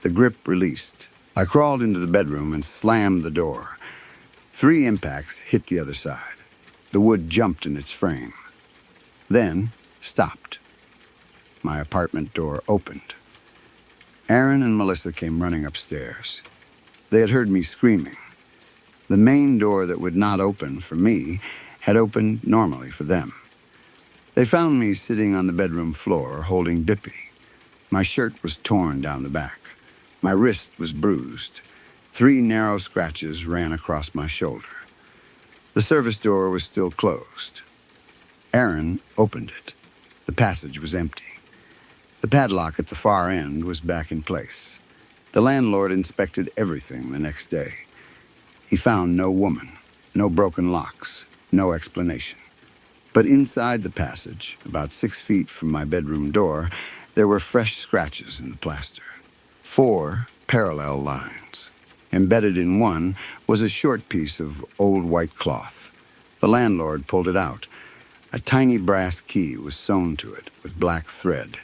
The grip released. I crawled into the bedroom and slammed the door. 3 impacts hit the other side. The wood jumped in its frame. Then stopped. My apartment door opened. Aaron and Melissa came running upstairs. They had heard me screaming. The main door that would not open for me had opened normally for them. They found me sitting on the bedroom floor holding Bippy. My shirt was torn down the back. My wrist was bruised. 3 narrow scratches ran across my shoulder. The service door was still closed. Aaron opened it. The passage was empty. The padlock at the far end was back in place. The landlord inspected everything the next day. He found no woman, no broken locks, no explanation. But inside the passage, about 6 feet from my bedroom door, there were fresh scratches in the plaster. 4 parallel lines. Embedded in one was a short piece of old white cloth. The landlord pulled it out. A tiny brass key was sewn to it with black thread.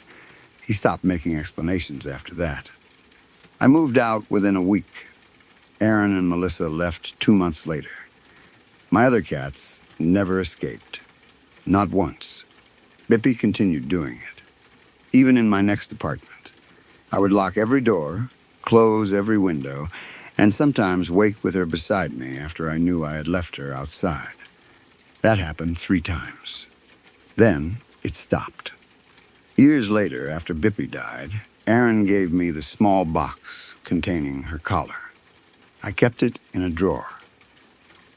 He stopped making explanations after that. I moved out within a week. Aaron and Melissa left 2 months later. My other cats never escaped. Not once. Bippy continued doing it. Even in my next apartment. I would lock every door, close every window, and sometimes wake with her beside me after I knew I had left her outside. That happened 3 times. Then it stopped. Years later, after Bippy died, Aaron gave me the small box containing her collar. I kept it in a drawer.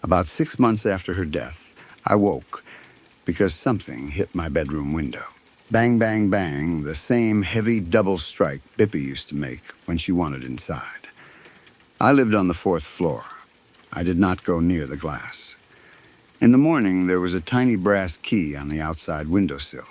About 6 months after her death, I woke because something hit my bedroom window. Bang, bang, bang, the same heavy double strike Bippy used to make when she wanted inside. I lived on the 4th floor. I did not go near the glass. In the morning, there was a tiny brass key on the outside windowsill.